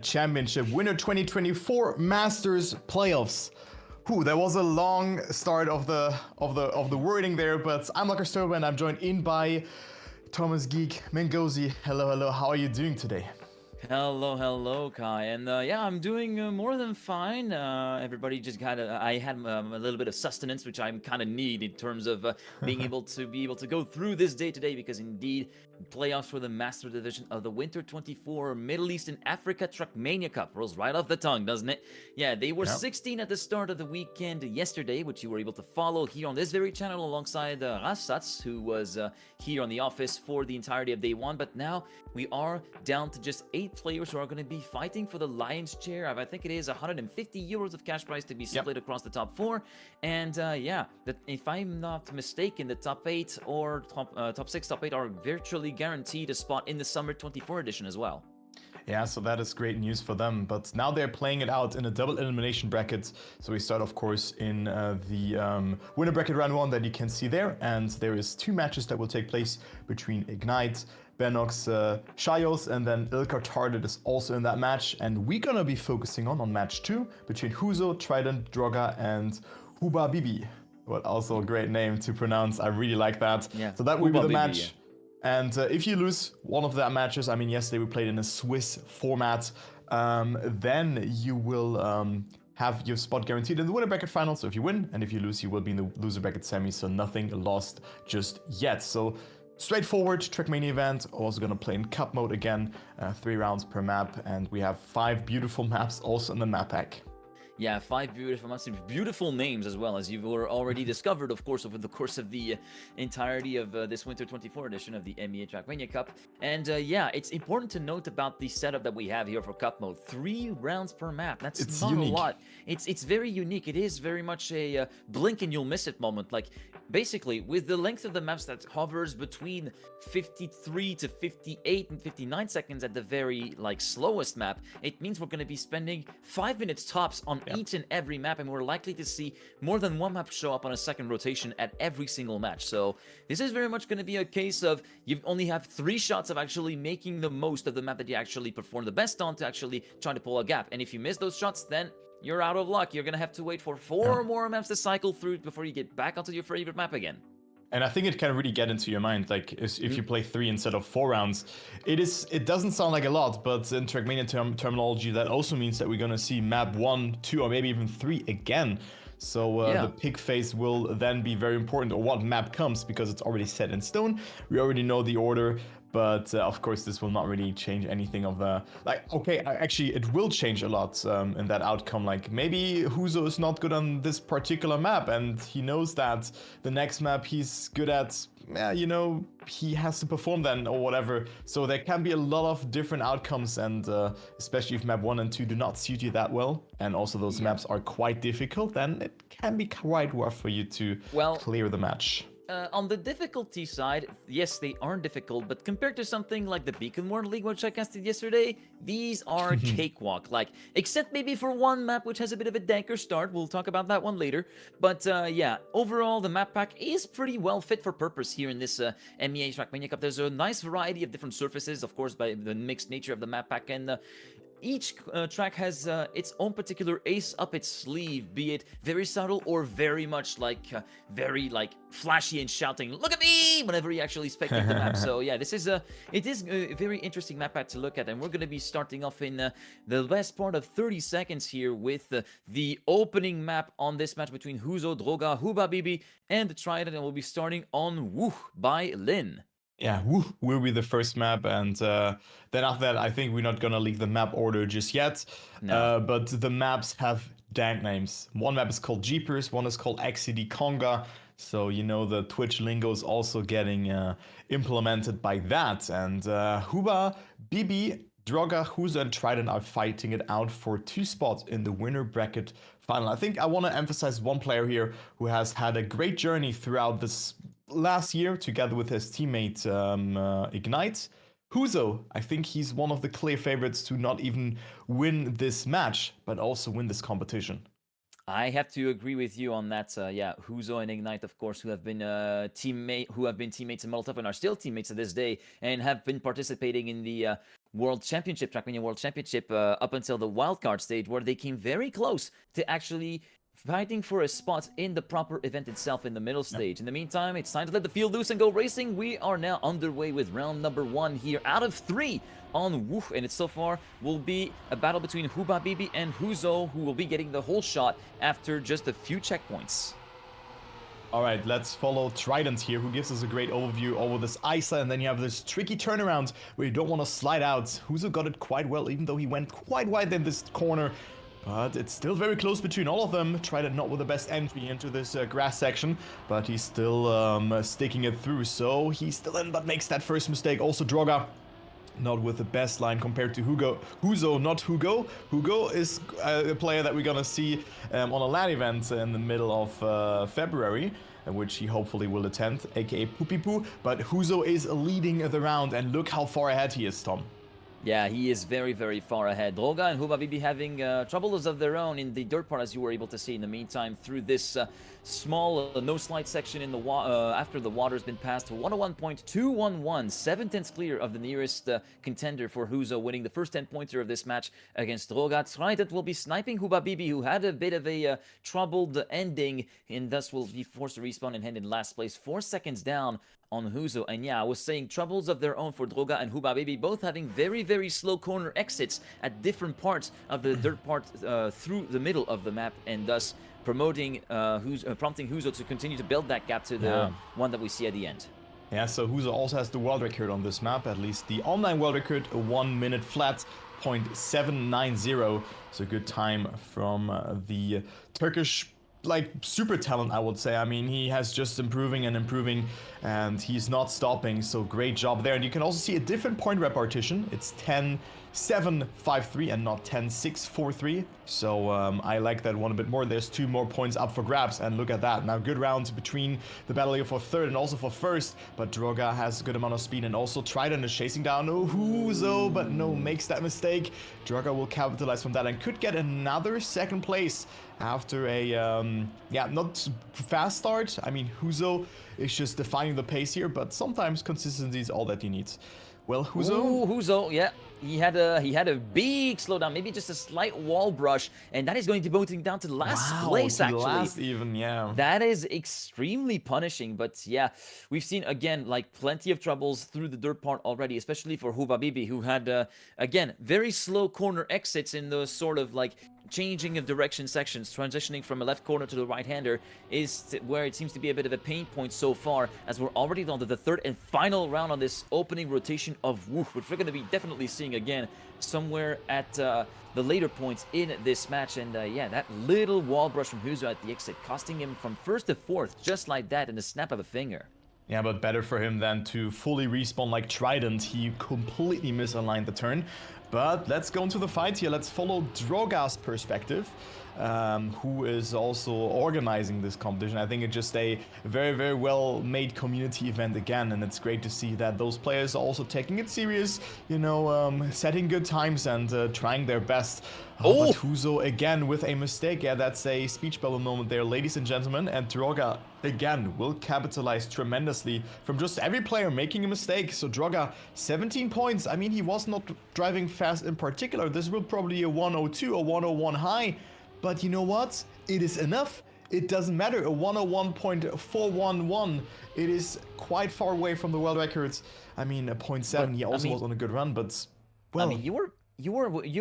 Championship winner 2024 Masters playoffs. There was a long start of the wording there, but I'm Lucker Sturba and I'm joined in by Thomas Geek Mengozi. Hello, how are you doing today? Hello, Kai, and yeah, I'm doing more than fine. Everybody just I had a little bit of sustenance, which I kind of need in terms of being able to go through this day today, because indeed, playoffs for the Master Division of the Winter 24 Middle East and Africa Trackmania Cup rolls right off the tongue, doesn't it? Yeah, they were 16 at the start of the weekend yesterday, which you were able to follow here on this very channel alongside Rassats, who was here on the office for the entirety of day one. But now we are down to just 8 players who are going to be fighting for the lion's share of, I think it is 150 euros of cash prize to be split across the top 4. And yeah, if I'm not mistaken, the top 8 or top 6, top 8 are virtually guaranteed a spot in the Summer 24 edition as well. Yeah, so that is great news for them. But now they're playing it out in a double elimination bracket. So we start, of course, in the winner bracket round 1 that you can see there. And there is 2 matches that will take place between Ignite, Benox, Shayos, and then Ilkar Tardet is also in that match. And we're gonna be focusing on match 2 between Huzo, Trident, Droga, and Huba Bibi. What also a great name to pronounce. I really like that. Yeah, so that will be the Bibi, match. yeah. And if you lose one of that matches, I mean, yesterday we played in a Swiss format, then you will have your spot guaranteed in the winner bracket final. So if you win, and if you lose, you will be in the loser bracket semi. So nothing lost just yet. So straightforward Trackmania event. Also gonna play in cup mode again, 3 rounds per map, and we have 5 beautiful maps also in the map pack. Yeah, 5 beautiful names as well, as you've already discovered, of course, over the course of the entirety of this Winter 24 edition of the MEA Trackmania Cup. And yeah, it's important to note about the setup that we have here for Cup Mode. 3 rounds per map. That's not unique. A lot. It's very unique. It is very much a blink and you'll miss it moment. Like, basically, with the length of the maps that hovers between 53 to 58 and 59 seconds at the very, slowest map, it means we're going to be spending 5 minutes tops on each and every map, and we're likely to see more than one map show up on a second rotation at every single match. So this is very much going to be a case of you only have 3 shots of actually making the most of the map that you actually perform the best on to actually try to pull a gap. And if you miss those shots, then you're out of luck. You're going to have to wait for 4 more maps to cycle through before you get back onto your favorite map again. And I think it can really get into your mind, like if you play 3 instead of 4 rounds. It doesn't sound like a lot, but in Trackmania terminology, that also means that we're gonna see map 1, 2, or maybe even 3 again. So the pick phase will then be very important, or what map comes, because it's already set in stone. We already know the order, but of course this will not really change anything of the... actually it will change a lot in that outcome. Like, maybe Huzo is not good on this particular map, and he knows that the next map he's good at, he has to perform then, or whatever. So there can be a lot of different outcomes, and especially if map 1 and 2 do not suit you that well, and also those maps are quite difficult, then it can be quite rough for you to clear the match. On the difficulty side, yes, they aren't difficult, but compared to something like the Beacon World League, which I casted yesterday, these are cakewalk. Except maybe for one map, which has a bit of a danker start. We'll talk about that one later. But yeah, overall, the map pack is pretty well fit for purpose here in this MEA Trackmania Cup. There's a nice variety of different surfaces, of course, by the mixed nature of the map pack, and each track has its own particular ace up its sleeve, be it very subtle or very much very flashy and shouting, "Look at me!" whenever you actually spectate the map. So yeah, it is a very interesting map pack to look at, and we're going to be starting off in the best part of 30 seconds here with the opening map on this match between Huzo, Droga, Huba Bibi, and Trident, and we'll be starting on Woo by Lin. Yeah, Woo will be the first map, and then after that, I think we're not gonna leak the map order just yet. No. But the maps have dank names. One map is called Jeepers, one is called XCD Conga. So the Twitch lingo is also getting implemented by that. And Huba, Bibi, Droga, Huzo, and Trident are fighting it out for 2 spots in the winner bracket final. I think I want to emphasize one player here who has had a great journey throughout this last year together with his teammate Ignite. Huzo, I think he's one of the clear favorites to not even win this match, but also win this competition. I have to agree with you on that. Yeah, Huzo and Ignite, of course, who have been teammates in Molotov and are still teammates to this day, and have been participating in the World Championship, Trackmania World Championship, up until the wildcard stage, where they came very close to actually fighting for a spot in the proper event itself in the middle stage. In the meantime, it's time to let the field loose and go racing. We are now underway with round number 1 here out of 3 on Woo, and it so far will be a battle between Hubabibi and Huzo, who will be getting the whole shot after just a few checkpoints. All right, let's follow Trident here, who gives us a great overview over this ISA, and then you have this tricky turnaround where you don't want to slide out. Huzo got it quite well, even though he went quite wide in this corner. But it's still very close between all of them. Trident not with the best entry into this grass section, but he's still sticking it through. So he's still in, but makes that first mistake. Also Droga, not with the best line compared to Huzo, not Hugo. Hugo is a player that we're gonna see on a LAN event in the middle of February, which he hopefully will attend, aka Poopy Poo. But Huzo is leading the round, and look how far ahead he is, Tom. Yeah, he is very, very far ahead. Droga and Hubabibi having troubles of their own in the dirt part, as you were able to see in the meantime, through this small no-slide section in the after the water's been passed. 101.211, 7/10 clear of the nearest contender for Huzo, winning the first 10-pointer of this match against Droga. Trident will be sniping Hubabibi, who had a bit of a troubled ending, and thus will be forced to respawn and head in last place. 4 seconds down on Huzo. And yeah, I was saying troubles of their own for Droga and Hubabibi, both having very, very slow corner exits at different parts of the dirt part through the middle of the map, and thus prompting Huzo to continue to build that gap to the one that we see at the end. Yeah, so Huzo also has the world record on this map, at least the online world record, a 1 minute flat, 0.790. So good time from the Turkish super talent, I would say. I mean, he has just improving and improving, and he's not stopping, so great job there. And you can also see a different point repartition. It's 10-7-5-3 and not 10-6-4-3. So I like that one a bit more. There's 2 more points up for grabs, and look at that. Now, good round between the battle here for third and also for first, but Droga has a good amount of speed, and also Trident is chasing down Huzo, but no, makes that mistake. Droga will capitalize from that and could get another second place after a, not fast start. I mean, Huzo is just defining the pace here, but sometimes consistency is all that you need. Well, Huzo... Ooh, Huzo, yeah. He had a big slowdown, maybe just a slight wall brush, and that is going to boat him down to last place, actually. Last even, yeah. That is extremely punishing, but yeah, we've seen, again, like, plenty of troubles through the dirt part already, especially for Hubabibi, who had, again, very slow corner exits in those sort of, like, changing of direction sections. Transitioning from a left corner to the right-hander is where it seems to be a bit of a pain point so far, as we're already down to the third and final round on this opening rotation of Woo, which we're going to be definitely seeing again somewhere at the later points in this match. And yeah, that little wall brush from Huzo at the exit costing him from first to fourth, just like that, in the snap of a finger. Yeah, but better for him than to fully respawn like Trident. He completely misaligned the turn. But let's go into the fight here. Let's follow Droga's perspective, who is also organizing this competition. I think it's just a very, very well-made community event again, and it's great to see that those players are also taking it serious, you know, setting good times and trying their best. But Huzo again with a mistake. Yeah, that's a speech bubble moment there, ladies and gentlemen. And Droga again will capitalize tremendously from just every player making a mistake. So Droga, 17 points. I mean, he was not driving fast in particular. This will probably be a 102 or 101 high. But you know what? It is enough. It doesn't matter. A 101.411. It is quite far away from the world records. I mean, a 0.7. He also was on a good run, but well. I mean, you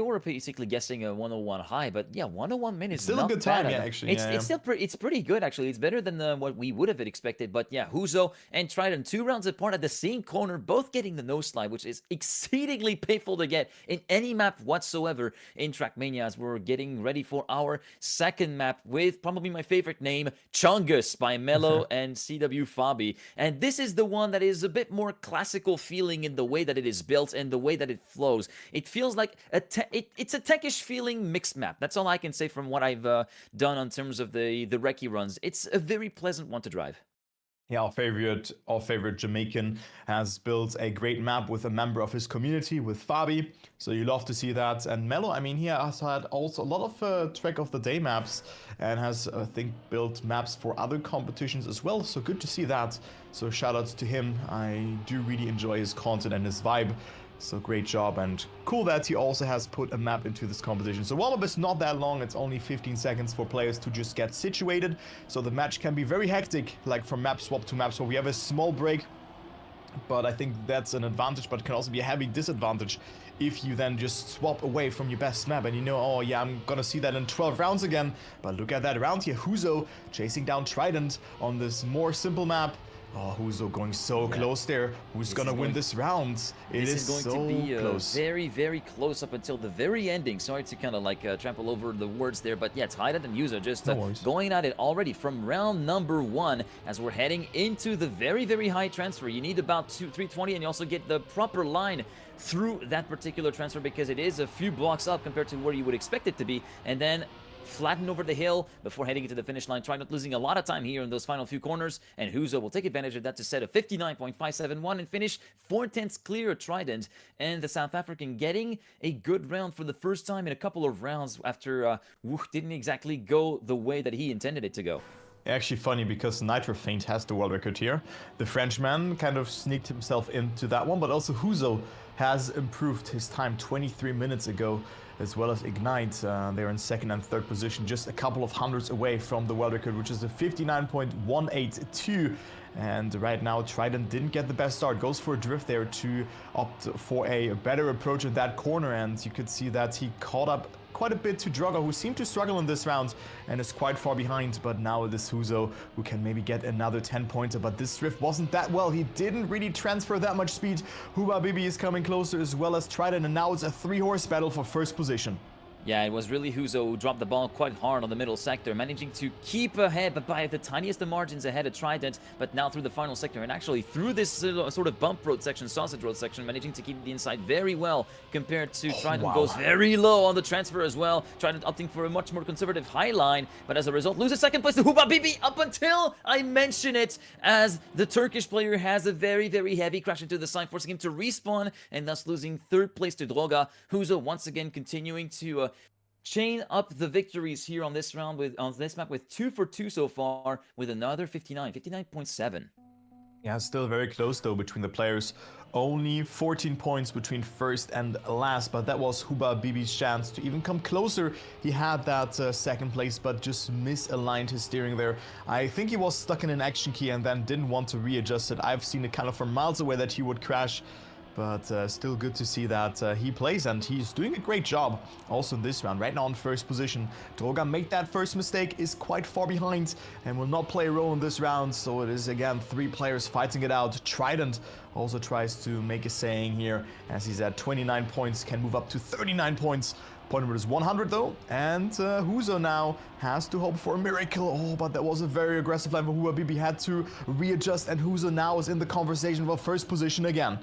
were basically guessing a 101 high, but yeah, 101 minutes. It's still a good time, yeah, actually. It's pretty good, actually. It's better than what we would have expected. But yeah, Huzo and Trident 2 rounds apart at the same corner, both getting the nose slide, which is exceedingly painful to get in any map whatsoever in Trackmania, as we're getting ready for our second map with probably my favorite name, Chungus by Mello and CW Fabi. And this is the one that is a bit more classical feeling in the way that it is built and the way that it flows. It feels like it's a techish feeling mixed map. That's all I can say from what I've done in terms of the recce runs. It's a very pleasant one to drive. Yeah, our favorite Jamaican has built a great map with a member of his community, with Fabi. So you love to see that. And Mello, I mean, he has had also a lot of track of the day maps and has, I think, built maps for other competitions as well. So good to see that. So shout outs to him. I do really enjoy his content and his vibe. So great job, and cool that he also has put a map into this competition. So warm-up is not that long, it's only 15 seconds for players to just get situated. So the match can be very hectic, like from map swap to map swap. We have a small break, but I think that's an advantage, but it can also be a heavy disadvantage if you then just swap away from your best map and you know, oh yeah, I'm gonna see that in 12 rounds again. But look at that round here, Huzo chasing down Trident on this more simple map. Oh, Huzo going so close there. Who's gonna win this round? It is going so to be close. very, very close up until the very ending. Sorry to kind of like trample over the words there, but yeah, Trident and Yuza just going at it already from round number 1 as we're heading into the very, very high transfer. You need about 320, and you also get the proper line through that particular transfer because it is a few blocks up compared to where you would expect it to be, and then flatten over the hill before heading into the finish line. Try not losing a lot of time here in those final few corners, and Huzo will take advantage of that to set a 59.571 and finish 4/10 clear of Trident, and the South African getting a good round for the first time in a couple of rounds after didn't exactly go the way that he intended it to go. Actually funny because Nitro Feint has the world record here. The Frenchman kind of sneaked himself into that one, but also Huzo has improved his time 23 minutes ago, as well as Ignite. They're in second and third position, just a couple of hundreds away from the world record, which is the 59.182. And right now, Trident didn't get the best start. Goes for a drift there to opt for a better approach at that corner, and you could see that he caught up quite a bit to Droga, who seemed to struggle in this round and is quite far behind. But now it is Huzo who can maybe get another 10-pointer, but this drift wasn't that well. He didn't really transfer that much speed. Huba Bibi is coming closer, as well as Trident, and now it's a 3-horse battle for first position. Yeah, it was really Huzo who dropped the ball quite hard on the middle sector, managing to keep ahead, but by the tiniest of margins ahead of Trident, but now through the final sector, and actually through this sort of bump road section, sausage road section, managing to keep the inside very well compared to Trident. Goes very low on the transfer as well. Trident opting for a much more conservative high line, but as a result, loses second place to Huba Bibi up until I mention it, as the Turkish player has a very, very heavy crash into the side, forcing him to respawn, and thus losing third place to Droga. Huzo once again continuing to chain up the victories here on this round on this map with 2 for 2 so far, with another 59.7. Yeah, still very close though between the players. Only 14 points between first and last, but that was Huba Bibi's chance to even come closer. He had that second place, but just misaligned his steering there. I think he was stuck in an action key and then didn't want to readjust it. I've seen it kind of from miles away that he would crash. But still good to see that he plays, and he's doing a great job also in this round. Right now in first position, Droga made that first mistake, is quite far behind, and will not play a role in this round. So it is again 3 players fighting it out. Trident also tries to make a saying here, as he's at 29 points, can move up to 39 points. Point number is 100 though, and Huzo now has to hope for a miracle. Oh, but that was a very aggressive line for Huba Bibi, had to readjust, and Huzo now is in the conversation for first position again.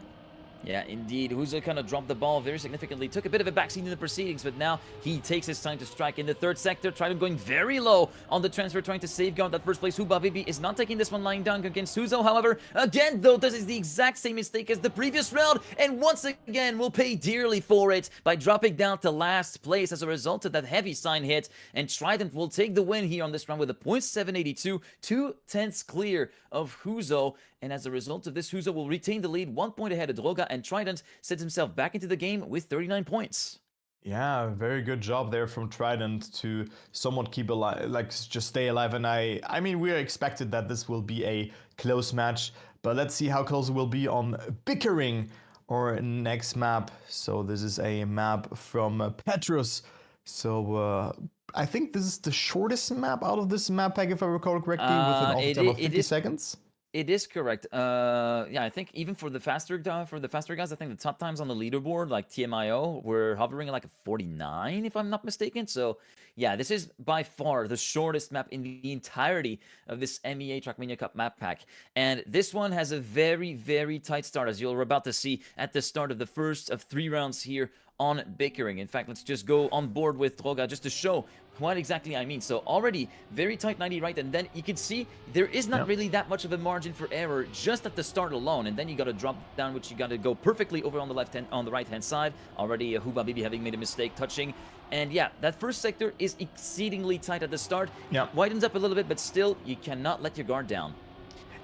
Yeah, indeed. Huzo kind of dropped the ball very significantly. Took a bit of a backseat in the proceedings, but now he takes his time to strike in the third sector. Trident going very low on the transfer, trying to safeguard that first place. Huba Bibi is not taking this one lying down against Huzo. However, again, though, this is the exact same mistake as the previous round, and once again, will pay dearly for it by dropping down to last place as a result of that heavy sign hit. And Trident will take the win here on this round with a .782, 2/10 clear of Huzo. And as a result of this, Huzo will retain the lead, 1 point ahead of Droga, and Trident sets himself back into the game with 39 points. Yeah, very good job there from Trident to somewhat keep alive, like just stay alive. And I mean, we expected that this will be a close match, but let's see how close it will be on Bickering, or next map. So this is a map from Petrus. So I think this is the shortest map out of this map pack, if I recall correctly, with an off time of 50 seconds. It is correct. Yeah, I think even for the faster guys, I think the top times on the leaderboard, like TMIO, were hovering at like a 49, if I'm not mistaken. So yeah, this is by far the shortest map in the entirety of this MEA Trackmania Cup map pack. And this one has a very, very tight start, as you're about to see at the start of the first of 3 rounds here on Bickering. In fact, let's just go on board with Droga just to show what exactly I mean. So already very tight 90 right, and then you can see there is not really that much of a margin for error just at the start alone, and then you got to drop down, which you got to go perfectly over on the right hand side. Already Huba Bibi having made a mistake touching, and yeah, that first sector is exceedingly tight at the start. Widens up a little bit, but still you cannot let your guard down.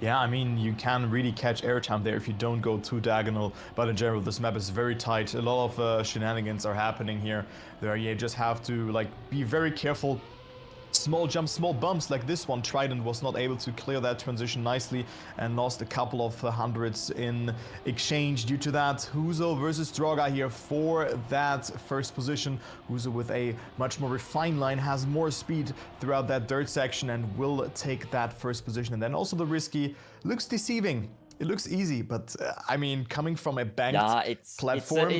Yeah, I mean, you can really catch airtime there if you don't go too diagonal, but in general, this map is very tight. A lot of shenanigans are happening here. There, you just have to, like, be very careful. Small jumps, small bumps like this one. Trident was not able to clear that transition nicely and lost a couple of hundreds in exchange due to that. Huzo versus Droga here for that first position. Huzo with a much more refined line, has more speed throughout that dirt section and will take that first position. And then also the risky looks deceiving. It looks easy, but I mean, coming from a banked Yeah, platform,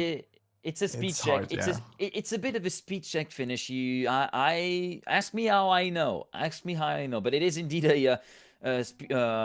it's a speed it's check. hard, yeah. It's a bit of a speed check finish. I ask me how I know. Ask me how I know. But it is indeed a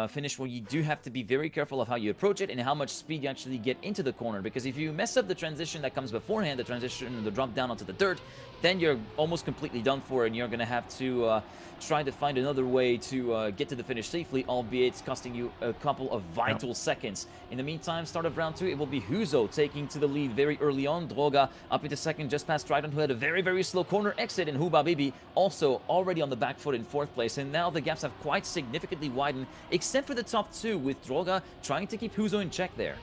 finish where you do have to be very careful of how you approach it and how much speed you actually get into the corner. Because if you mess up the transition that comes beforehand, the transition, the drop down onto the dirt, then you're almost completely done for, and you're gonna have to try to find another way to get to the finish safely, albeit costing you a couple of vital seconds. In the meantime, start of round 2, it will be Huzo taking to the lead very early on. Droga up into second, just past Trident, who had a very, very slow corner exit, and Hubabibi also already on the back foot in 4th place. And now the gaps have quite significantly widened, except for the top 2, with Droga trying to keep Huzo in check there.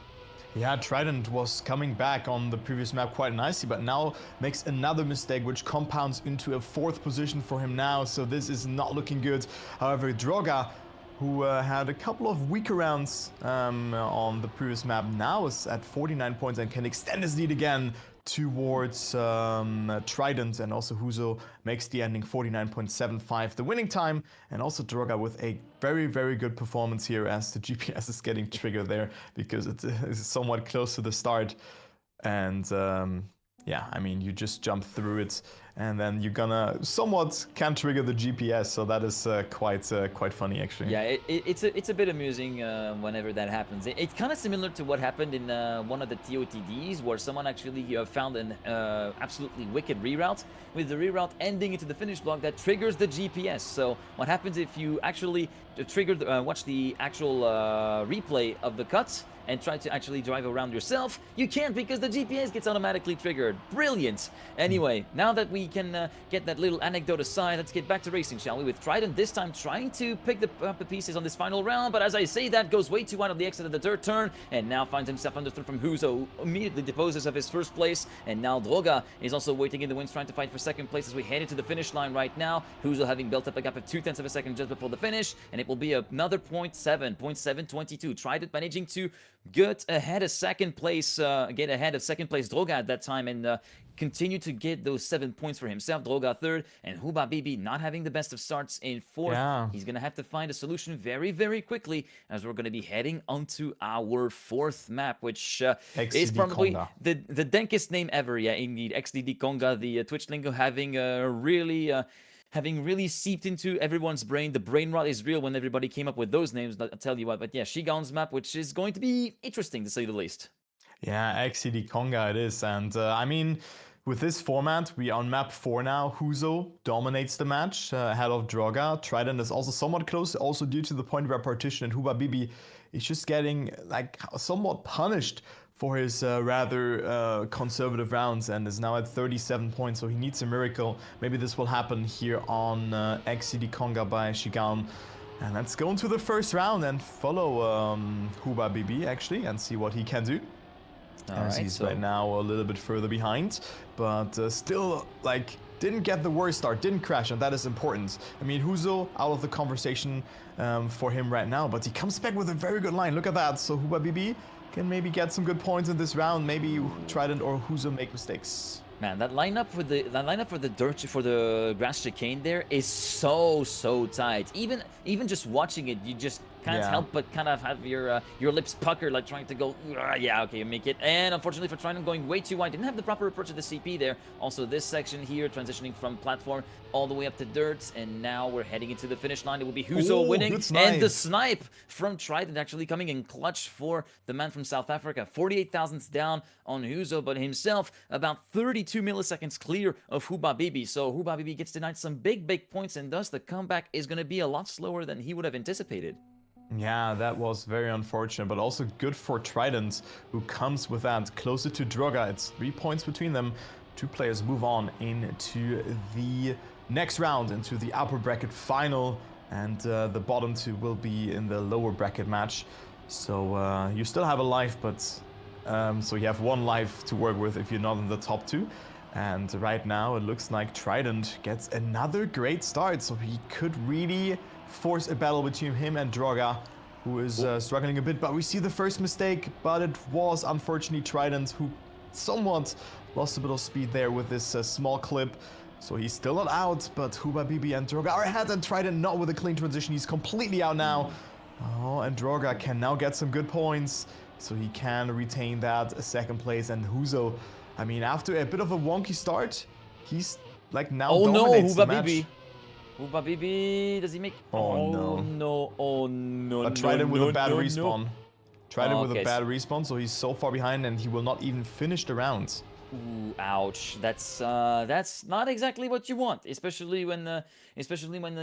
Yeah, Trident was coming back on the previous map quite nicely, but now makes another mistake, which compounds into a 4th position for him now, so this is not looking good. However, Droga, who had a couple of weaker rounds on the previous map, now is at 49 points and can extend his lead again towards Trident, and also Huzo makes the ending 49.75 the winning time, and also Droga with a very, very good performance here as the GPS is getting triggered there because it is somewhat close to the start. And yeah, I mean, you just jump through it and then you're gonna somewhat can trigger the GPS, so that is quite funny actually. Yeah, it's a bit amusing whenever that happens. It's kind of similar to what happened in one of the TOTDs, where someone actually found an absolutely wicked reroute, with the reroute ending into the finish block that triggers the GPS. So what happens if you actually watch the actual replay of the cuts and try to actually drive around yourself? You can't, because the GPS gets automatically triggered. Brilliant! Anyway, now that we can get that little anecdote aside, let's get back to racing, shall we? With Trident this time trying to pick up the pieces on this final round, but as I say that, goes way too wide of the exit of the dirt turn, and now finds himself underthrown from Huzo, who immediately deposes of his first place, and now Droga is also waiting in the wings, trying to fight for second place as we head into the finish line right now. Huzo having built up a gap of 0.2 of a second just before the finish, and it will be another 0.722. Trident managing to get ahead of second place Droga at that time, and continue to get those 7 points for himself. Droga 3rd, and Hubabibi not having the best of starts in 4th. Yeah. He's gonna have to find a solution very, very quickly, as we're gonna be heading onto our 4th map, which is probably Konga. the dankest name ever. Yeah, indeed, XDD Konga, the Twitch lingo having really seeped into everyone's brain. The brain rot is real when everybody came up with those names, I'll tell you what. But yeah, Shigan's map, which is going to be interesting to say the least. Yeah, XCD Konga it is, and I mean, with this format, we are on map 4 now. Huzo dominates the match ahead of Droga. Trident is also somewhat close, also due to the point repartition, and Hubabibi is just getting like somewhat punished for his rather conservative rounds, and is now at 37 points, so he needs a miracle. Maybe this will happen here on XCD Konga by Shigan. And let's go into the first round and follow Hubabibi actually and see what he can do. As he's right now a little bit further behind, but still, like, didn't get the worst start, didn't crash, and that is important. I mean, Huzo out of the conversation for him right now, but he comes back with a very good line. Look at that. So Hubabibi can maybe get some good points in this round. Maybe Trident or Huzo make mistakes. Man, that lineup for the grass chicane there is so tight. Even just watching it, you just can't help but kind of have your lips pucker, like trying to go, yeah, okay, make it. And unfortunately for Trident, going way too wide, didn't have the proper approach of the CP there. Also, this section here, transitioning from platform all the way up to dirt, and now we're heading into the finish line. It will be Huzo winning, and the snipe from Trident actually coming in clutch for the man from South Africa. 48 thousandths down on Huzo, but himself about 32 milliseconds clear of Hubabibi. So Hubabibi gets denied some big points, and thus the comeback is going to be a lot slower than he would have anticipated. Yeah, that was very unfortunate, but also good for Trident, who comes with that closer to Droga. It's 3 points between them. 2 players move on into the next round, into the upper bracket final. and the bottom two will be in the lower bracket match. So you still have a life, but so you have one life to work with if you're not in the top two. And right now it looks like Trident gets another great start, so he could really force a battle between him and Droga, who is struggling a bit. But we see the first mistake, but it was unfortunately Trident who somewhat lost a bit of speed there with this small clip. So he's still not out, but Hubabibi and Droga are ahead, and Trident not with a clean transition. He's completely out now. Oh, and Droga can now get some good points, so he can retain that second place. And Huzo, I mean, after a bit of a wonky start, he's like now dominates the match. Hubabibi, does he make? Oh no! No! But Trident with a bad respawn. Trident with a Okay, bad respawn, so he's so far behind, and he will not even finish the round. Ooh, ouch. That's not exactly what you want, especially when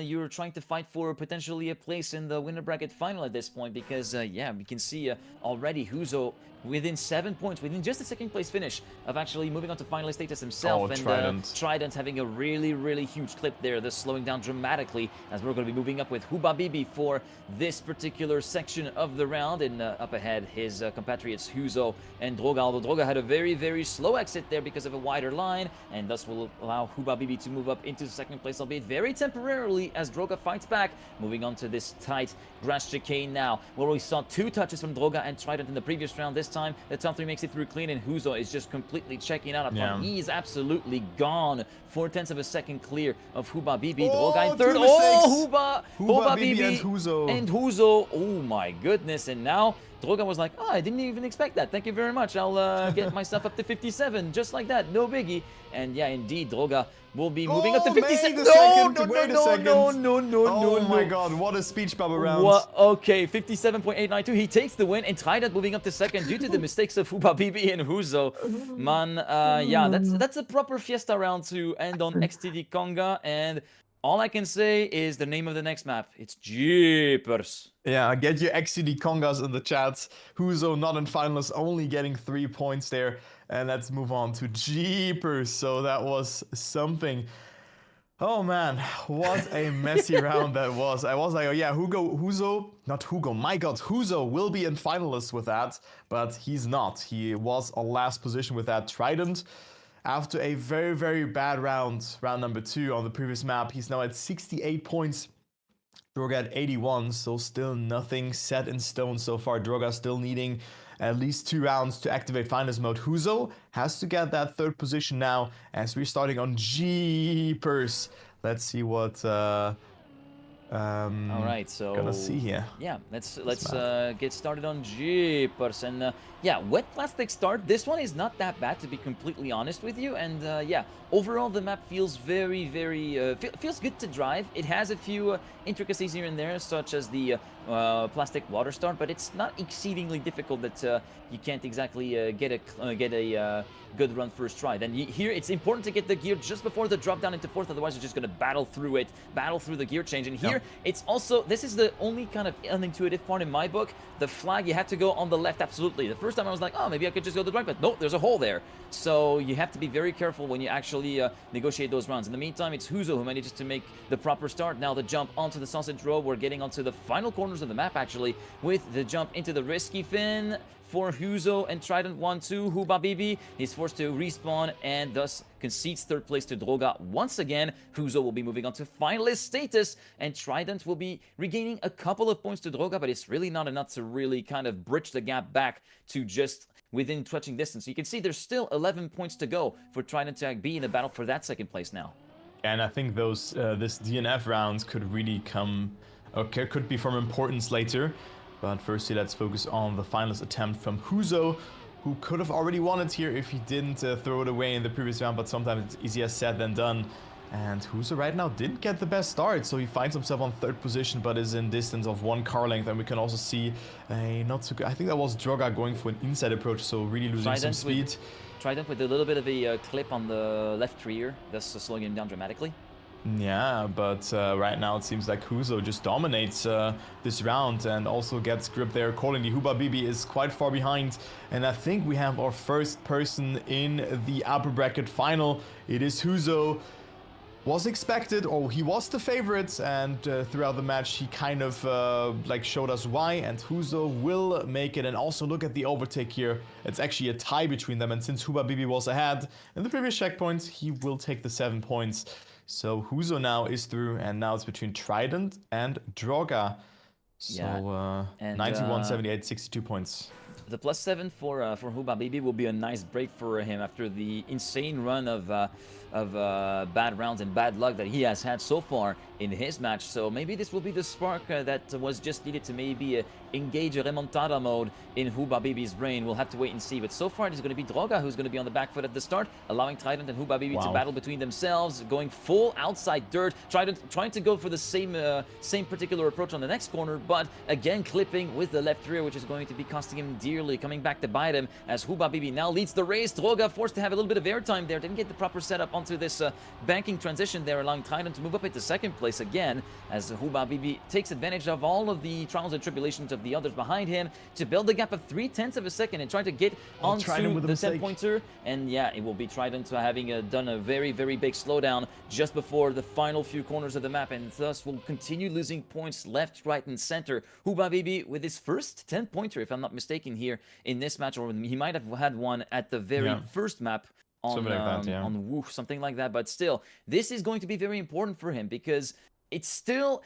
you're trying to fight for potentially a place in the winner bracket final at this point. Because yeah, we can see already Huzo within 7 points, within just a second place finish of actually moving on to finalist status himself. Oh, and Trident having a really huge clip there, that's slowing down dramatically as we're going to be moving up with Hubabibi for this particular section of the round. And up ahead, his compatriots Huzo and Droga. Although Droga had a very slow exit there because of a wider line, and thus will allow Hubabibi to move up into second place, albeit very temporarily, as Droga fights back, moving on to this tight grass chicane now, where we saw 2 touches from Droga and Trident in the previous round. This time, the top 3 makes it through clean, and Huzo is just completely checking out up front. He is absolutely gone. 4/10 of a second clear of Hubabibi. Droga in third. Hubabibi and Huzo. Oh my goodness, and now Droga was like, oh, I didn't even expect that. Thank you very much. I'll get myself up to 57, just like that. No biggie. And yeah, indeed, Droga will be moving up to 57. No. Oh my god, what a speech bubble round. Okay, 57.892. He takes the win, and Trident moving up to second due to the mistakes of Hubabibi and Huzo. Man, yeah, that's a proper fiesta round to end on XTD Conga, and all I can say is the name of the next map. It's Jeepers. Yeah, get your XCD Congas in the chats. Huzo not in finalists, only getting 3 points there. And let's move on to Jeepers. So that was something. Oh man, what a messy round that was. I was like, oh yeah, Huzo will be in finalists with that, but he's not. He was on last position with that Trident. After a very bad round number 2 on the previous map, he's now at 68 points. Droga at 81, so still nothing set in stone so far. Droga still needing at least 2 rounds to activate finalist mode. Huzo has to get that 3rd position now, as we're starting on Jeepers. Let's see what all right, so gonna see here. Yeah, let's get started on Jeepers. And yeah, wet plastic start. This one is not that bad, to be completely honest with you. And yeah, overall the map feels very feels good to drive. It has a few intricacies here and there, such as the plastic water start, but it's not exceedingly difficult that you can't exactly get a good run first try. Then here it's important to get the gear just before the drop down into 4th, otherwise you're just going to battle through the gear change. And here it's also, this is the only kind of unintuitive part in my book, the flag. You have to go on the left, absolutely. The first time I was like, oh, maybe I could just go to the right, but no, there's a hole there. So you have to be very careful when you actually negotiate those rounds. In the meantime, it's Huzo who manages to make the proper start. Now the jump onto the sausage row. We're getting onto the final corners of the map, actually, with the jump into the risky fin for Huzo and Trident 1-2. Hubabibi is forced to respawn and thus concedes 3rd place to Droga once again. Huzo will be moving on to finalist status, and Trident will be regaining a couple of points to Droga, but it's really not enough to really kind of bridge the gap back to just within touching distance. So you can see there's still 11 points to go for Trident to be in the battle for that 2nd place now. And I think those this DNF rounds could really come, okay, could be from importance later. But firstly, let's focus on the finalist attempt from Huzo, who could have already won it here if he didn't throw it away in the previous round, but sometimes it's easier said than done. And Huzo right now didn't get the best start, so he finds himself on 3rd position, but is in distance of 1 car length. And we can also see a not so good, I think that was Droga going for an inside approach, so really losing some speed. Trident with a little bit of a clip on the left rear, thus slowing him down dramatically. Yeah, but right now it seems like Huzo just dominates this round and also gets grip there accordingly. Hubabibi is quite far behind, and I think we have our first person in the upper bracket final. It is Huzo. was expected, or he was the favorite, and throughout the match he kind of like showed us why, and Huzo will make it. And also look at the overtake here. It's actually a tie between them, and since Huba was ahead in the previous checkpoints, he will take the 7 points. So Huzo now is through, and now it's between Trident and Droga. So and 91, 78, 62 points. The +7 for Huba will be a nice break for him after the insane run of bad rounds and bad luck that he has had so far in his match. So maybe this will be the spark that was just needed to maybe engage a remontada mode in Huba brain. We'll have to wait and see. But so far it is going to be Droga who's going to be on the back foot at the start, allowing Trident and Huba to battle between themselves, going full outside dirt. Trident trying to go for the same particular approach on the next corner, but again clipping with the left rear, which is going to be costing him dearly, coming back to bite him as Huba now leads the race. Droga forced to have a little bit of airtime there, didn't get the proper setup onto this banking transition there, allowing Trident to move up into second place again, as Huba takes advantage of all of the trials and tribulations of the others behind him to build a gap of 0.3 of a second and trying to get onto the 10-pointer. And yeah, it will be Trident having done a very, very big slowdown just before the final few corners of the map, and thus will continue losing points left, right, and center. Huba with his first 10-pointer, if I'm not mistaken, here in this match, or he might have had one at the very first map on Woo, something like that. But still, this is going to be very important for him because it's still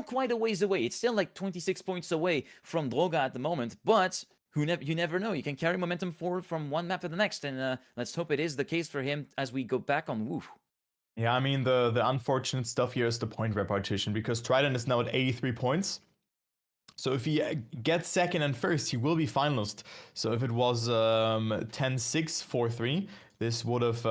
quite a ways away. It's still like 26 points away from Droga at the moment, but you never know. You can carry momentum forward from one map to the next, and let's hope it is the case for him as we go back on Woo. Yeah, I mean, the unfortunate stuff here is the point repartition, because Trident is now at 83 points. So if he gets second and first, he will be finalist. So if it was 10-6, 4-3, this would have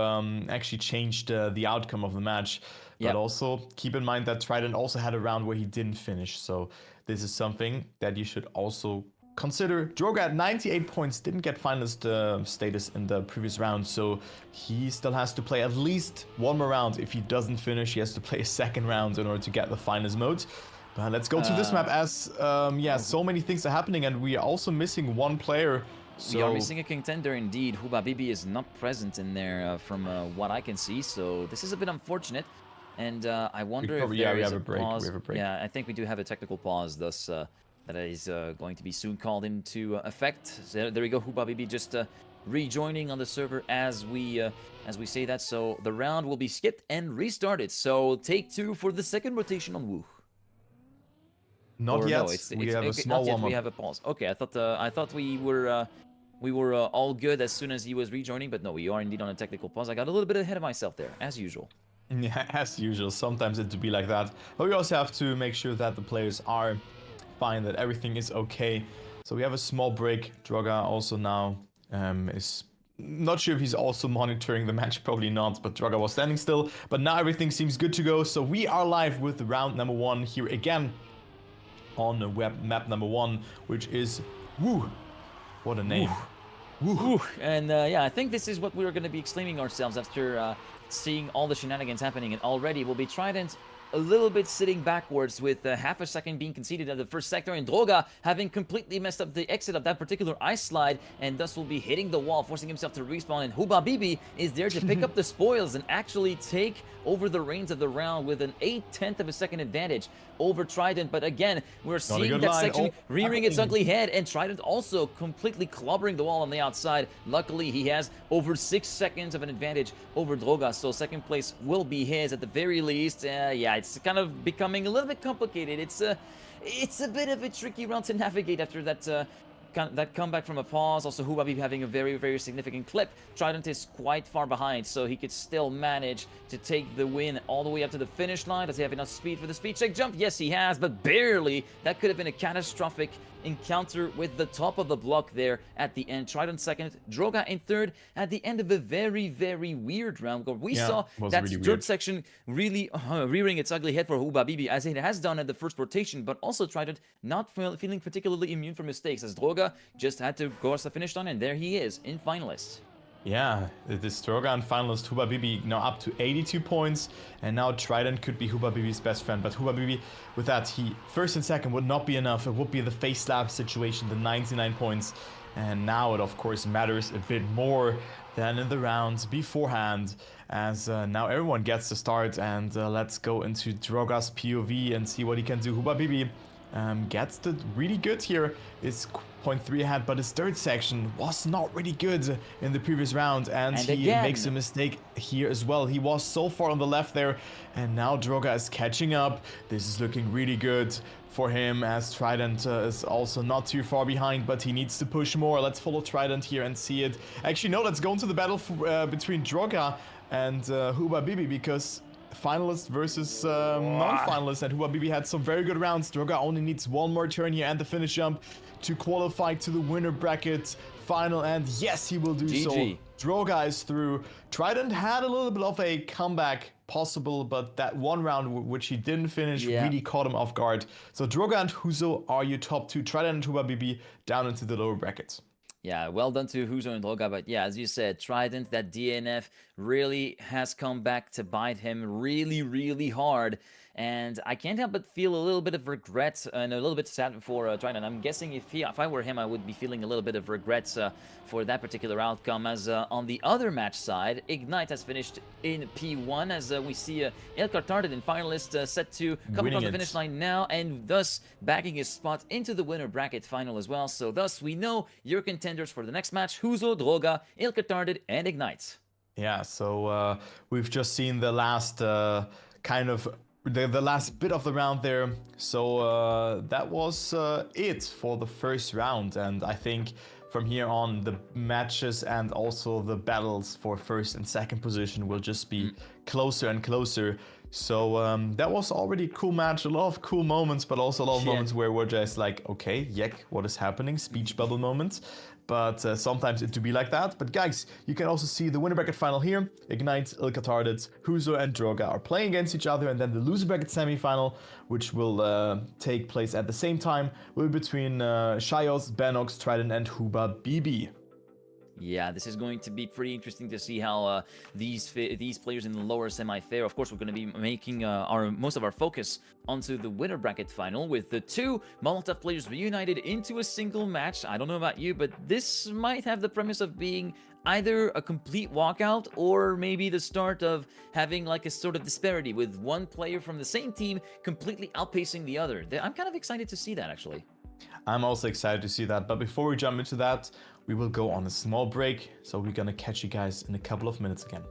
actually changed the outcome of the match. But also keep in mind that Trident also had a round where he didn't finish. So this is something that you should also consider. Droga at 98 points didn't get finalist status in the previous round. So he still has to play at least one more round. If he doesn't finish, he has to play a second round in order to get the finalist mode. But let's go to this map as, so many things are happening, and we are also missing one player. So we are missing a contender indeed. Huba is not present in there from what I can see, so this is a bit unfortunate. And I wonder if there is a pause. Yeah, I think we do have a technical pause, thus that is going to be soon called into effect. So there we go, Huba just rejoining on the server as we say that. So the round will be skipped and restarted. So take 2 for the second rotation on Woo. Not yet. We have a small warm-up. We have a pause. Okay, I thought we were all good as soon as he was rejoining, but no, we are indeed on a technical pause. I got a little bit ahead of myself there, as usual. Yeah, as usual. Sometimes it to be like that. But we also have to make sure that the players are fine, that everything is okay. So we have a small break. Droga also now is not sure if he's also monitoring the match, probably not, but Droga was standing still. But now everything seems good to go. So we are live with round number 1 here again on the map number 1, which is Woo. What a name. Woo. Woo. And yeah, I think this is what we're going to be exclaiming ourselves after seeing all the shenanigans happening. And already we'll be Trident a little bit sitting backwards with half a second being conceded at the first sector, and Droga having completely messed up the exit of that particular ice slide, and thus will be hitting the wall, forcing himself to respawn. And Huba is there to pick up the spoils and actually take over the reins of the round with an 0.8 of a second advantage over Trident. But again, we're seeing that section rearing its ugly head, and Trident also completely clobbering the wall on the outside. Luckily, he has over 6 seconds of an advantage over Droga, so second place will be his at the very least. Yeah, it's kind of becoming a little bit complicated. It's a bit of a tricky round to navigate after that comeback from a pause. Also, Huba having a very, very significant clip. Trident is quite far behind, so he could still manage to take the win all the way up to the finish line. Does he have enough speed for the speed check jump? Yes, he has, but barely. That could have been a catastrophic encounter with the top of the block there at the end. Trident second, Droga in third at the end of a very, very weird round. We saw that really dirt section really rearing its ugly head for Huba as it has done at the first rotation, but also Trident not feeling particularly immune from mistakes, as Droga just had to go across the finish line, and there he is in finalists. Yeah, this Droga and finalist Huba now up to 82 points, and now Trident could be Huba best friend. But Huba, with that, he first and second would not be enough. It would be the face slap situation, the 99 points. And now it, of course, matters a bit more than in the rounds beforehand, as now everyone gets to start. And let's go into Droga's POV and see what he can do. Hubabibi gets the really good here. It's 0.3 ahead, but his third section was not really good in the previous round, and he again, makes a mistake here as well. He was so far on the left there, and now Droga is catching up. This is looking really good for him, as Trident is also not too far behind, but he needs to push more. Let's follow Trident here and see it. Actually, no, let's go into the battle between Droga and Hubabibi, because finalist versus non-finalist, and Hubabibi had some very good rounds. Droga only needs one more turn here and the finish jump to qualify to the winner bracket final, and yes, he will do GG. so. Droga is through. Trident had a little bit of a comeback possible, but that one round which he didn't finish really caught him off guard. So Droga and Huzo are your top two. Trident and Hubabibi down into the lower brackets. Yeah, well done to Huzo and Droga, but yeah, as you said, Trident, that DNF really has come back to bite him really, really hard. And I can't help but feel a little bit of regret and a little bit sad for Trident. I'm guessing if I were him, I would be feeling a little bit of regrets for that particular outcome. As on the other match side, Ignite has finished in P1, as we see Ilkar Tardin, finalist, set to come across the finish line now, and thus bagging his spot into the winner bracket final as well. So thus we know your contenders for the next match: Huzo, Droga, Ilkar Tardin, and Ignite. Yeah, so we've just seen the last kind of the last bit of the round there. So that was it for the first round, and I think from here on the matches and also the battles for first and second position will just be closer and closer. So that was already a cool match, a lot of cool moments, but also a lot of moments where we're just like, okay, yek, what is happening? Speech bubble moments. But sometimes it do be like that. But guys, you can also see the winner bracket final here. Ignite, Ilkar Tardin, Huzo, and Droga are playing against each other, and then the loser bracket semi-final, which will take place at the same time, will be between Shios, Benox, Trident, and Hubabibi. Yeah, this is going to be pretty interesting to see how these players in the lower semi fare. Of course, we're going to be making most of our focus onto the winner bracket final, with the two Molotov players reunited into a single match. I don't know about you, but this might have the premise of being either a complete walkout or maybe the start of having like a sort of disparity, with one player from the same team completely outpacing the other. I'm kind of excited to see that, actually. I'm also excited to see that, but before we jump into that, we will go on a small break, so we're gonna catch you guys in a couple of minutes again.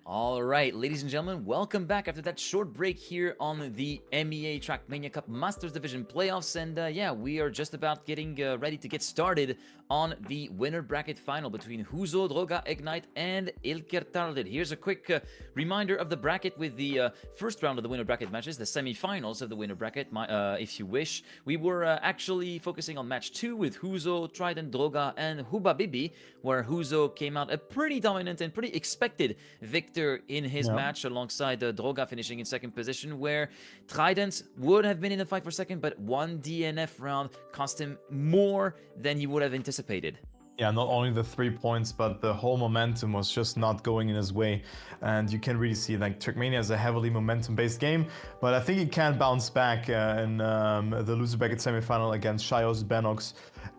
All right, ladies and gentlemen, welcome back after that short break here on the MEA Trackmania Cup Masters Division playoffs. And yeah, we are just about getting ready to get started on the winner bracket final between Huzo, Droga, Ignite, and Ilker Tardid. Here's a quick reminder of the bracket with the first round of the winner bracket matches, the semifinals of the winner bracket, if you wish. We were actually focusing on match 2 with Huzo, Trident, Droga, and Huba Bibi, where Huzo came out a pretty dominant and pretty expected victor in his match alongside Droga finishing in second position, where Trident would have been in the fight for second, but one DNF round cost him more than he would have anticipated. Yeah, not only the 3 points, but the whole momentum was just not going in his way. And you can really see, like, Trackmania is a heavily momentum-based game, but I think he can bounce back in the loser bracket semifinal against Shios Benox.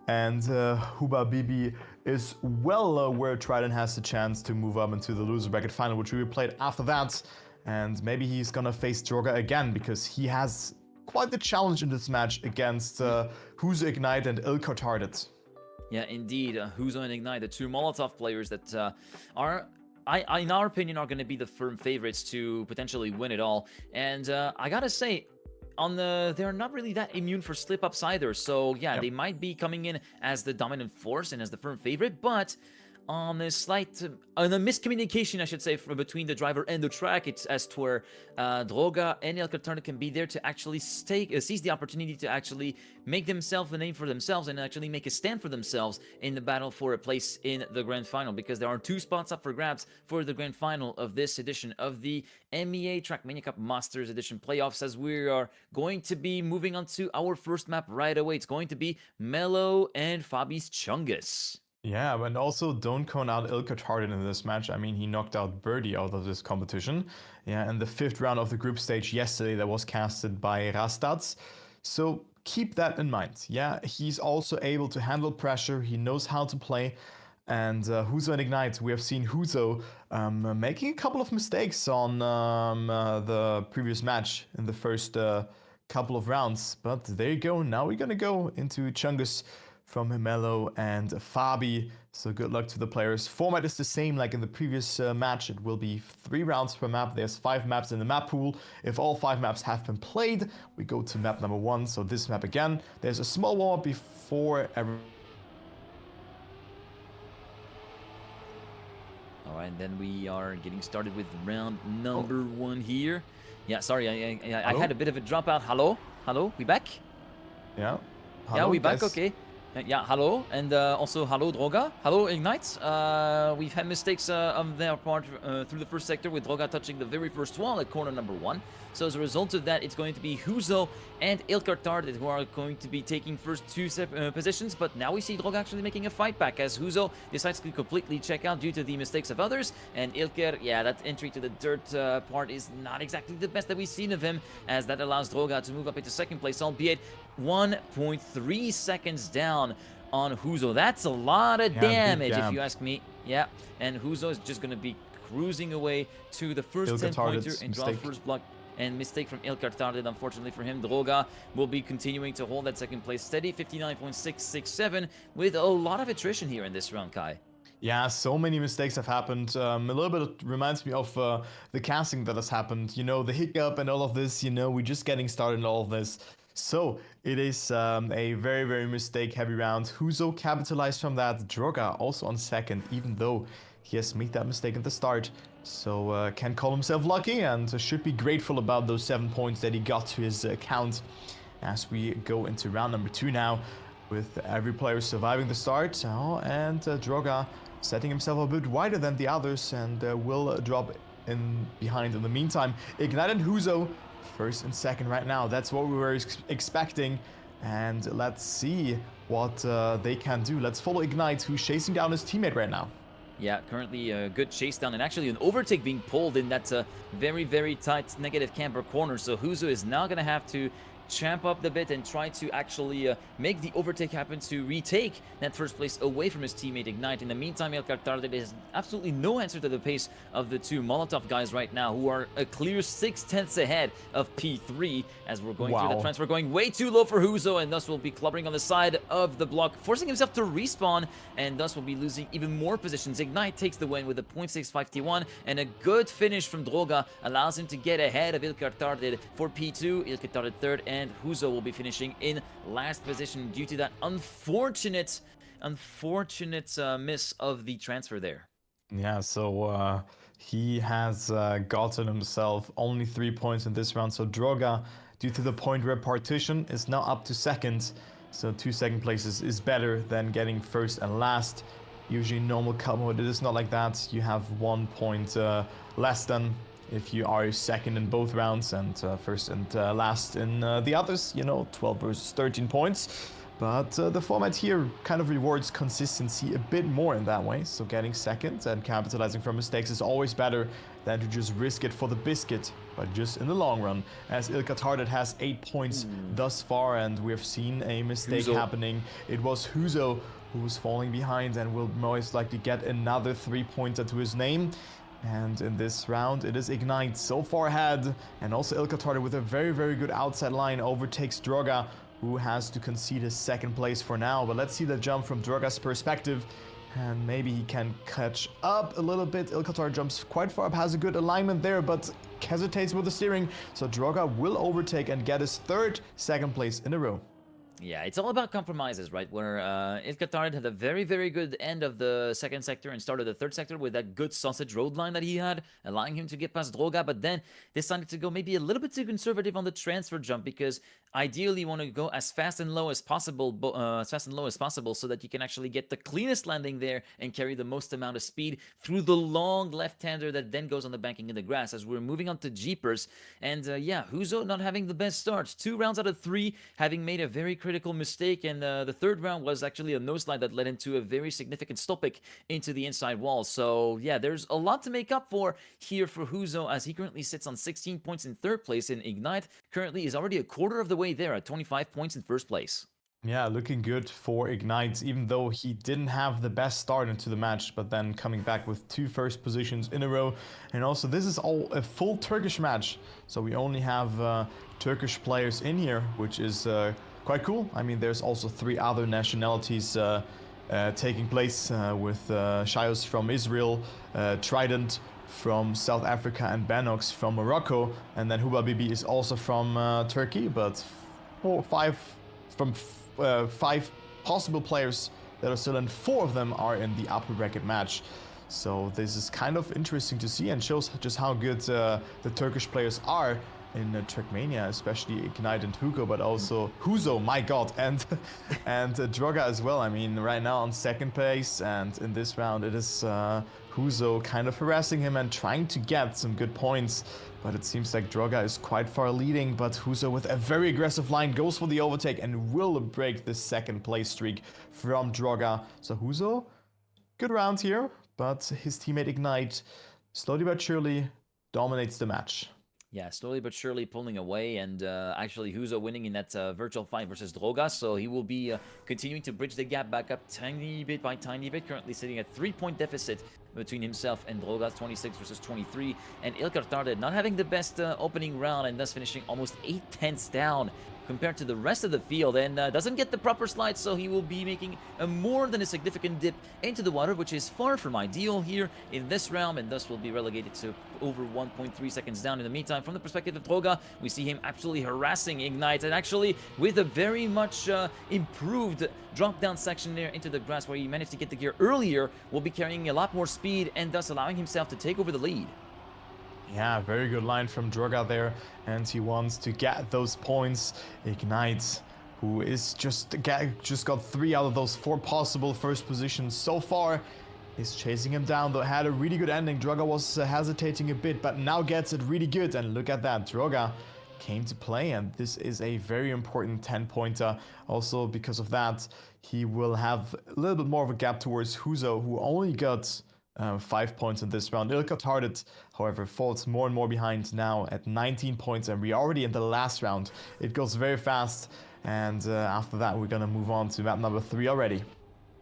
And Huba Bibi is well where Trident has the chance to move up into the loser bracket final, which we will play after that. And maybe he's gonna face Droga again, because he has quite the challenge in this match against Huzo Ignite and Ilker Tardid. Yeah, indeed. Huzo and Ignite, the two Molotov players that are, in our opinion, are going to be the firm favorites to potentially win it all. And I gotta say, they're not really that immune for slip-ups either. So yeah, they might be coming in as the dominant force and as the firm favorite, but on a miscommunication, I should say, between the driver and the track, it's as to where Droga and Ilker Tardid can be there to actually seize the opportunity to actually make themselves a name for themselves and actually make a stand for themselves in the battle for a place in the grand final, because there are 2 spots up for grabs for the grand final of this edition of the MEA Trackmania Cup Masters Edition playoffs, as we are going to be moving on to our first map right away. It's going to be Mello and Fabi's Chungus. Yeah, and also don't count out Ilker Tardid in this match. I mean, he knocked out Birdie out of this competition. Yeah, in the 5th round of the group stage yesterday that was casted by Rastats. So keep that in mind. Yeah, he's also able to handle pressure. He knows how to play. And Huzo and Ignite, we have seen Huzo making a couple of mistakes on the previous match in the first couple of rounds. But there you go. Now we're going to go into Chungus from Mello and Fabi. So good luck to the players. Format is the same like in the previous match. It will be 3 rounds per map. There's 5 maps in the map pool. If all 5 maps have been played, we go to map number 1. So this map again. There's a small warm-up before every... Alright, then we are getting started with round number 1 here. Yeah, sorry, I had a bit of a dropout. Hello? Hello? We back? Yeah. Hello, yeah, we back, okay. Yeah, hello, and also hello Droga, hello Ignite. We've had mistakes on their part through the first sector, with Droga touching the very first wall at corner number 1. So as a result of that, it's going to be Huzo and Ilker Tardid who are going to be taking first 2 positions, but now we see Droga actually making a fight back, as Huzo decides to completely check out due to the mistakes of others, and Ilker, yeah, that entry to the dirt part is not exactly the best that we've seen of him, as that allows Droga to move up into second place, albeit 1.3 seconds down on Huzo. That's a lot of damage, if you ask me. Yeah, and Huzo is just going to be cruising away to the first 10-pointer and draw first block. And mistake from Ilker Tardid, unfortunately for him. Droga will be continuing to hold that second place steady, 59.667, with a lot of attrition here in this round, Kai. Yeah, so many mistakes have happened. A little bit reminds me of the casting that has happened. You know, the hiccup and all of this, you know, we're just getting started in all of this. So it is a very, very mistake-heavy round. Huzo capitalized from that. Droga also on second, even though he has made that mistake at the start. So can call himself lucky and should be grateful about those 7 points that he got to his account. As we go into round number 2 now, with every player surviving the start. And Droga setting himself a bit wider than the others and will drop in behind in the meantime. Ignite and Huzo first and second right now. That's what we were expecting. And let's see what they can do. Let's follow Ignite, who's chasing down his teammate right now. Yeah, currently a good chase down and actually an overtake being pulled in that very, very tight negative camper corner. So Huzo is now going to have to champ up the bit and try to actually make the overtake happen to retake that first place away from his teammate Ignite. In the meantime, El Cartarde has absolutely no answer to the pace of the two Molotov guys right now, who are a clear 6/10 ahead of P3 as we're going through the transfer, going way too low for Huzo, and thus will be clubbering on the side of the block, forcing himself to respawn, and thus will be losing even more positions. Ignite takes the win with a 0.65 T1, and a good finish from Droga allows him to get ahead of Il Cartarde for P2, Il Cartarde third, and Huzo will be finishing in last position due to that unfortunate miss of the transfer there. Yeah, so he has gotten himself only 3 points in this round. So Droga, due to the point repartition, is now up to second. So 2 second places is better than getting first and last. Usually normal cup mode, it is not like that. You have 1 point less than if you are second in both rounds and first and last in the others, 12 versus 13 points. But the format here kind of rewards consistency a bit more in that way. So getting second and capitalizing from mistakes is always better than to just risk it for the biscuit, but just in the long run. As Il Cartarde has 8 points thus far, and we've seen a mistake happening. It was Huzo who was falling behind and will most likely get another 3-pointer to his name. And in this round, it is Ignite so far ahead, and also Il Cartarde with a very, very good outside line overtakes Droga, who has to concede his second place for now. But let's see the jump from Droga's perspective, and maybe he can catch up a little bit. Il Cartarde jumps quite far up, has a good alignment there, but hesitates with the steering. So Droga will overtake and get his third second place in a row. Yeah, it's all about compromises, right? Where Il Cartarde had a very, very good end of the second sector and started the third sector with that good sausage road line that he had, allowing him to get past Droga, but then decided to go maybe a little bit too conservative on the transfer jump, because ideally you want to go as fast and low as possible, so that you can actually get the cleanest landing there and carry the most amount of speed through the long left-hander that then goes on the banking in the grass. As we're moving on to Jeepers, and yeah, Huzo not having the best start. 2 rounds out of 3, having made a very critical mistake, and the third round was actually a nose slide that led into a very significant stoppage into the inside wall. So yeah, there's a lot to make up for here for Huzo, as he currently sits on 16 points in third place, and Ignite currently is already a quarter of the way there at 25 points in first place. Yeah, looking good for Ignite, even though he didn't have the best start into the match, but then coming back with 2 first positions in a row. And also, this is all a full Turkish match, so we only have Turkish players in here, which is quite cool. I mean, there's also 3 other nationalities taking place with Shayos from Israel, Trident from South Africa, and Banox from Morocco. And then Huba Bibi is also from Turkey, but 5 possible players that are still in, 4 of them are in the upper bracket match. So this is kind of interesting to see and shows just how good the Turkish players are in Trackmania, especially Ignite and Hugo, but also Huzo, my god, and Droga as well. I mean, right now on second place, and in this round it is Huzo kind of harassing him and trying to get some good points, but it seems like Droga is quite far leading, but Huzo with a very aggressive line goes for the overtake and will break the second place streak from Droga. So Huzo, good round here, but his teammate Ignite slowly but surely dominates the match. Yeah, slowly but surely pulling away, and actually Huzo winning in that virtual fight versus Droga, so he will be continuing to bridge the gap back up tiny bit by tiny bit, currently sitting at 3-point deficit between himself and Droga, 26 versus 23, and Il Cartarde not having the best opening round and thus finishing almost 8/10 down compared to the rest of the field, and doesn't get the proper slide, so he will be making a more than a significant dip into the water, which is far from ideal here in this round, and thus will be relegated to over 1.3 seconds down. In the meantime, from the perspective of Droga, we see him absolutely harassing Ignite, and actually with a very much improved drop-down section there into the grass where he managed to get the gear earlier, will be carrying a lot more speed and thus allowing himself to take over the lead. Yeah, very good line from Droga there, and he wants to get those points. Ignite, who is just got 3 out of those 4 possible first positions so far, is chasing him down, though had a really good ending. Droga was hesitating a bit, but now gets it really good, and look at that. Droga came to play, and this is a very important 10-pointer. Also, because of that, he will have a little bit more of a gap towards Huzo, who only got 5 points in this round. Ilka Tardet, however, falls more and more behind now at 19 points, and we're already in the last round. It goes very fast, and after that, we're gonna move on to map number 3 already.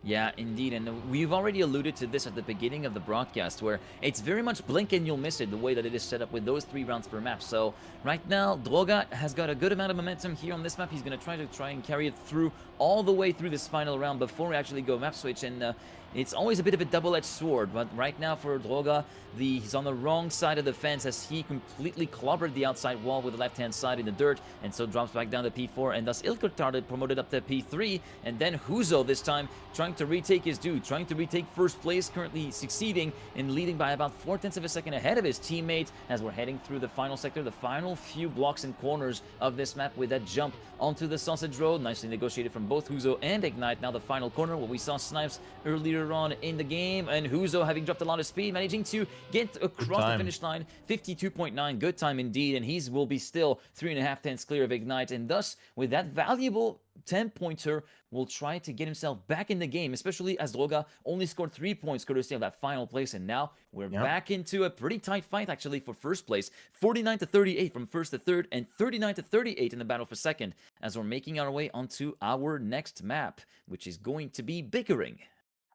Yeah, indeed, and we've already alluded to this at the beginning of the broadcast, where it's very much blink and you'll miss it, the way that it is set up with those 3 rounds per map. So right now, Droga has got a good amount of momentum here on this map. He's going to try and carry it through all the way through this final round before we actually go map switch, and it's always a bit of a double-edged sword, but right now for Droga, he's on the wrong side of the fence as he completely clobbered the outside wall with the left-hand side in the dirt, and so drops back down to P4, and thus Ilka Tardet promoted up to P3, and then Huzo this time trying to retake his due, trying to retake first place, currently succeeding in leading by about 0.4 of a second ahead of his teammate as we're heading through the final sector, the final few blocks and corners of this map with that jump onto the Sausage Road. Nicely negotiated from both Huzo and Ignite. Now the final corner where we saw Snipes earlier on in the game, and Huzo, having dropped a lot of speed, managing to get across the finish line. 52.9, good time indeed, and he will be still 3.5 tenths clear of Ignite, and thus with that valuable 10-pointer will try to get himself back in the game, especially as Droga only scored 3 points courtesy of that final place, and now we're back into a pretty tight fight actually for first place. 49-38 from first to third, and 39-38 in the battle for second, as we're making our way onto our next map, which is going to be Bickering.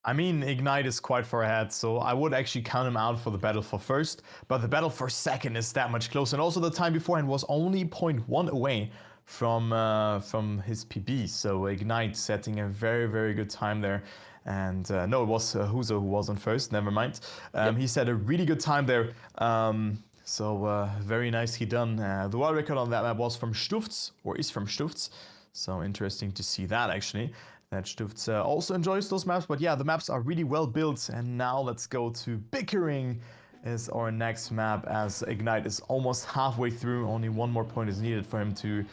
I mean, Ignite is quite far ahead, so I would actually count him out for the battle for first, but the battle for second is that much closer, and also the time beforehand was only 0.1 away from his PB, so Ignite setting a very, very good time there. And no, it was Huzo who was on first, never mind. He set a really good time there, so very nicely done. The world record on that map was from Stufts, or is from Stufts, so interesting to see that actually. That Stufts also enjoys those maps, but yeah, the maps are really well built, and now let's go to Bickering is our next map, as Ignite is almost halfway through. Only one more point is needed for him to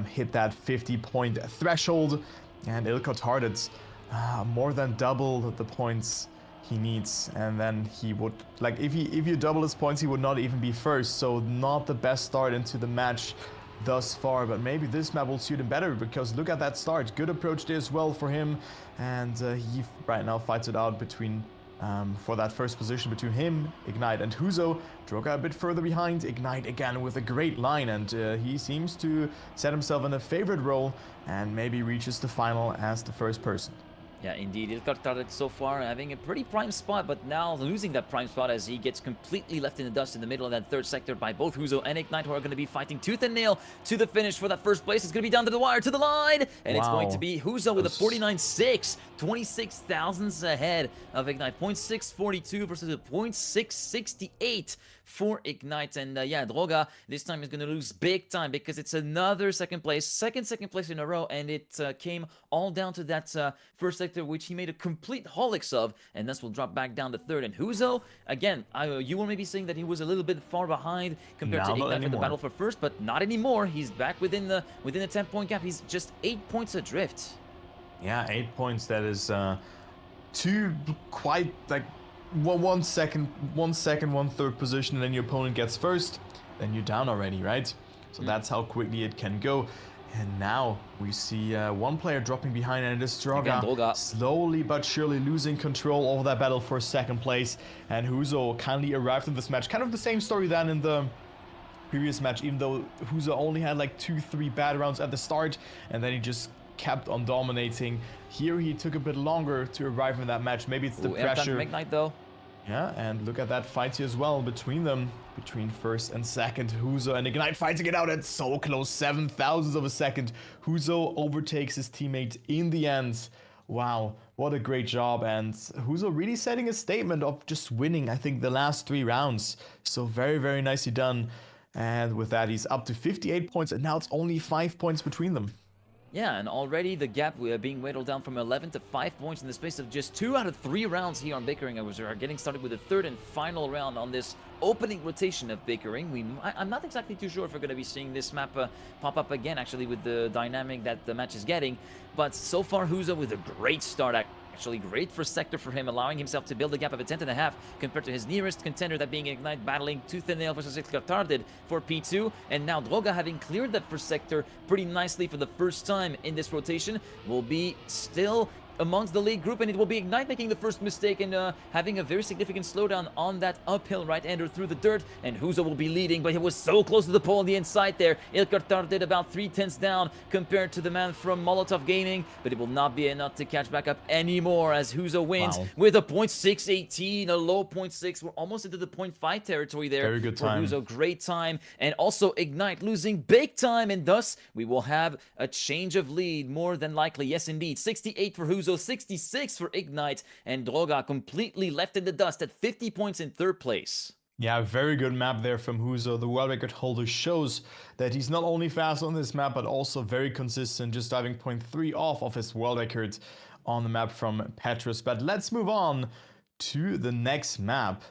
hit that 50-point threshold, and Ilka Tardet more than double the points he needs, and then he would, like, if you double his points, he would not even be first, so not the best start into the match thus far, but maybe this map will suit him better, because look at that start. Good approach there as well for him, and he right now fights it out between for that first position between him, Ignite, and Huzo. Droga a bit further behind. Ignite again with a great line, and he seems to set himself in a favorite role and maybe reaches the final as the first person. Yeah, indeed. Ilka Tardet so far having a pretty prime spot, but now losing that prime spot as he gets completely left in the dust in the middle of that third sector by both Huzo and Ignite, who are going to be fighting tooth and nail to the finish for that first place. It's going to be down to the wire, to the line, and it's going to be Huzo with a 49.6, 26 thousandths ahead of Ignite. 0.642 versus a 0.668 for Ignite, and yeah, Droga this time is going to lose big time because it's another second place in a row, and it came all down to that first sector, which he made a complete holics of, and thus will drop back down to third. And Huzo, again, you were maybe saying that he was a little bit far behind compared to Ignite for the battle for first, but not anymore. He's back within the 10-point gap. He's just 8 points adrift. Yeah, 8 points. That is two quite like one second, one third position, and then your opponent gets first, then you're down already, right? So that's how quickly it can go. And now we see one player dropping behind, and it is Droga slowly but surely losing control over that battle for second place. And Huzo kindly arrived in this match. Kind of the same story than in the previous match, even though Huzo only had like 2-3 bad rounds at the start, and then he just kept on dominating. Here he took a bit longer to arrive in that match. Maybe it's the pressure. Ignite though. Yeah, and look at that fight here as well between them, between first and second. Huzo and Ignite fighting it out at so close, 7 thousandths of a second. Huzo overtakes his teammate in the end. Wow, what a great job, and Huzo really setting a statement of just winning, I think, the last 3 rounds. So very, very nicely done. And with that, he's up to 58 points, and now it's only 5 points between them. Yeah, and already the gap being whittled down from 11 to 5 points in the space of just 2 out of 3 rounds here on Bickering. We are getting started with the third and final round on this opening rotation of Bickering. I'm not exactly too sure if we're going to be seeing this map pop up again, actually, with the dynamic that the match is getting. But so far, Huzo with a great start. Actually great first sector for him, allowing himself to build a gap of a 10.5 compared to his nearest contender, that being Ignite, battling tooth and nail versus Qatar did for P2. And now Droga, having cleared that first sector pretty nicely for the first time in this rotation, will be still amongst the lead group, and it will be Ignite making the first mistake and having a very significant slowdown on that uphill right-hander through the dirt, and Huzo will be leading, but he was so close to the pole on the inside there. Ilkartar did about 3/10 down compared to the man from Molotov Gaming, but it will not be enough to catch back up anymore as Huzo wins with a 0.618, a low 0.6. We're almost into the 0.5 territory there. Very good time. For Huzo, great time, and also Ignite losing big time, and thus we will have a change of lead more than likely. Yes, indeed. 68 for Huzo, 66 for Ignite, and Droga completely left in the dust at 50 points in third place. Yeah, very good map there from Huzo. The world record holder shows that he's not only fast on this map, but also very consistent, just diving 0.3 off of his world record on the map from Petrus. But let's move on to the next map.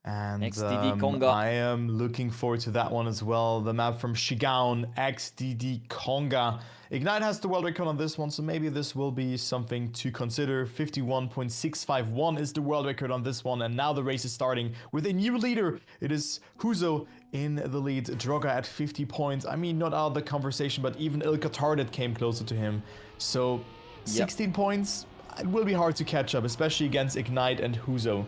And XDD Konga. I am looking forward to that one as well. The map from Shigaon, XDD Konga. Ignite has the world record on this one, so maybe this will be something to consider. 51.651 is the world record on this one, and now the race is starting with a new leader. It is Huzo in the lead, Droga at 50 points. I mean, not out of the conversation, but even Ilkatardet came closer to him. So 16 points, it will be hard to catch up, especially against Ignite and Huzo.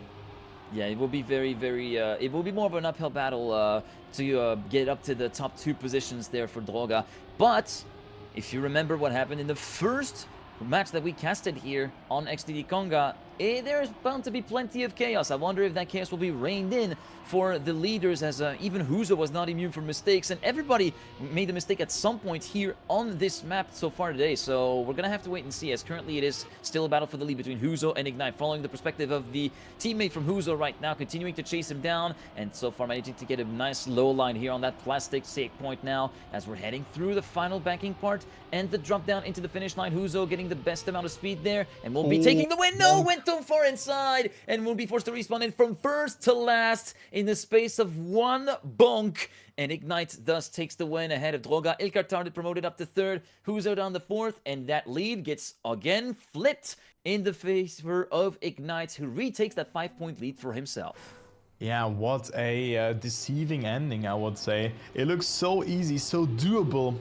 Yeah, it will be very, it will be more of an uphill battle to get up to the top 2 positions there for Droga. But if you remember what happened in the first match that we casted here on XDD Konga, there's bound to be plenty of chaos. I wonder if that chaos will be reined in for the leaders, as even Huzo was not immune from mistakes, and everybody made a mistake at some point here on this map so far today. So we're gonna have to wait and see, as currently it is still a battle for the lead between Huzo and Ignite, following the perspective of the teammate from Huzo right now, continuing to chase him down, and so far managing to get a nice low line here on that plastic stake point now, as we're heading through the final banking part and the drop down into the finish line. Huzo getting the best amount of speed there, and will be taking the win. No, went too far inside, and will be forced to respawn in from first to last in the space of one bonk. And Ignite thus takes the win ahead of Droga. Ilkartar promoted up to third, Huzo down to fourth, and that lead gets again flipped in the favor of Ignite, who retakes that 5-point lead for himself. Yeah, what a deceiving ending, I would say. It looks so easy, so doable,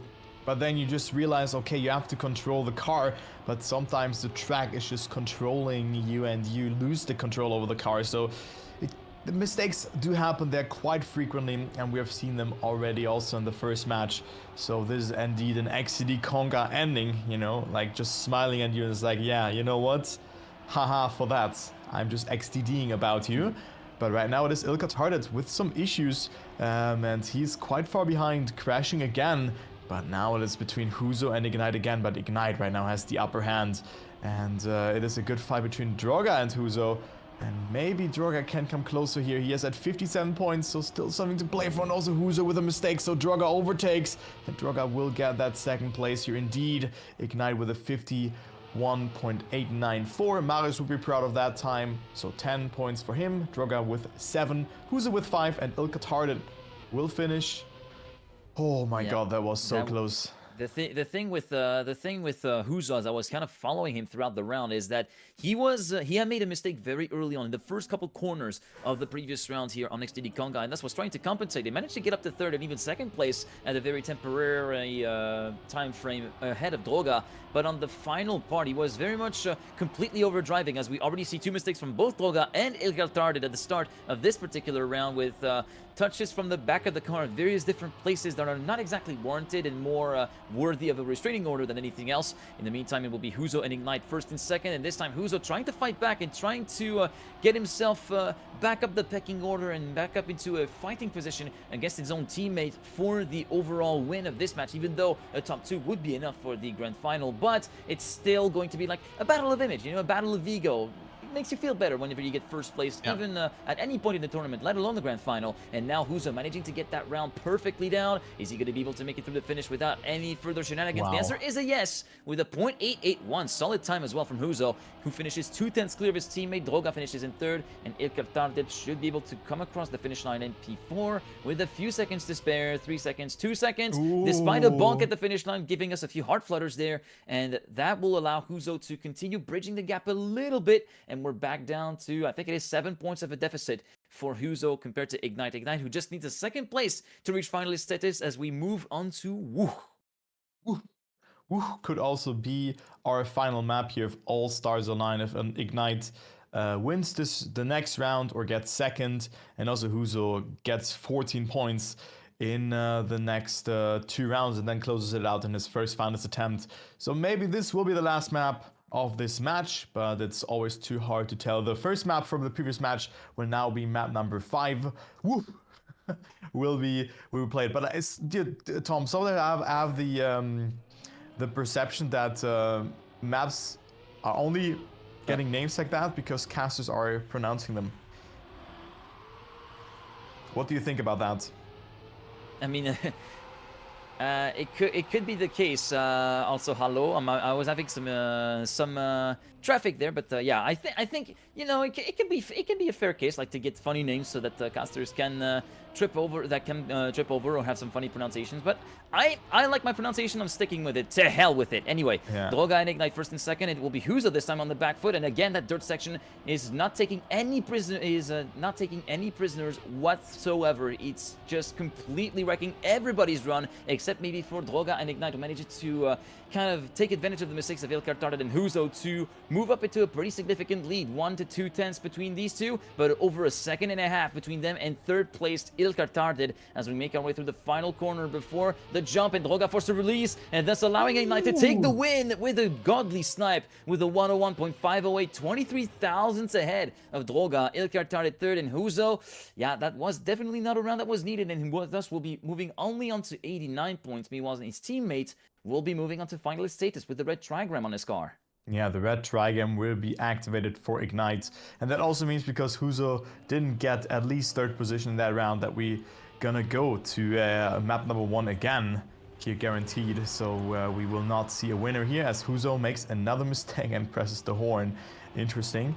but then you just realize, okay, you have to control the car, but sometimes the track is just controlling you and you lose the control over the car. So the mistakes do happen there quite frequently, and we have seen them already also in the first match. So this is indeed an XCD Konga ending, you know, like just smiling at you and it's like, yeah, you know what? Haha for that. I'm just XDDing about you. But right now it is Ilkatardet with some issues, and he's quite far behind, crashing again. But now it is between Huzo and Ignite again, but Ignite right now has the upper hand. And it is a good fight between Droga and Huzo. And maybe Droga can come closer here. He is at 57 points, so still something to play for. And also Huzo with a mistake, so Droga overtakes. And Droga will get that second place here indeed. Ignite with a 51.894. Marius would be proud of that time. So 10 points for him. Droga with 7. Huzo with 5. And Ilkatardet will finish. Oh my god, that was so close. The thing with Huzo, as I was kind of following him throughout the round, is that he had made a mistake very early on in the first couple corners of the previous round here on XDD Konga, and thus was trying to compensate. They managed to get up to third and even second place at a very temporary time frame ahead of Droga, but on the final part, he was very much completely overdriving, as we already see 2 mistakes from both Droga and Ilkartardet at the start of this particular round, with touches from the back of the car in various different places that are not exactly warranted and more worthy of a restraining order than anything else. In the meantime, it will be Huzo and Ignite first and second, and this time Huzo trying to fight back and trying to get himself back up the pecking order and back up into a fighting position against his own teammate for the overall win of this match, even though a top 2 would be enough for the grand final. But it's still going to be like a battle of image, you know, a battle of ego. makes you feel better whenever you get first place, Yeah. even at any point in the tournament, let alone the grand final. And now Huzo managing to get that round perfectly down. Is he going to be able to make it through the finish without any further shenanigans? Wow. The answer is a yes, with a .881. Solid time as well from Huzo, who finishes 2/10 clear of his teammate. Droga finishes in third, and Ilkar Tardib should be able to come across the finish line in P4 with a few seconds to spare. 3 seconds, 2 seconds, despite a bonk at the finish line, giving us a few heart flutters there, and that will allow Huzo to continue bridging the gap a little bit, and we're back down to, I think it is 7 points of a deficit for Huzo compared to Ignite. Ignite, who just needs a second place to reach finalist status as we move on to Woo. Woo could also be our final map here if all stars align, if an Ignite wins the next round or gets second, and also Huzo gets 14 points in the next 2 rounds and then closes it out in his first finalist attempt. So maybe this will be the last map of this match, but it's always too hard to tell. The first map from the previous match will now be map number 5. Woo! will be played. But it's, dude, Tom, so that I have the perception that maps are only getting names like that because casters are pronouncing them. What do you think about that? I mean, it could be the case. Also, hello. I was having some traffic there, but yeah, I think you know it can be a fair case, like to get funny names so that casters can trip over or have some funny pronunciations. But I like my pronunciation. I'm sticking with it. To hell with it. Anyway, Yeah. Droga and Ignite first and second. It will be Huzo this time on the back foot, and again that dirt section is not taking any prisoners whatsoever. It's just completely wrecking everybody's run except maybe for Droga and Ignite, who managed to kind of take advantage of the mistakes of Ilkar Tardib and Huzo to move up into a pretty significant lead. 1 to 2 tenths between these two, but over a second and a half between them and third placed Ilkar Tardib as we make our way through the final corner before the jump, and Droga forced to release, and thus allowing Ignite to take the win with a godly snipe with a 101.508, 23 thousandths ahead of Droga. Ilkar Tardib third, and Huzo, yeah, that was definitely not a round that was needed, and thus will be moving only on to 89 points. Meanwhile, his teammates will be moving on to finalist status with the red trigram on his car. Yeah, the red trigram will be activated for Ignite. And that also means because Huzo didn't get at least third position in that round that we gonna go to map number 1 again. Here guaranteed. So we will not see a winner here as Huzo makes another mistake and presses the horn. Interesting.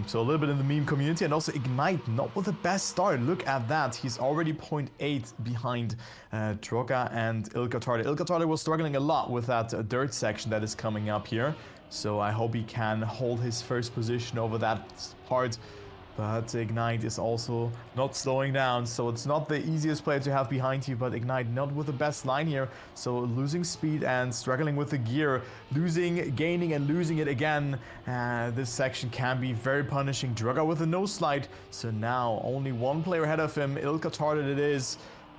So a little bit in the meme community, and also Ignite not with the best start. Look at that, he's already 0.8 behind Droga and Ilkar Tardib. Ilkar Tardib was struggling a lot with that dirt section that is coming up here, so I hope he can hold his first position over that part. But Ignite is also not slowing down, so it's not the easiest player to have behind you, but Ignite not with the best line here, so losing speed and struggling with the gear, gaining and losing it again. This section can be very punishing. Droga with a no slide, so now only one player ahead of him, Ilkar Tardib it is,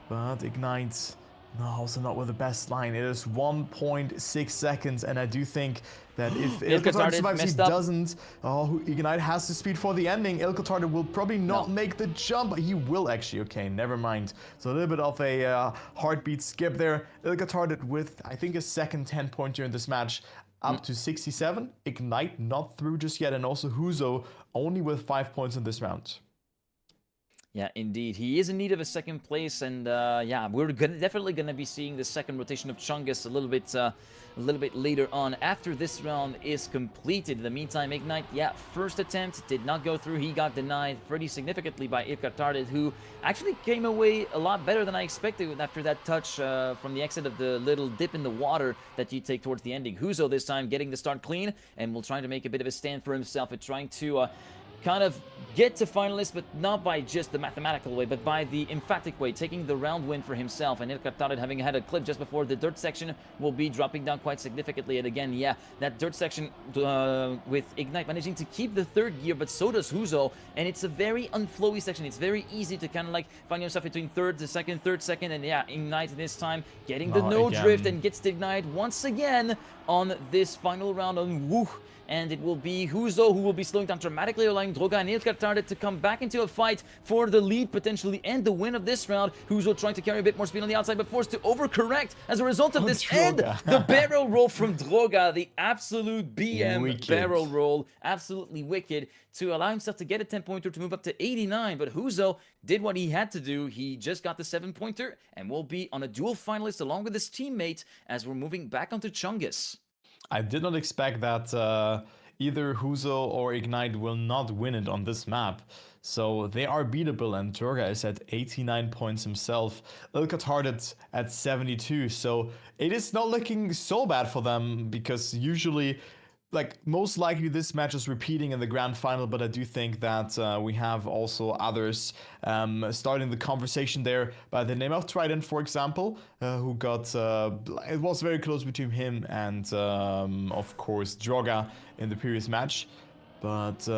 but Ignite no, also not with the best line. It is 1.6 seconds, and I do think that if Ilkar Tardib survives, he doesn't. Oh, Ignite has the speed for the ending. Ilkar Tardib will probably not make the jump. He will actually. Okay, never mind. So a little bit of a heartbeat skip there. Ilkar Tardib with, I think, a second 10-pointer in this match, up to 67. Ignite not through just yet, and also Huzo only with 5 points in this round. Yeah, indeed. He is in need of a second place, and yeah, we're definitely going to be seeing the second rotation of Chungus a little bit later on after this round is completed. In the meantime, Ignite, yeah, first attempt did not go through. He got denied pretty significantly by Ilkar Tardib, who actually came away a lot better than I expected after that touch from the exit of the little dip in the water that you take towards the ending. Huzo this time getting the start clean, and will try to make a bit of a stand for himself and trying to kind of get to finalists, but not by just the mathematical way, but by the emphatic way, taking the round win for himself. And Ilkar Tardib, having had a clip just before the dirt section, will be dropping down quite significantly. And again, yeah, that dirt section with Ignite managing to keep the third gear, but so does Huzo. And it's a very unflowy section. It's very easy to kind of like find yourself between third second, and yeah, Ignite this time getting the no drift and gets to Ignite once again on this final round on Woo. and it will be Huzo who will be slowing down dramatically, allowing Droga and Ilkartardet to come back into a fight for the lead potentially and the win of this round. Huzo trying to carry a bit more speed on the outside, but forced to overcorrect as a result of this. And the barrel roll from Droga, the absolute BM Wicked. barrel roll, absolutely wicked, to allow himself to get a 10-pointer to move up to 89. But Huzo did what he had to do. He just got the 7-pointer and will be on a dual finalist along with his teammate as we're moving back onto Chungus. I did not expect that either Huzo or Ignite will not win it on this map. So they are beatable, and Droga is at 89 points himself. Ilkartardet at 72. So it is not looking so bad for them, because usually, like, most likely this match is repeating in the grand final, but I do think that we have also others starting the conversation there by the name of Trident, for example, who got, it was very close between him and, of course, Droga in the previous match. But,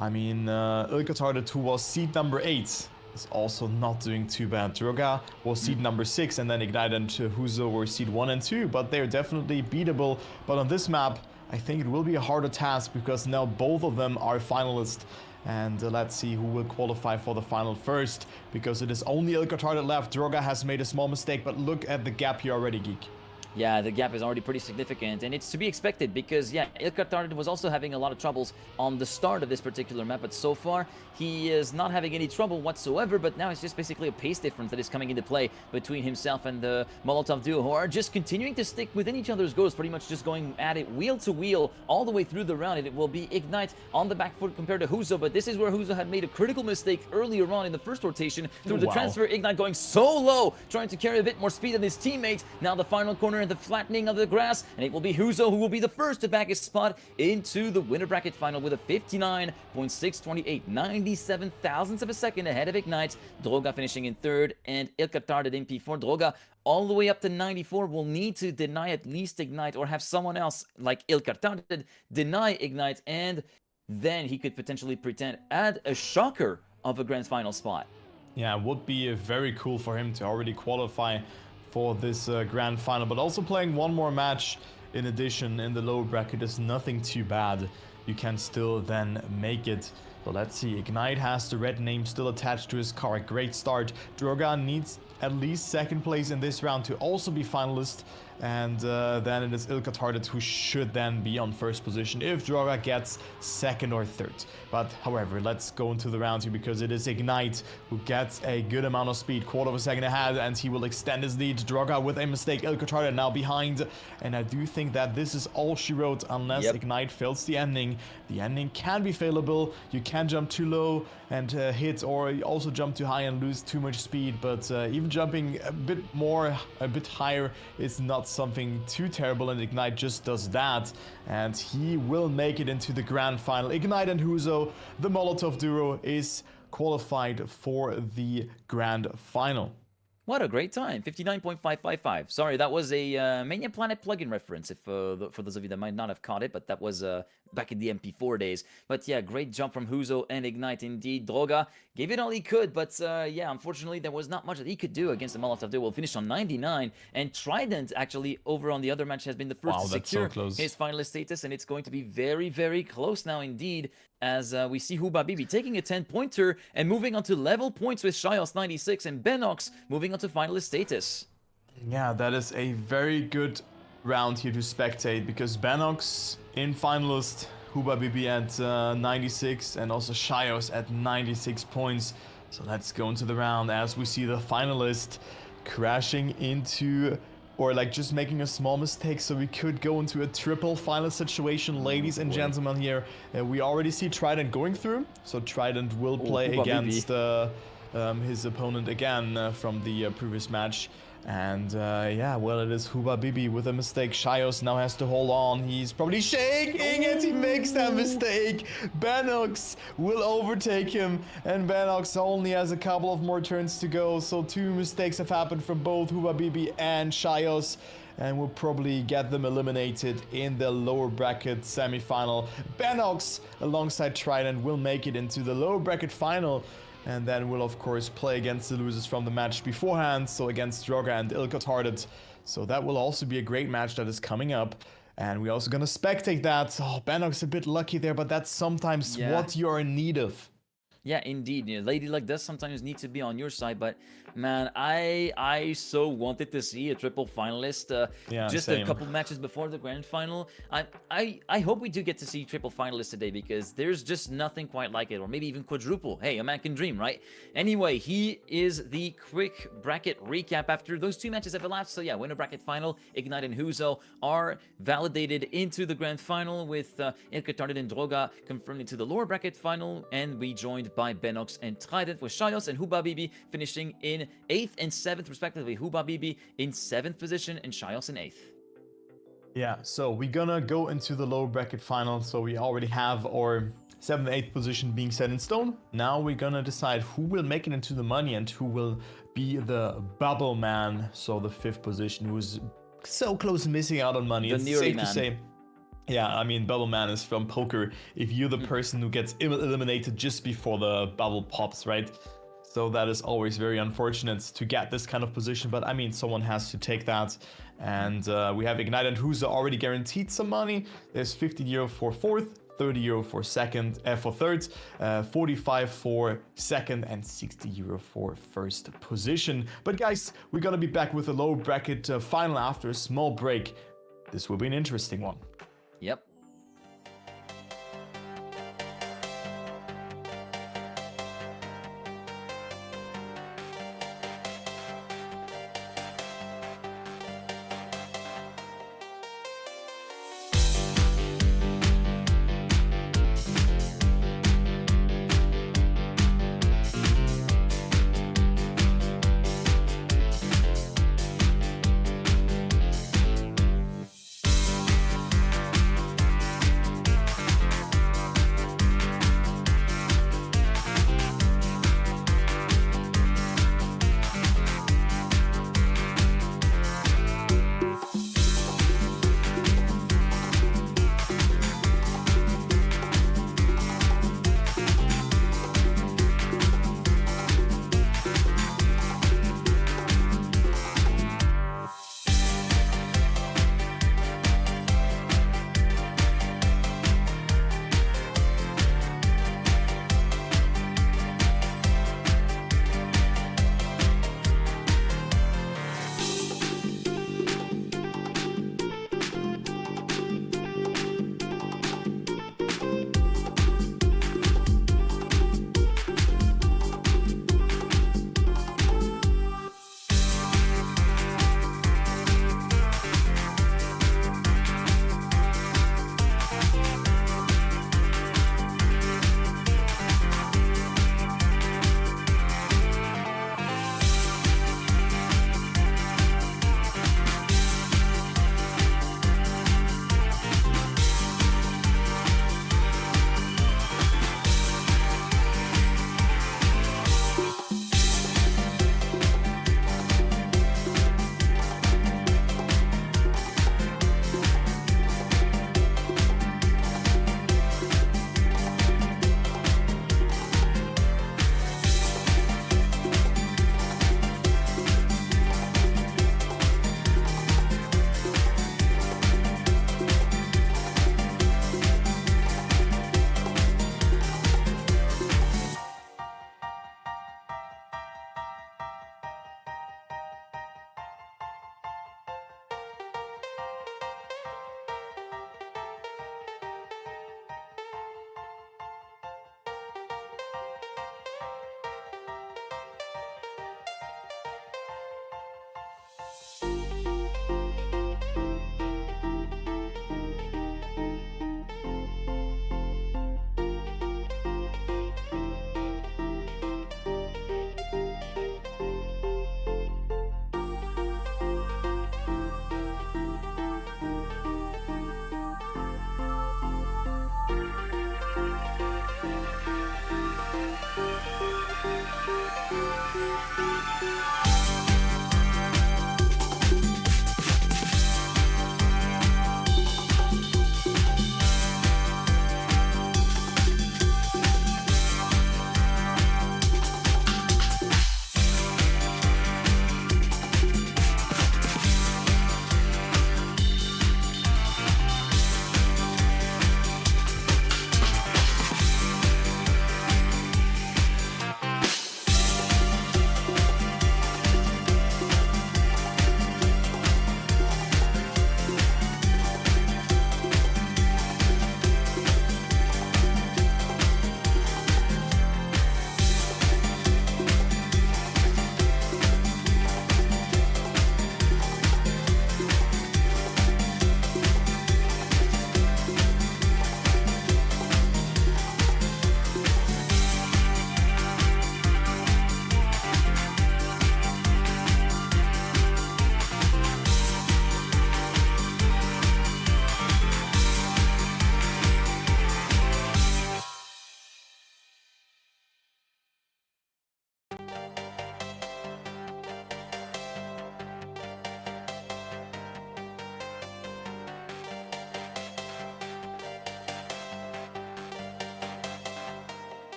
I mean, Ilkartardet, who was seed number 8, is also not doing too bad. Droga was seed number 6, and then Ignite and Huzo were seed 1 and 2, but they're definitely beatable. But on this map, I think it will be a harder task, because now both of them are finalists. And let's see who will qualify for the final first, because it is only Ilkartardet left. Droga has made a small mistake, but look at the gap here already, Geek. Yeah, the gap is already pretty significant, and it's to be expected because, yeah, Ilkartardet was also having a lot of troubles on the start of this particular map, but so far he is not having any trouble whatsoever, but now it's just basically a pace difference that is coming into play between himself and the Molotov duo, who are just continuing to stick within each other's goals, pretty much just going at it wheel to wheel all the way through the round, and it will be Ignite on the back foot compared to Huzo, but this is where Huzo had made a critical mistake earlier on in the first rotation through the transfer. Ignite going so low, trying to carry a bit more speed than his teammate. Now the final corner and the flattening of the grass, and it will be Huzo who will be the first to back his spot into the winner bracket final with a 59.628, 97 thousandths of a second ahead of Ignite. Droga finishing in third, and Ilkartardet in P4. Droga all the way up to 94 will need to deny at least Ignite, or have someone else like Ilkartardet deny Ignite, and then he could potentially pretend at a shocker of a grand final spot. Yeah, it would be very cool for him to already qualify for this grand final, but also playing one more match in addition in the lower bracket is nothing too bad. You can still then make it. So let's see, Ignite has the red name still attached to his car. Great start. Droga needs at least second place in this round to also be finalist, and then it is Ilkartardet who should then be on first position if Droga gets second or third. But however, let's go into the round here, because it is Ignite who gets a good amount of speed, quarter of a second ahead, and he will extend his lead. Droga with a mistake, Ilkartardet now behind, and I do think that this is all she wrote, unless Ignite fails the ending. The ending can be failable. You can jump too low and hit, or also jump too high and lose too much speed, but even jumping a bit higher is not something too terrible, and Ignite just does that, and he will make it into the grand final. Ignite and Huzo, the Molotov duo, is qualified for the grand final. What a great time, 59.555. Sorry, that was a MEA Planet plugin reference, if for those of you that might not have caught it, but that was back in the MP4 days. But yeah, great jump from Huzo and Ignite indeed. Droga gave it all he could, but yeah, unfortunately there was not much that he could do against the Molotov duo. We'll finish on 99, and Trident actually over on the other match has been the first to secure his finalist status, and it's going to be very, very close now indeed, as we see Hubabibi taking a 10-pointer and moving on to level points with Shios 96, and Benox moving on to finalist status. Yeah, that is a very good round here to spectate, because Benox in finalist, Hubabibi at 96, and also Shios at 96 points. So let's go into the round as we see the finalist crashing into, or like just making a small mistake, so we could go into a triple final situation. Ladies and gentlemen, here we already see Trident going through, so Trident will play against his opponent again from the previous match. And yeah, well, it is Hubabibi with a mistake. Shios now has to hold on. He's probably shaking, and he makes that mistake. Benox will overtake him, and Benox only has a couple of more turns to go. So 2 mistakes have happened from both Hubabibi and Shios, and we'll probably get them eliminated in the lower bracket semifinal. Benox alongside Trident will make it into the lower bracket final, and then we'll of course play against the losers from the match beforehand, so against Droga and Ilkartardet. So that will also be a great match that is coming up. And we're also gonna spectate that. Oh, Bannock's a bit lucky there, but that's sometimes what you're in need of. Yeah, indeed. Lady Luck does sometimes need to be on your side, but man, I so wanted to see a triple finalist. Just same. a couple matches before the grand final. I hope we do get to see triple finalists today, because there's just nothing quite like it, or maybe even quadruple. Hey, a man can dream, right? Anyway, he is the quick bracket recap after those 2 matches have elapsed. So yeah, winner bracket final, Ignite and Huzo are validated into the grand final, with Ilke Tardin and Droga confirmed into the lower bracket final, and we joined by Benox and Trident, with Shayos and Hubabibi finishing in 8th and 7th respectively. Hubabibi in 7th position and Shayos in 8th. Yeah, so we're gonna go into the lower bracket final. So we already have our 7th and 8th position being set in stone. Now we're gonna decide who will make it into the money and who will be the bubble man. So the 5th position, who's so close to missing out on money. It's safe to say. Yeah, I mean, Bubble Man is from poker. If you're the person who gets eliminated just before the bubble pops, right? So that is always very unfortunate to get this kind of position. But I mean, someone has to take that. And we have Ignite and Huzo already guaranteed some money. There's 50 euro for 4th, 30 euro for for 3rd, 45 for 2nd, and 60 euro for 1st position. But guys, we're gonna be back with a low bracket final after a small break. This will be an interesting one. Yep.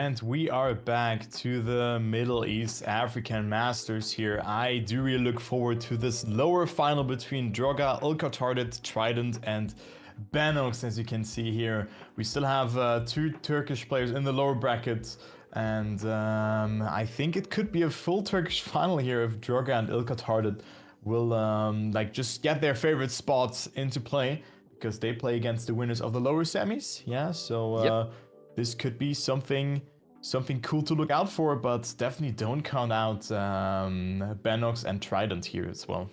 And we are back to the Middle East African Masters here. I do really look forward to this lower final between Droga, Ilkatardit, Trident, and Banox. As you can see here, we still have two Turkish players in the lower bracket. And I think it could be a full Turkish final here if Droga and Ilkatardit will like just get their favorite spots into play, because they play against the winners of the lower semis. Yeah, so Yep. this could be something cool to look out for, but definitely don't count out Banox and Trident here as well.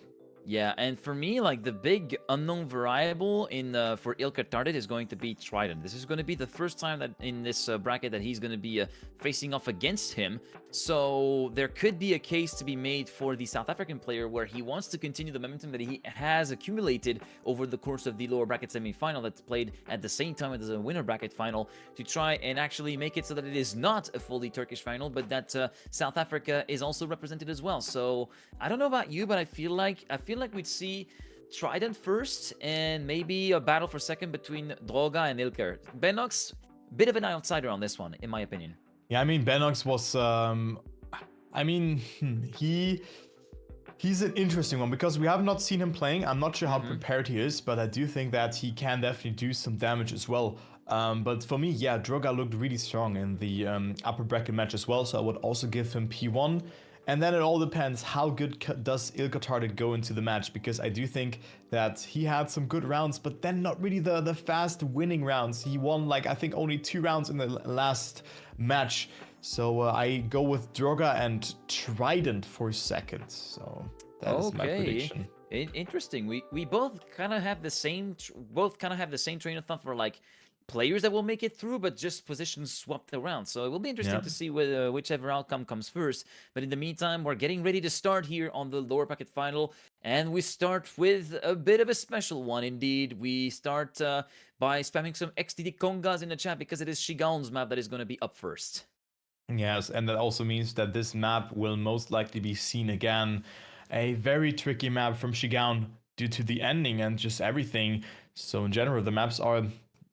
Yeah, and for me, like the big unknown variable in for Ilkatardit is going to be Trident. This is going to be the first time that in this bracket that he's going to be facing off against him. So there could be a case to be made for the South African player where he wants to continue the momentum that he has accumulated over the course of the lower bracket semi-final that's played at the same time as the winner bracket final, to try and actually make it so that it is not a fully Turkish final, but that South Africa is also represented as well. So I don't know about you, but I feel like we'd see Trident first and maybe a battle for second between Droga and Ilker. Benox, bit of an outsider on this one, in my opinion. Yeah, I mean, Banox was, I mean, he's an interesting one because we have not seen him playing. I'm not sure how prepared he is, but I do think that he can definitely do some damage as well. But for me, yeah, Droga looked really strong in the upper bracket match as well, so I would also give him P1. And then it all depends how good does Ilkatardit go into the match, because I do think that he had some good rounds, but then not really the fast winning rounds. He won like I think only 2 rounds in the last match. So I go with Droga and Trident for second. So that is my prediction. Interesting. We both kind of have the same train of thought for like players that will make it through, but just positions swapped around. So it will be interesting to see whichever outcome comes first. But in the meantime, we're getting ready to start here on the lower bracket final, and we start with a bit of a special one indeed. We start by spamming some XTD Kongas in the chat because it is Shigaon's map that is going to be up first. Yes, and that also means that this map will most likely be seen again. A very tricky map from Shigaon due to the ending and just everything. So in general, the maps are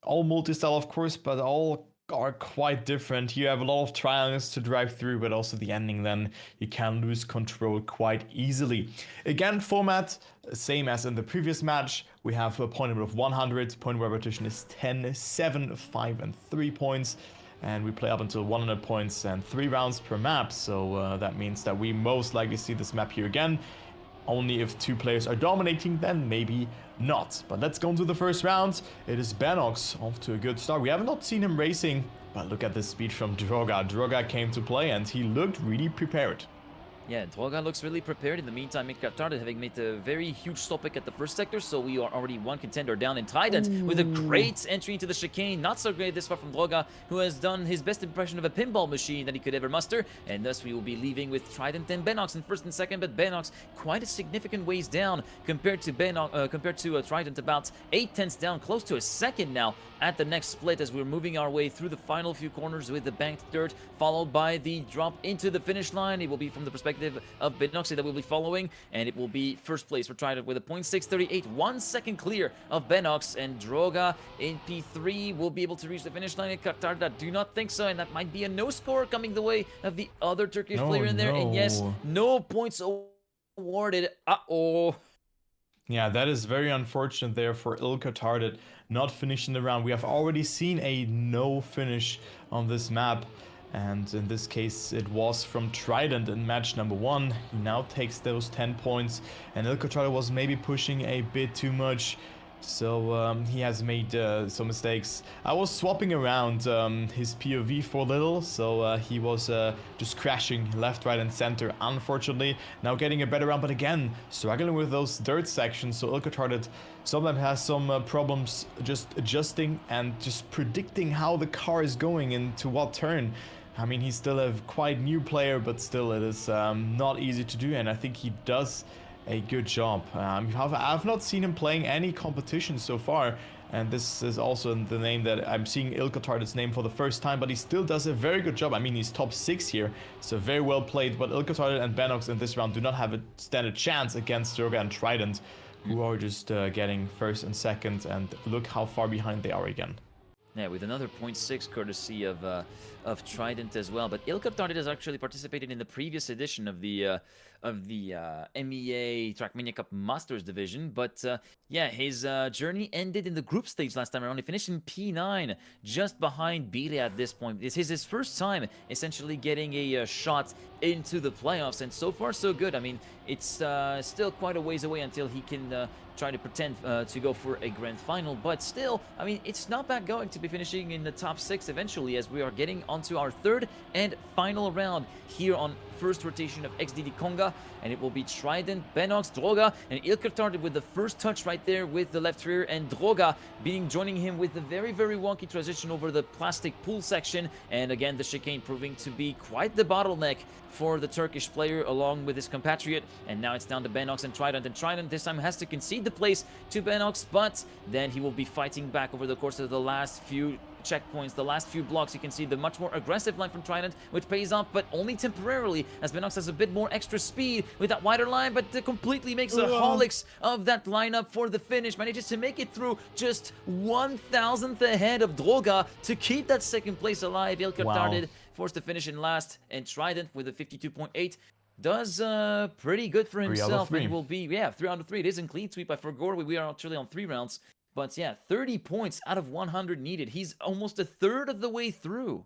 all multi-style, of course, but all are quite different. You have a lot of triangles to drive through, but also the ending, then you can lose control quite easily. Again, format, same as in the previous match. We have a point number of 100. Point repetition is 10, 7, 5, and 3 points. And we play up until 100 points and 3 rounds per map. So that means that we most likely see this map here again. Only if 2 players are dominating, then maybe not. But let's go into the first round. It is Banox off to a good start. We have not seen him racing, but look at the speed from Droga. Droga came to play and he looked really prepared. Yeah, Droga looks really prepared. In the meantime, Ilkatardit having made a very huge topic at the first sector, so we are already one contender down. And Trident with a great entry into the chicane. Not so great this far from Droga, who has done his best impression of a pinball machine that he could ever muster. And thus we will be leaving with Trident and Benox in first and second, but Benox quite a significant ways down compared to Trident, about 8/10 down, close to a second now at the next split as we're moving our way through the final few corners with the banked dirt, followed by the drop into the finish line. It will be from the perspective of Benox that we'll be following, and it will be first place for Trident with a 0.638, 1 second clear of Benox, and Droga in P3 will be able to reach the finish line. Ilkatardit do not think so, and that might be a no score coming the way of the other Turkish player in there. And yes, no points awarded. Yeah, that is very unfortunate there for Ilkatardit not finishing the round. We have already seen a no finish on this map, and in this case it was from Trident in match number 1. He now takes those 10 points, and Ilkatardit was maybe pushing a bit too much. So he has made some mistakes. I was swapping around his POV for a little, so he was just crashing left, right, and center, unfortunately. Now getting a better round, but again, struggling with those dirt sections, so Ilkatardit sometimes has some problems just adjusting and just predicting how the car is going into what turn. I mean, he's still a quite new player, but still it is not easy to do, and I think he does a good job. I've not seen him playing any competition so far, and this is also the name that I'm seeing Ilkatardit's name for the first time, but he still does a very good job. I mean, he's top 6 here, so very well played, but Ilkatardit and Benox in this round do not have stand a chance against Droga and Trident, who are just getting first and second, and look how far behind they are again. Yeah, with another 0.6 courtesy of Trident as well. But Ilka Tardit has actually participated in the previous edition of the MEA Trackmania Cup Masters division. But yeah, his journey ended in the group stage last time around. He finished in P9, just behind Bire at this point. This is his first time essentially getting a shot into the playoffs, and so far so good. I mean, it's still quite a ways away until he can try to pretend to go for a grand final, but still, I mean, it's not bad going to be finishing in the top 6 eventually, as we are getting onto our third and final round here on first rotation of XDD Konga, and it will be Trident, Benox, Droga, and Ilker Tardit with the first touch right there with the left rear, and Droga joining him with the very, very wonky transition over the plastic pool section, and again, the chicane proving to be quite the bottleneck for the Turkish player along with his compatriot. And now it's down to Benox and Trident this time has to concede the place to Benox, but then he will be fighting back over the course of the last few checkpoints, the last few blocks. You can see the much more aggressive line from Trident, which pays off, but only temporarily, as Benox has a bit more extra speed with that wider line, but completely makes a holics of that lineup for the finish. Manages to make it through just 1,000th ahead of Droga to keep that second place alive. Ilker Tardit forced to finish in last, and Trident with a 52.8 does pretty good for himself, and will be 3 out of 3. It is in clean sweep. I forgot we are actually on 3 rounds. But yeah, 30 points out of 100 needed. He's almost a third of the way through.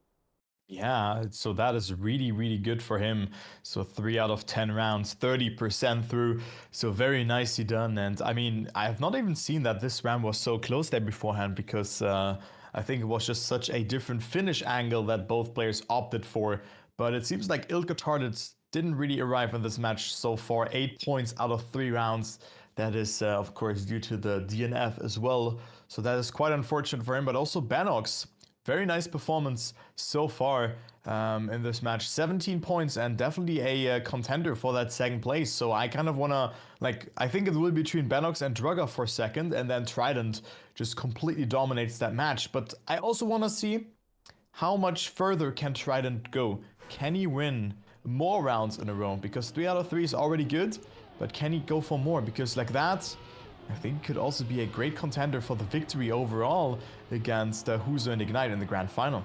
Yeah, so that is really, really good for him. So 3 out of 10 rounds, 30% through. So very nicely done. And I mean, I have not even seen that this round was so close there beforehand, because I think it was just such a different finish angle that both players opted for. But it seems like Ilka Tardit didn't really arrive in this match so far. 8 points out of 3 rounds. That is, of course, due to the DNF as well. So that is quite unfortunate for him. But also Benox, very nice performance so far in this match. 17 points and definitely a contender for that second place. So I kind of want to, I think it will be between Benox and Droga for second. And then Trident just completely dominates that match. But I also want to see how much further can Trident go. Can he win more rounds in a row? Because 3 out of 3 is already good. But can he go for more? Because like that, I think could also be a great contender for the victory overall against Huzo and Ignite in the grand final.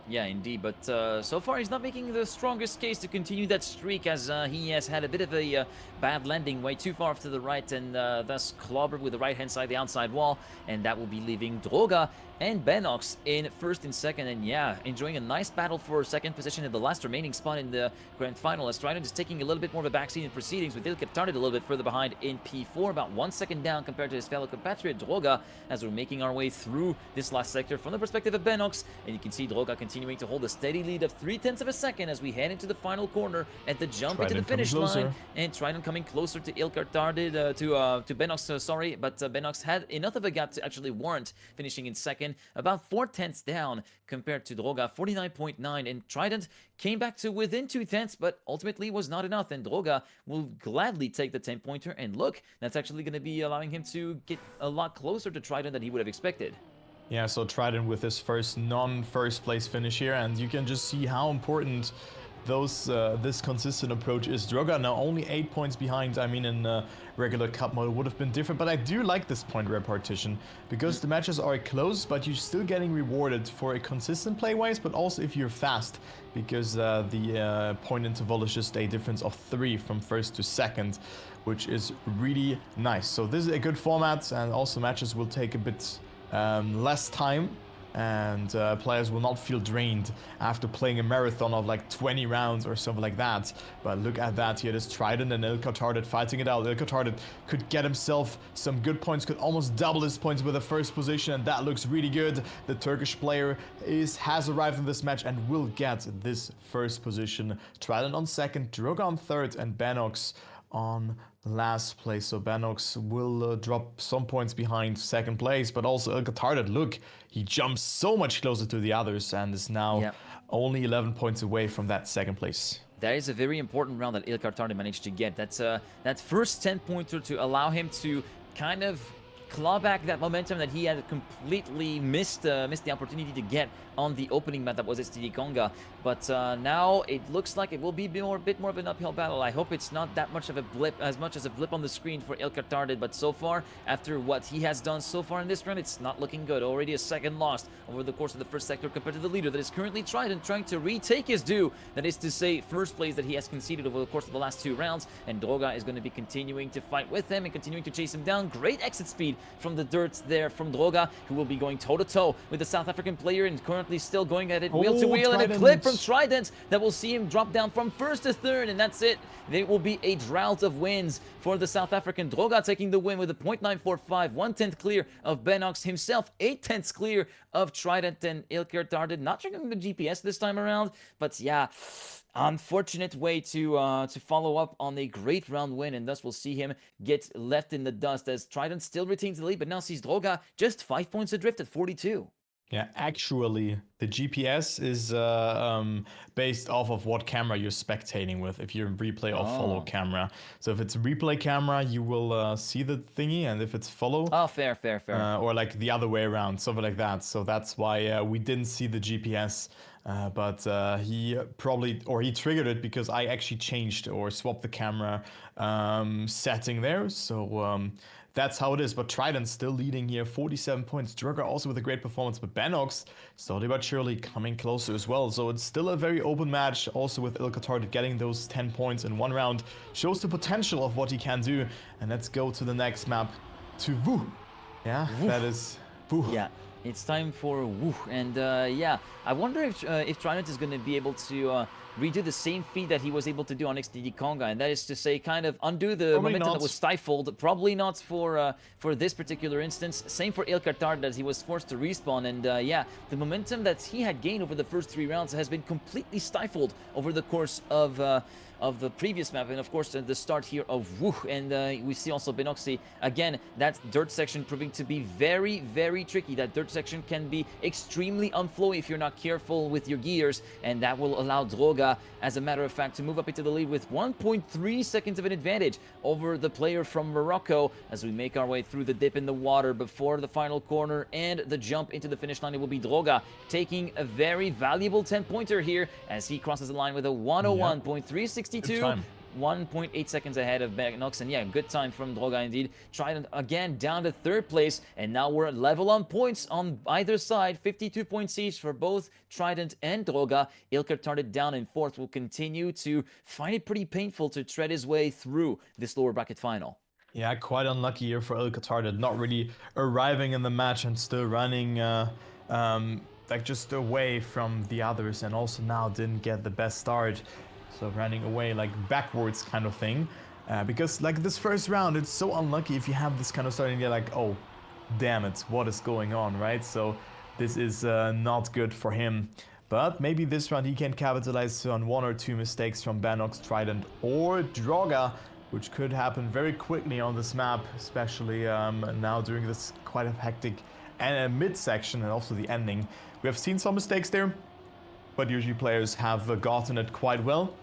Yeah, indeed, but so far he's not making the strongest case to continue that streak, as he has had a bit of a bad landing way too far off to the right, and thus clobbered with the right-hand side, the outside wall, and that will be leaving Droga and Benox in first and second, and yeah, enjoying a nice battle for second position in the last remaining spot in the grand final, as Trident is taking a little bit more of a backseat in proceedings, with Ilka Tardit a little bit further behind in P4, about 1 second down compared to his fellow compatriot Droga, as we're making our way through this last sector from the perspective of Benox, and you can see Droga continuing to hold a steady lead of 0.3 of a second as we head into the final corner at the jump into the finish line, and Trident coming closer to Ilka Tardit, to Benox, sorry, but Benox had enough of a gap to actually warrant finishing in second, about 0.4 down compared to Droga, 49.9, and Trident came back to within 0.2, but ultimately was not enough, and Droga will gladly take the 10-pointer, and look, that's actually going to be allowing him to get a lot closer to Trident than he would have expected. Yeah, so Trident with his first non-first place finish here, and you can just see how important this consistent approach is. Droga now only 8 points behind. I mean, in regular cup mode it would have been different, but I do like this point repartition because the matches are close, but you're still getting rewarded for a consistent play-wise, but also if you're fast, because the point interval is just a difference of 3 from first to second, which is really nice. So this is a good format, and also matches will take a bit less time, and players will not feel drained after playing a marathon of like 20 rounds or something like that. But look at that here, this Trident and Ilka Tardit fighting it out. Ilka Tardit could get himself some good points, could almost double his points with the first position, and that looks really good. The Turkish player has arrived in this match and will get this first position. Trident on second, Droga on third, and Benox on last place. So Benox will drop some points behind second place, but also Ilka Tardit, look, he jumps so much closer to the others and is now only 11 points away from that second place. That is a very important round that Ilka Tardit managed to get. That's that first 10-pointer to allow him to kind of claw back that momentum that he had completely missed the opportunity to get on the opening map that was STD Konga. But now it looks like it will be a bit more of an uphill battle. I hope it's not that much of a blip, as much as a blip on the screen for Ilkar did. But so far, after what he has done so far in this run, it's not looking good. Already a second loss over the course of the first sector compared to the leader that is currently Trident trying to retake his due. That is to say, first place that he has conceded over the course of the last 2 rounds. And Droga is going to be continuing to fight with him and continuing to chase him down. Great exit speed from the dirt there from Droga, who will be going toe-to-toe with the South African player and currently still going at it wheel to wheel, and a clip from Trident that will see him drop down from first to third, and that's it. There will be a drought of wins for the South African. Droga taking the win with a .945, 1/10 clear of Benox himself, 8/10 clear of Trident, and Ilkar Tardid not checking the GPS this time around, but yeah, unfortunate way to follow up on a great round win, and thus we'll see him get left in the dust as Trident still retains the lead, but now sees Droga just 5 points adrift at 42. Yeah, actually, the GPS is based off of what camera you're spectating with, if you're in replay or follow camera. So if it's replay camera, you will see the thingy, and if it's follow... Oh, fair. Or like the other way around, something like that. So that's why we didn't see the GPS. But he probably, or he triggered it because I actually changed or swapped the camera setting there. So that's how it is. But Trident still leading here, 47 points. Droga also with a great performance, but Benox slowly but surely coming closer as well. So it's still a very open match. Also with Ilkar getting those 10 points in 1 round shows the potential of what he can do. And let's go to the next map, to Wu. Yeah, Woof. That is Wu. Yeah. It's time for Woo, and yeah, I wonder if Trident is going to be able to redo the same feat that he was able to do on XDD Konga, and that is to say, kind of undo the momentum that was stifled. Probably not for this particular instance. Same for Ilkar Tard, as he was forced to respawn, and yeah, the momentum that he had gained over the first 3 rounds has been completely stifled over the course of the previous map, and of course the start here of Woo, and we see also Benoxy again, that dirt section proving to be very, very tricky. That dirt section can be extremely unflowy if you're not careful with your gears, and that will allow Droga, as a matter of fact, to move up into the lead with 1.3 seconds of an advantage over the player from Morocco as we make our way through the dip in the water before the final corner and the jump into the finish line. It will be Droga taking a very valuable 10-pointer here as he crosses the line with a 101.362, 1.8 seconds ahead of Benox, and yeah, good time from Droga indeed. Trident again down to 3rd place, and now we're level on points on either side, 52 points each for both Trident and Droga. Ilkar Tardid down in 4th will continue to find it pretty painful to tread his way through this lower bracket final. Yeah, quite unlucky here for Ilkar Tardid, not really arriving in the match and still running like just away from the others, and also now didn't get the best start. So running away like backwards kind of thing, because like this first round, it's so unlucky if you have this kind of start and you're like, oh damn it, what is going on, right? So this is not good for him, but maybe this round he can capitalize on 1 or 2 mistakes from Benox, Trident, or Droga, which could happen very quickly on this map, especially now during this quite a hectic mid section and also the ending. We have seen some mistakes there, but usually players have gotten it quite well,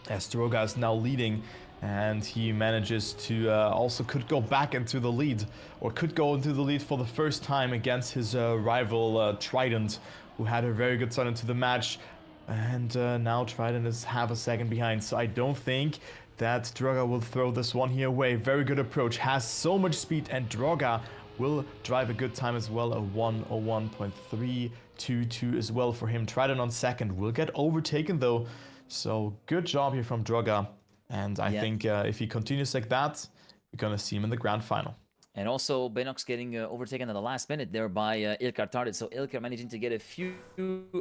as Droga is now leading, and he manages to also could go back into the lead, or could go into the lead for the first time against his rival Trident, who had a very good start into the match, and now Trident is half a second behind. So I don't think that Droga will throw this one here away. Very good approach, has so much speed, and Droga will drive a good time as well, a 101.322 as well for him. Trident on 2nd, will get overtaken though. So good job here from Droga, and I think if he continues like that, we're gonna see him in the grand final. And also Benox getting overtaken at the last minute there by Ilkar Tardid. So Ilkar managing to get a few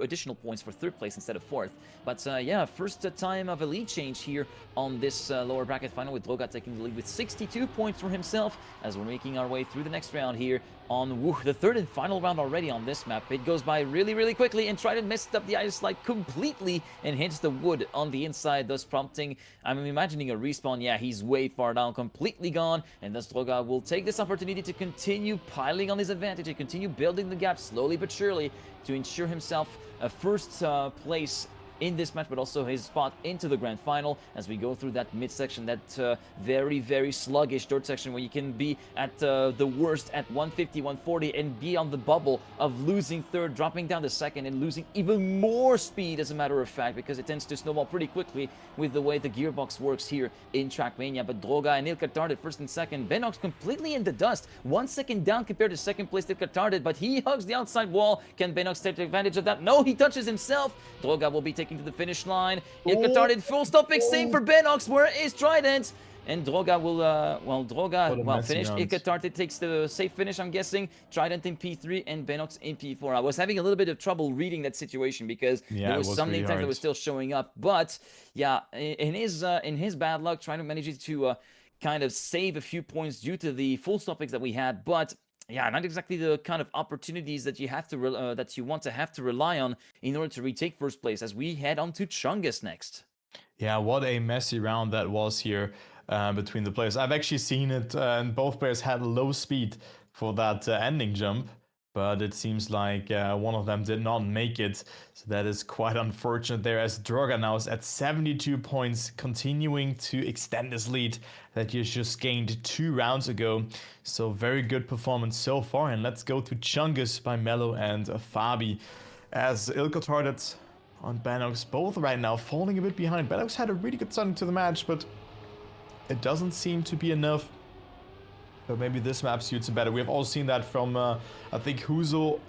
additional points for 3rd place instead of 4th. But yeah, first time of a lead change here on this lower bracket final, with Droga taking the lead with 62 points for himself as we're making our way through the next round here on the 3rd and final round already on this map. It goes by really, really quickly, and Trident messed up the ice slide completely and hits the wood on the inside, thus prompting, I'm imagining a respawn. Yeah, he's way far down, completely gone, and thus Droga will take this opportunity to continue piling on his advantage and continue building the gap slowly but surely to ensure himself a first place in this match, but also his spot into the grand final as we go through that midsection, that very, very sluggish dirt section where you can be at the worst at 150, 140 and be on the bubble of losing third, dropping down to second, and losing even more speed, as a matter of fact, because it tends to snowball pretty quickly with the way the gearbox works here in Trackmania. But Droga and Ilkatard at first and second. Benox completely in the dust. 1 second down compared to second place Ilkatard, but he hugs the outside wall. Can Benox take advantage of that? No, he touches himself. Droga will be taken to the finish line. Ilkatard in full stopping, same for Benox. Where is Trident? And Droga will, finish. Ilkatard takes the safe finish, I'm guessing. Trident in P3 and Benox in P4. I was having a little bit of trouble reading that situation because there was some name tags that was still showing up. But yeah, in his bad luck, Trident managed to kind of save a few points due to the full stoppings that we had. But yeah, not exactly the kind of opportunities that you have to want to have to rely on in order to retake first place. As we head on to Chungus next. Yeah, what a messy round that was here. Between the players. I've actually seen it, and both players had low speed for that ending jump, but it seems like one of them did not make it, so that is quite unfortunate there, as Droga now is at 72 points, continuing to extend his lead that he just gained 2 rounds ago. So very good performance so far, and let's go to Chungus by Mello and Fabi, as Ilkatard on Benox, both right now falling a bit behind. Benox had a really good start to the match, but it doesn't seem to be enough. But maybe this map suits him better. We have all seen that from I think Huzo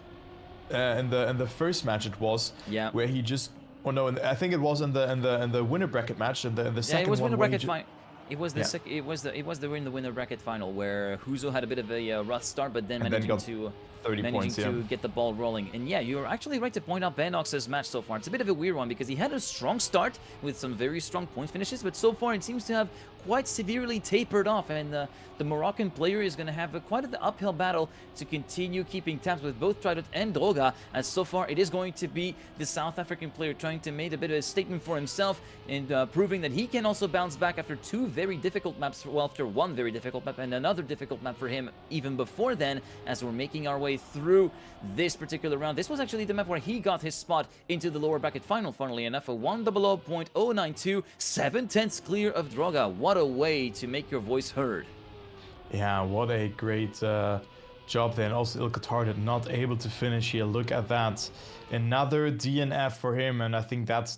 in the first match it was, where he just I think it was in the winner bracket match in the second one. It was winner bracket final. It was the it was the winner bracket final where Huzo had a bit of a rough start, but then managing to 30 points, get the ball rolling. And yeah, you're actually right to point out Benox's match so far. It's a bit of a weird one because he had a strong start with some very strong point finishes, but so far it seems to have quite severely tapered off, and the Moroccan player is going to have quite an uphill battle to continue keeping tabs with both Trident and Droga, as so far it is going to be the South African player trying to make a bit of a statement for himself and proving that he can also bounce back after 2 very difficult maps, well, after 1 very difficult map and another difficult map for him even before then, as we're making our way through this particular round. This was actually the map where he got his spot into the lower bracket final, funnily enough, a 100.092, 7/10 clear of Droga. What a way to make your voice heard. Yeah, what a great job there. And also Ilkatard not able to finish here. Look at that. Another DNF for him, and I think that's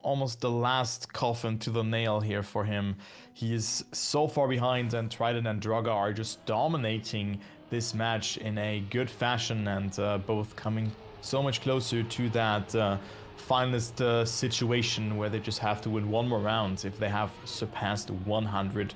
almost the last coffin to the nail here for him. He is so far behind, and Trident and Droga are just dominating this match in a good fashion, and both coming so much closer to that finalist situation where they just have to win 1 more round if they have surpassed 100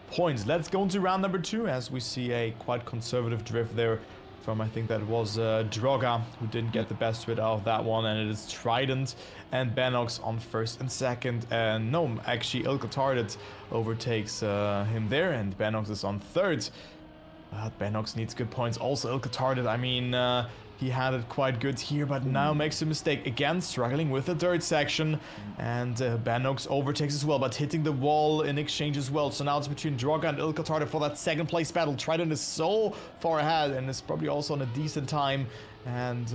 points. Let's go into round number 2, as we see a quite conservative drift there from, I think that was Droga, who didn't get the best rid out of that one, and it is Trident and Benox on first and second, and no, actually Ilkatard overtakes him there, and Benox is on third. Benox needs good points. Also Ilkatard, I mean, he had it quite good here, but now makes a mistake. Again, struggling with the dirt section. And Benox overtakes as well, but hitting the wall in exchange as well. So now it's between Droga and Ilkatard for that second place battle. Trident is so far ahead and is probably also on a decent time. And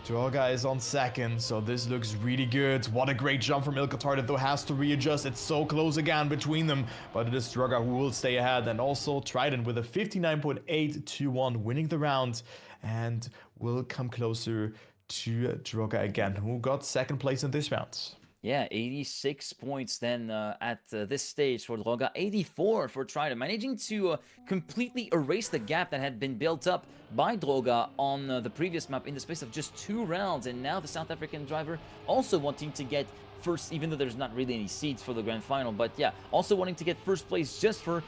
Droga is on second, so this looks really good. What a great jump from Ilkatard, though has to readjust. It's so close again between them, but it is Droga who will stay ahead. And also Trident with a 59.821 winning the round, and will come closer to Droga again, who got second place in this round. Yeah, 86 points then at this stage for Droga, 84 for Trident, managing to completely erase the gap that had been built up by Droga on the previous map in the space of just 2 rounds. And now the South African driver also wanting to get first, even though there's not really any seeds for the grand final, but yeah, also wanting to get first place just for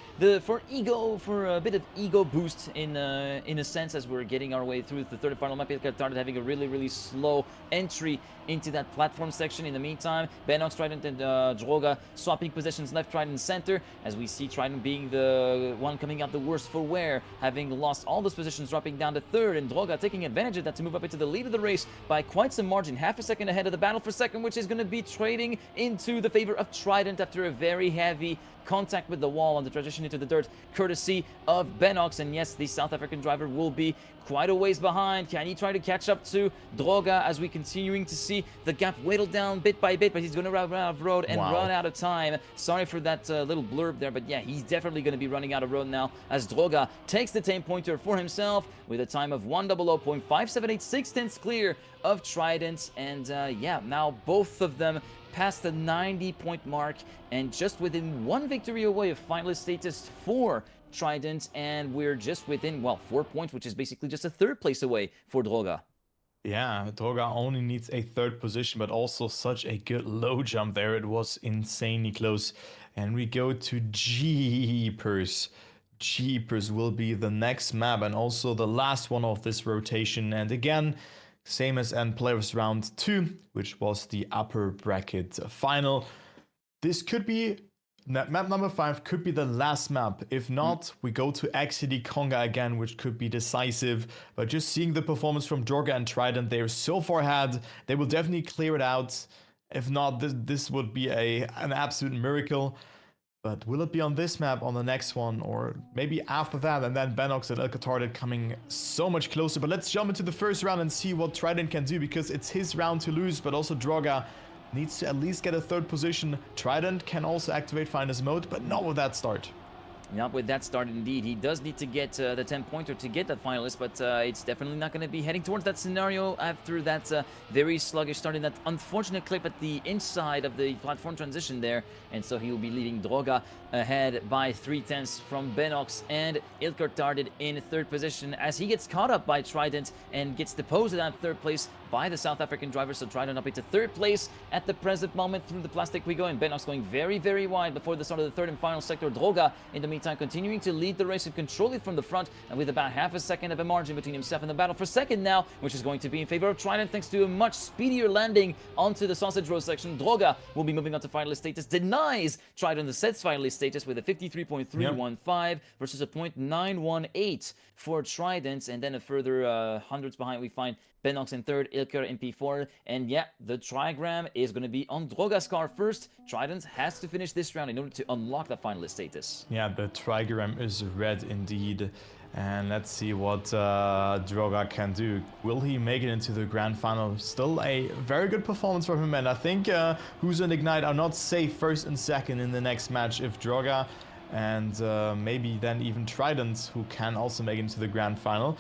ego, for a bit of ego boost in a sense, as we're getting our way through the third and final map. Ilkatard having a really slow entry into that platform section. In the meantime, Benox, Trident, and Droga swapping positions left, Trident, and center, as we see Trident being the one coming out the worst for wear, having lost all those positions, dropping down to third, and Droga taking advantage of that to move up into the lead of the race by quite some margin, half a second ahead of the battle for second, which is going to be trading into the favor of Trident after a very heavy contact with the wall on the transition into the dirt, courtesy of Benox. And yes, the South African driver will be quite a ways behind. Can he try to catch up to Droga as we continuing to see the gap whittled down bit by bit, but he's going to run out of road and run out of time. Sorry for that little blurb there, but yeah, he's definitely going to be running out of road now as Droga takes the 10-pointer for himself with a time of 1:00.578, 6/10 clear of Trident. And yeah, now both of them past the 90-point mark and just within one victory away of finalist status for Trident, and we're just within, well, 4 points, which is basically just a third place away for Droga. Yeah, Droga only needs a third position, but also such a good low jump there. It was insanely close. And we go to Jeepers. Jeepers will be the next map and also the last one of this rotation. And again, same as End Players Round 2, which was the upper bracket final. This could be, map number 5 could be the last map. If not, we go to XCD Conga again, which could be decisive. But just seeing the performance from Droga and Trident, they're so far ahead. They will definitely clear it out. If not, this would be an absolute miracle. But will it be on this map, on the next one, or maybe after that? And then Benox and El coming so much closer. But let's jump into the first round and see what Trident can do, because it's his round to lose, but also Droga needs to at least get a third position. Trident can also activate Finest Mode, but not with that start. Not with that start, indeed. He does need to get the 10-pointer to get that finalist, but it's definitely not going to be heading towards that scenario after that very sluggish start in that unfortunate clip at the inside of the platform transition there. And so he will be leaving Droga ahead by 3/10 from Benox, and Ilker Tarded in third position as he gets caught up by Trident and gets deposed at third place by the South African driver. So Trident up into third place at the present moment through the plastic we go, and Benox going very, very wide before the start of the third and final sector. Droga, in the meantime, continuing to lead the race and control it from the front, and with about half a second of a margin between himself and the battle for second now, which is going to be in favor of Trident thanks to a much speedier landing onto the Sausage Road section. Droga will be moving on to finalist status, denies Trident the sets finalist status with a 53.315 versus a 0.918 for Trident, and then a further hundreds behind we find Benox in third, Ilker in P4, and yeah, the trigram is going to be on Droga's car first. Trident has to finish this round in order to unlock the finalist status. Yeah, the trigram is red indeed, and let's see what Droga can do. Will he make it into the grand final? Still a very good performance from him, and I think Huzo and Ignite are not safe first and second in the next match if Droga and maybe then even Trident, who can also make it into the grand final,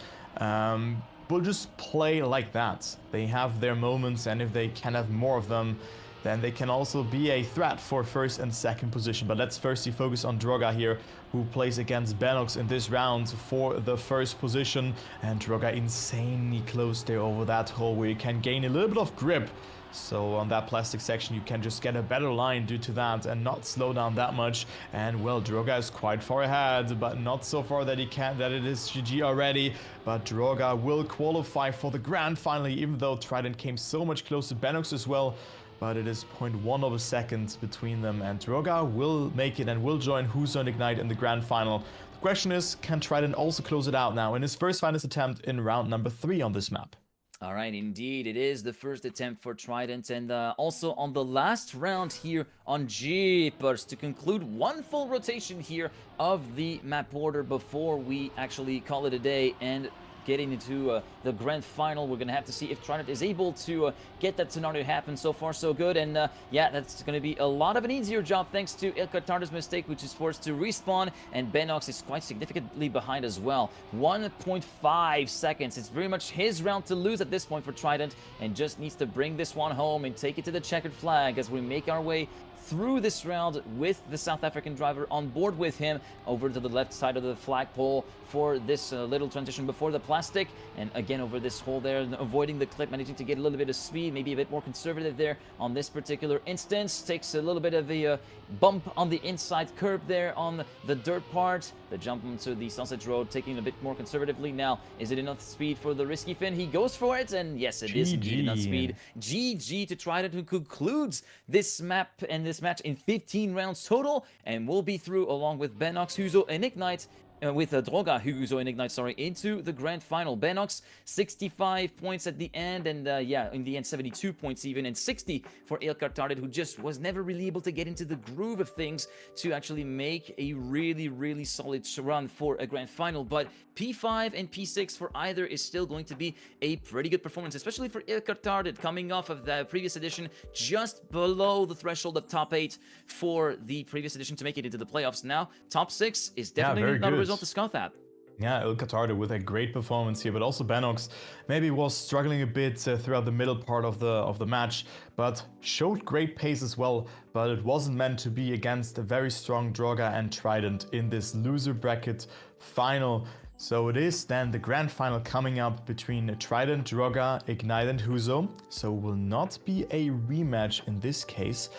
will just play like that. They have their moments, and if they can have more of them, then they can also be a threat for first and second position. But let's firstly focus on Droga here, who plays against Benox in this round for the first position. And Droga insanely close there over that hole where you can gain a little bit of grip. So on that plastic section, you can just get a better line due to that and not slow down that much. And well, Droga is quite far ahead, but not so far that it is GG already. But Droga will qualify for the grand final, even though Trident came so much close to Benox as well. But it is 0.1 of a second between them, and Droga will make it and will join Huzo and Ignite in the grand final. The question is, can Trident also close it out now in his first finalist attempt in round number 3 on this map? All right, indeed, it is the first attempt for Trident, and also on the last round here on Jeepers to conclude one full rotation here of the map order before we actually call it a day and getting into the grand final. We're going to have to see if Trident is able to get that scenario happen. So far, so good. And yeah, that's going to be a lot of an easier job thanks to Ilker Tardar's mistake, which is forced to respawn. And Benox is quite significantly behind as well. 1.5 seconds. It's very much his round to lose at this point for Trident, and just needs to bring this one home and take it to the checkered flag as we make our way through this round with the South African driver on board with him over to the left side of the flagpole for this little transition before the plastic, and again over this hole there, avoiding the clip, managing to get a little bit of speed, maybe a bit more conservative there on this particular instance. Takes a little bit of a bump on the inside curb there on the dirt part. The jump onto the Sausage Road, taking a bit more conservatively now. Is it enough speed for the risky Finn? He goes for it, and yes, it is indeed enough speed. GG to Trident, who concludes this map and this match in 15 rounds total, and will be through along with Benox, Huzo, and Ignite with Droga, Hugo, and Ignite, into the grand final. Benox, 65 points at the end, and yeah, in the end, 72 points even, and 60 for Ilkar Tardid, who just was never really able to get into the groove of things to actually make a really, really solid run for a grand final. But P5 and P6 for either is still going to be a pretty good performance, especially for Ilkar Tardid, coming off of the previous edition, just below the threshold of top 8 for the previous edition to make it into the playoffs. Now, top 6 is definitely not a result to scoff at. Yeah, Ilkar Tardid with a great performance here, but also Benox maybe was struggling a bit throughout the middle part of the match, but showed great pace as well. But it wasn't meant to be against a very strong Droga and Trident in this loser bracket final. So it is then the grand final coming up between Trident, Droga, Ignite, and Huzo. So will not be a rematch in this case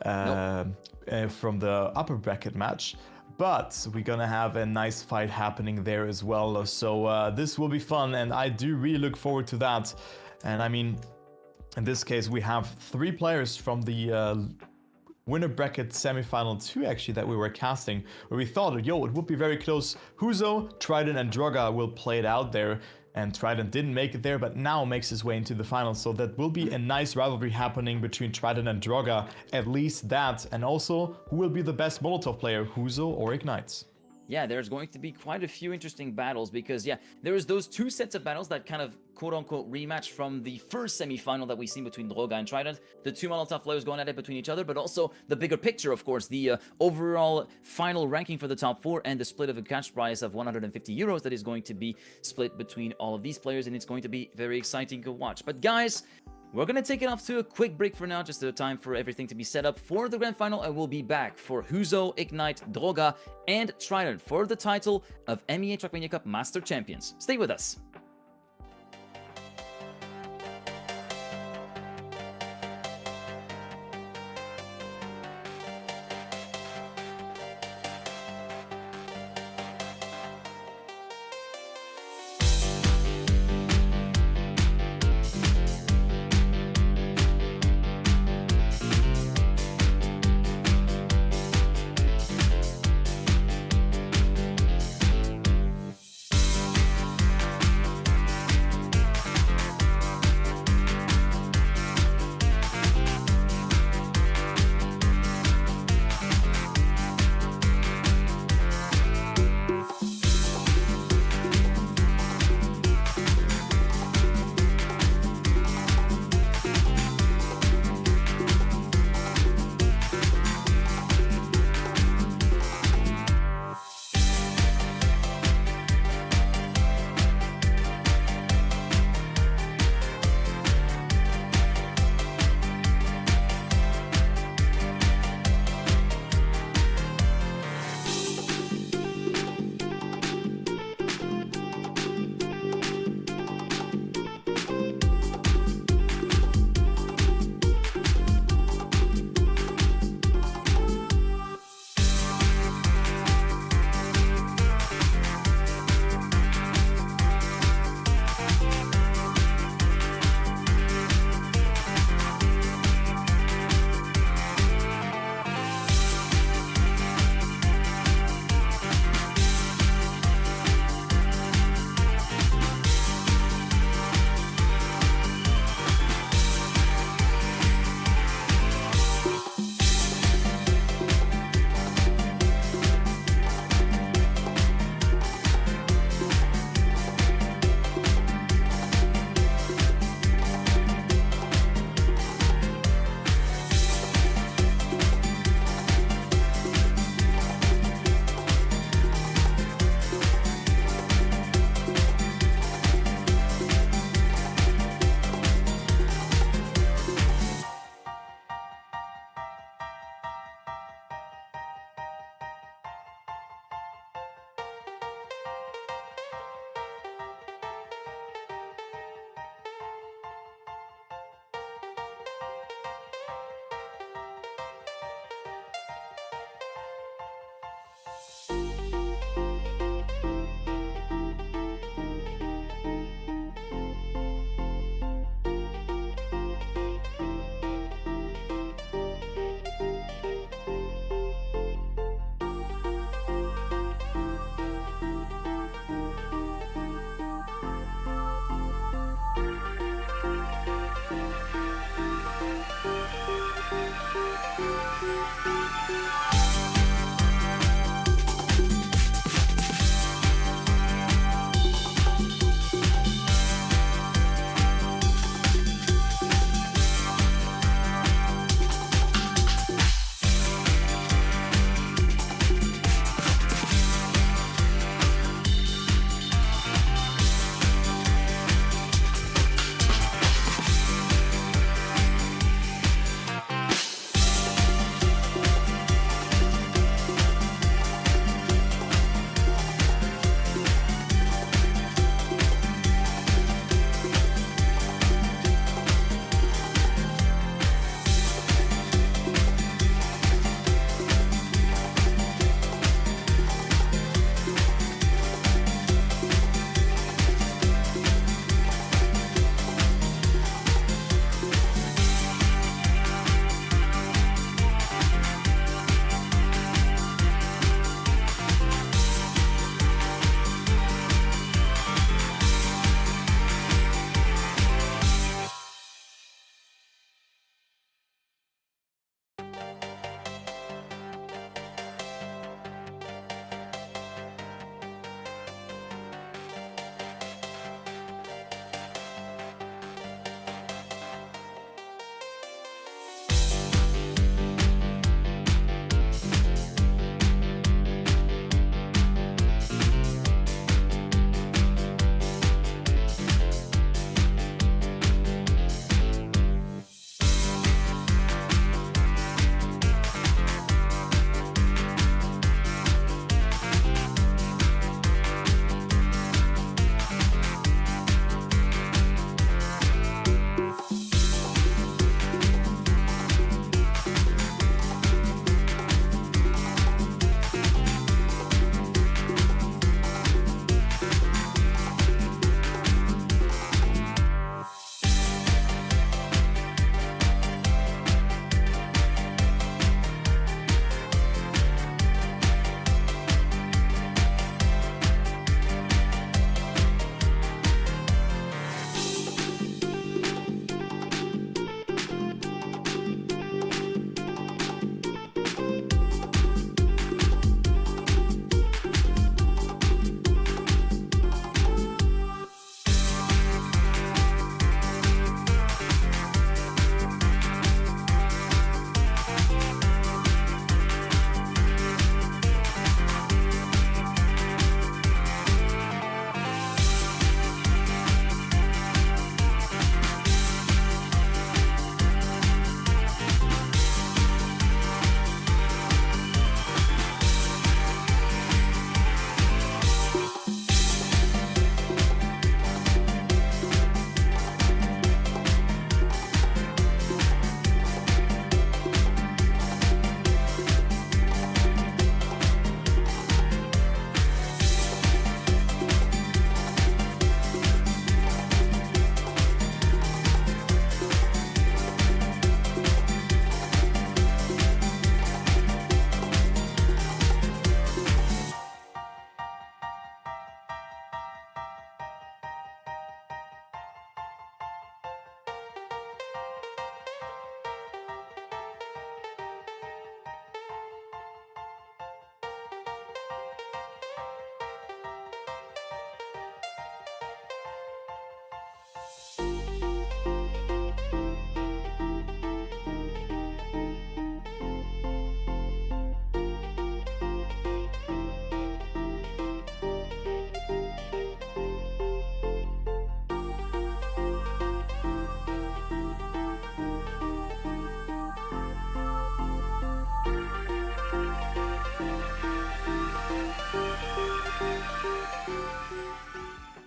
from the upper bracket match. But we're gonna have a nice fight happening there as well. So this will be fun, and I do really look forward to that. And I mean, in this case, we have 3 players from the winner bracket semifinal 2 actually that we were casting, where we thought, yo, it would be very close. Huzo, Trident, and Droga will play it out there. And Trident didn't make it there, but now makes his way into the final. So that will be a nice rivalry happening between Trident and Droga. At least that. And also, who will be the best Molotov player, Huzo or Ignites? Yeah, there's going to be quite a few interesting battles because, yeah, there's those 2 sets of battles that kind of quote-unquote rematch from the first semi-final that we seen between Droga and Trident. The 2 Molotov players going at it between each other, but also the bigger picture, of course, the overall final ranking for the top 4 and the split of a cash prize of 150 euros that is going to be split between all of these players, and it's going to be very exciting to watch. But guys, we're going to take it off to a quick break for now, just a time for everything to be set up for the grand final, and we'll be back for Huzo, Ignite, Droga, and Trident for the title of MEA Trackmania Cup Master Champions. Stay with us.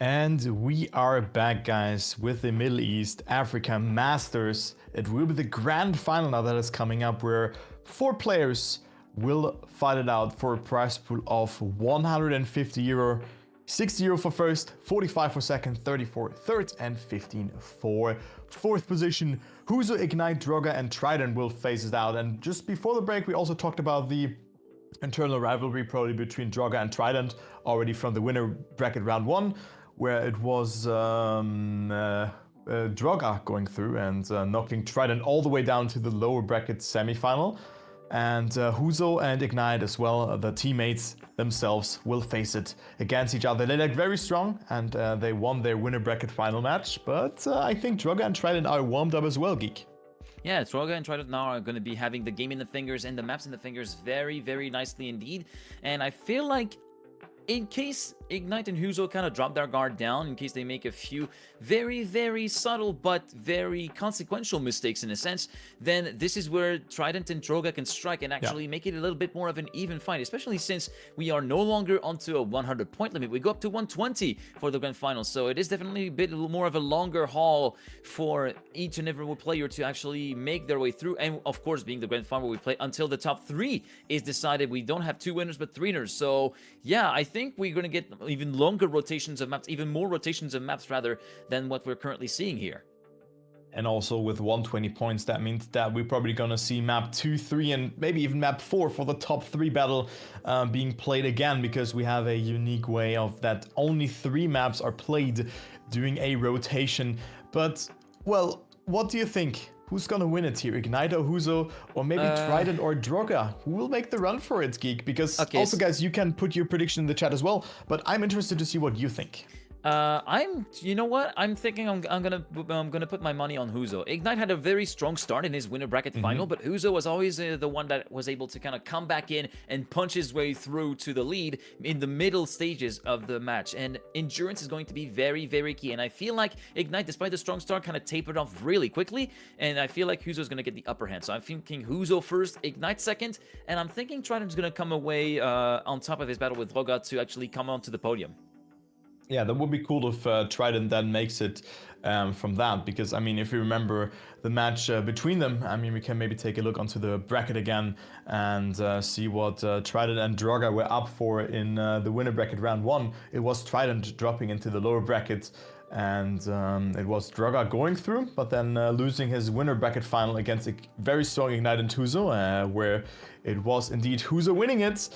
And we are back, guys, with the Middle East Africa Masters. It will be the grand final now that is coming up, where 4 players will fight it out for a prize pool of 150 euro, 60 euro for first, 45 for second, 30 for third, and 15 for fourth position. Huzo, Ignite, Droga, and Trident will phase it out. And just before the break, we also talked about the internal rivalry probably between Droga and Trident already from the winner bracket round 1, where it was Droga going through and knocking Trident all the way down to the lower bracket semi-final. And Huzo and Ignite as well, the teammates themselves, will face it against each other. They look very strong, and they won their winner bracket final match, but I think Droga and Trident are warmed up as well, Geek. Yeah, Droga and Trident now are going to be having the game in the fingers and the maps in the fingers very, very nicely indeed. And I feel like in case Ignite and Huzo kind of drop their guard down, in case they make a few very, very subtle but very consequential mistakes in a sense, then this is where Trident and Droga can strike and actually make it a little bit more of an even fight, especially since we are no longer onto a 100-point limit. We go up to 120 for the grand final, so it is definitely a bit more of a longer haul for each and every player to actually make their way through. And of course, being the grand final, we play until the top 3 is decided. We don't have 2 winners but 3 winners. So yeah, I think we're going to get even longer rotations of maps, even more rotations of maps rather than what we're currently seeing here. And also with 120 points, that means that we're probably gonna see map 2, 3, and maybe even map 4 for the top 3 battle being played again, because we have a unique way of that only 3 maps are played during a rotation. But, well, what do you think? Who's gonna win it here? Ignite or Huzo, or maybe Trident or Droga? Who will make the run for it, Geek? Because also, guys, you can put your prediction in the chat as well, but I'm interested to see what you think. You know what? I'm thinking I'm gonna put my money on Huzo. Ignite had a very strong start in his winner bracket final, but Huzo was always the one that was able to kind of come back in and punch his way through to the lead in the middle stages of the match. And endurance is going to be very, very key. And I feel like Ignite, despite the strong start, kind of tapered off really quickly. And I feel like Huzo is gonna get the upper hand. So I'm thinking Huzo first, Ignite second, and I'm thinking Trident's gonna come away on top of his battle with Droga to actually come onto the podium. Yeah, that would be cool if Trident then makes it from that, because, I mean, if you remember the match between them, I mean, we can maybe take a look onto the bracket again and see what Trident and Droga were up for in the winner bracket round 1. It was Trident dropping into the lower bracket, and it was Droga going through, but then losing his winner bracket final against a very strong Ignite and Huzo, where it was indeed Huzo winning it.